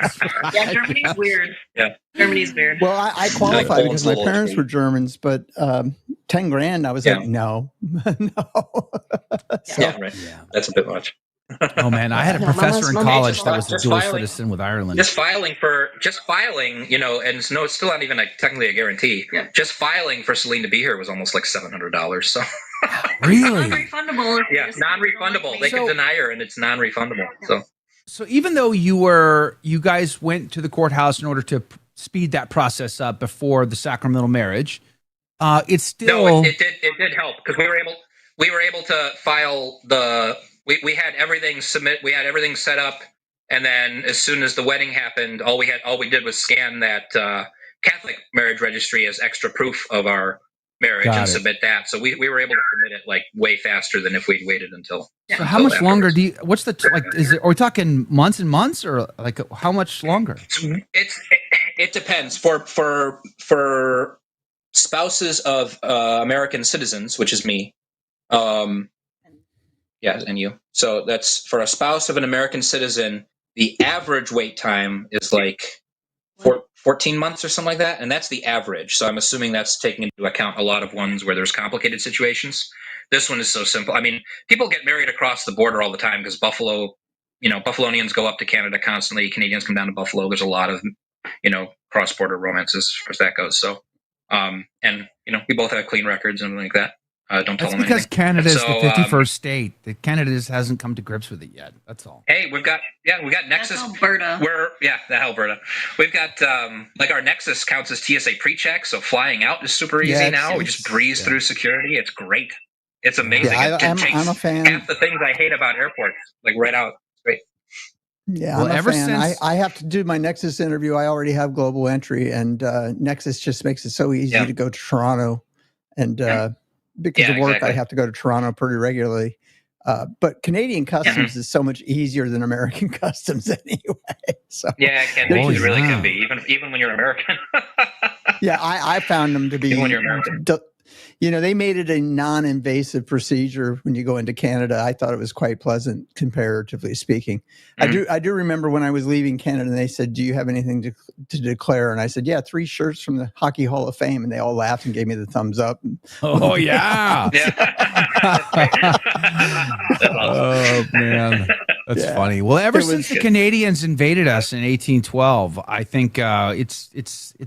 Germany's weird. Yeah, Germany's weird. Well, I qualify because my parents were Germans, but $10,000, I was like, no. Yeah, right. Yeah, that's a bit much. Oh man, I had a professor in college that was a dual citizen with Ireland. Just filing, and it's still not even technically a guarantee. Yeah. Just filing for Celine to be here was almost like $700. So really, non-refundable. Yeah, non-refundable. They could deny her, and it's non-refundable. So even though you guys went to the courthouse in order to speed that process up before the sacramental marriage, it's still it did help because we were able to file the. We had everything we had everything set up, and then as soon as the wedding happened, all we did was scan that Catholic marriage registry as extra proof of our marriage and submit that. So we were able to submit it way faster than if we'd waited until. So how much longer what's the are we talking months and months, or how much longer? It depends. For spouses of American citizens, which is me. Yeah, and you. So that's for a spouse of an American citizen. the average wait time is like 14 months or something like that, and that's the average. So I'm assuming that's taking into account a lot of ones where there's complicated situations. This one is so simple. I mean, people get married across the border all the time because Buffalo, Buffalonians go up to Canada constantly. Canadians come down to Buffalo. There's a lot of, cross-border romances as far as that goes. So, and we both have clean records and everything like that. Don't tell That's them because anything. Canada is So, the 51st state. The Canada just hasn't come to grips with it yet. That's all. Hey, we got Nexus. That's Alberta. Alberta. We've got our Nexus counts as TSA pre-check, so flying out is super easy now. We just breeze through security. It's great. It's amazing. Yeah, it takes I'm a fan. half the things I hate about airports, like right out. It's great. Yeah, Well, I'm a ever fan. since- I have to do my Nexus interview. I already have global entry, and Nexus just makes it so easy to go to Toronto. And because of work, I have to go to Toronto pretty regularly. But Canadian customs is so much easier than American customs anyway. So Canadians really can be, even when you're American. yeah, I found them to be. Even when you're American. They made it a non-invasive procedure when you go into Canada. I thought it was quite pleasant, comparatively speaking. I do remember when I was leaving Canada, and they said, "Do you have anything to declare?" And I said, "Yeah, 3 shirts from the Hockey Hall of Fame." And they all laughed and gave me the thumbs up. Oh yeah! Oh man, that's funny. Well, ever since the Canadians invaded us in 1812, I think it's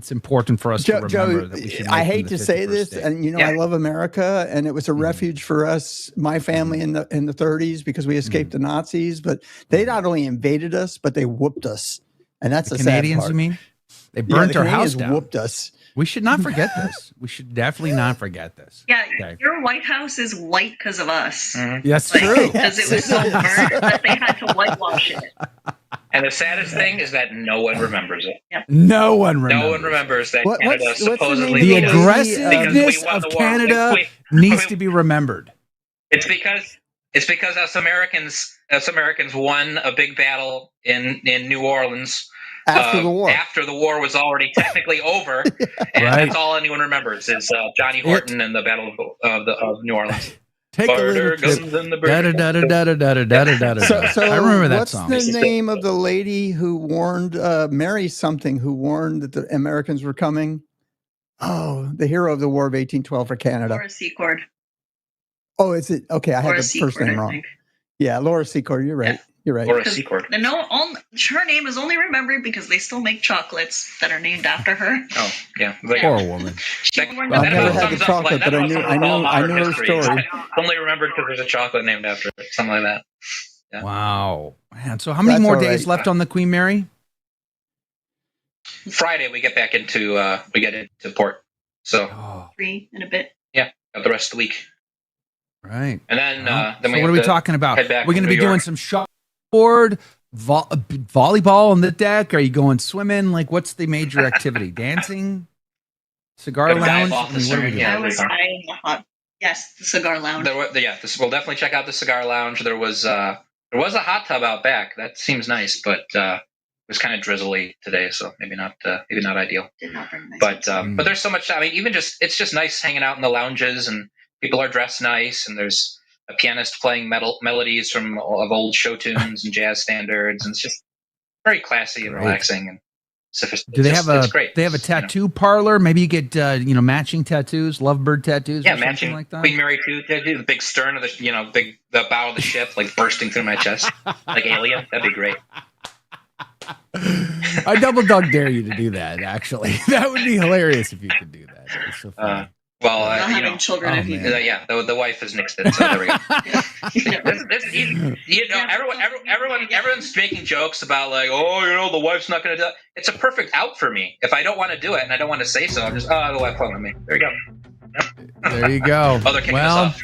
important for us to remember that we should. I hate to say this, and I love America, and it was a refuge for us, my family in the 30s, because we escaped the Nazis. But they not only invaded us, but they whooped us, and that's the Canadians. sad part. You mean they burnt our house down? Whooped us. We should not forget this. We should definitely not forget this. Yeah, Okay. your White House is white because of us. That's true. Because it was so burnt that they had to whitewash it. And the saddest thing is that no one remembers it. No one remembers. No one remembers that Canada what's supposedly the because aggressiveness we won of the war. Canada needs to be remembered. It's because us Americans won a big battle in New Orleans after the war. After the war was already technically over, and that's all anyone remembers is Johnny Horton and the Battle of New Orleans. Take a little trip. So I remember that what's song. What's the name of the lady who warned Mary something? Who warned that the Americans were coming? Oh, the hero of the War of 1812 for Canada. Laura Secord. Oh, is it? Okay, I had Laura the first Secord, name I wrong. think. Yeah, Laura Secord. You're right. You're right. Laura Secord. Her name is only remembered because they still make chocolates that are named after her. Oh, yeah. Poor woman. I've never had the chocolate, but I knew her story. Only remembered because there's a chocolate named after it, something like that. Yeah. Wow. Man, so how many more days left on the Queen Mary? Friday we get back into port. So 3 in a bit. Yeah, the rest of the week. Right. And then so what are we talking about? We're going to be doing some shotboard, volleyball on the deck. Are you going swimming? Like, what's the major activity? Dancing? Cigar lounge? Yes, the cigar lounge. We'll definitely check out the cigar lounge. There was a hot tub out back. That seems nice, but it was kind of drizzly today, so maybe not ideal. Did not bring nice but there's so much. I mean, it's just nice hanging out in the lounges, and people are dressed nice, and there's a pianist playing melodies of old show tunes and jazz standards, and it's just very classy and relaxing and sophisticated. Do they have They have a tattoo parlor? Maybe you get matching tattoos, lovebird tattoos, yeah, or matching something like that. Queen Mary 2 tattoo, the big stern of the bow of the ship, like bursting through my chest, like Alien. That'd be great. I double dog dare you to do that. Actually, that would be hilarious if you could do that. That'd be so funny. Not having children if you the wife has nixed it, so there we go. Everyone's making jokes about like, the wife's not going to do it. It's a perfect out for me. If I don't want to do it and I don't want to say so, I'm just, the wife hung on me. There you go. There you go. They're kicking us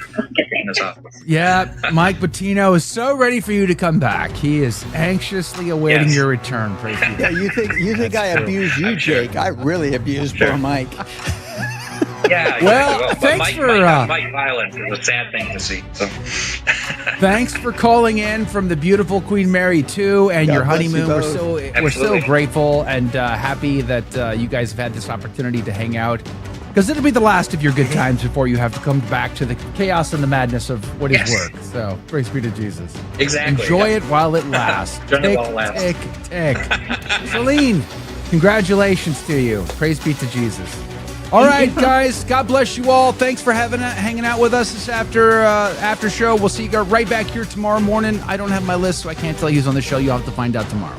off. Yeah, Mike Bettino is so ready for you to come back. He is anxiously awaiting your return. Praise be. Yeah, you think I abused you, Jake? I really abused poor Mike. Yeah. Well, thanks Mike, for Mike violence is a sad thing to see. So. Thanks for calling in from the beautiful Queen Mary 2 and God your bless you honeymoon. We're so grateful and happy that you guys have had this opportunity to hang out. Because it'll be the last of your good times before you have to come back to the chaos and the madness of what is work. So, praise be to Jesus. Exactly. Enjoy it while it lasts. Enjoy it while it lasts. Tick. Celine, congratulations to you. Praise be to Jesus. All right, guys. God bless you all. Thanks for hanging out with us this after show. We'll see you guys right back here tomorrow morning. I don't have my list, so I can't tell you who's on the show. You'll have to find out tomorrow.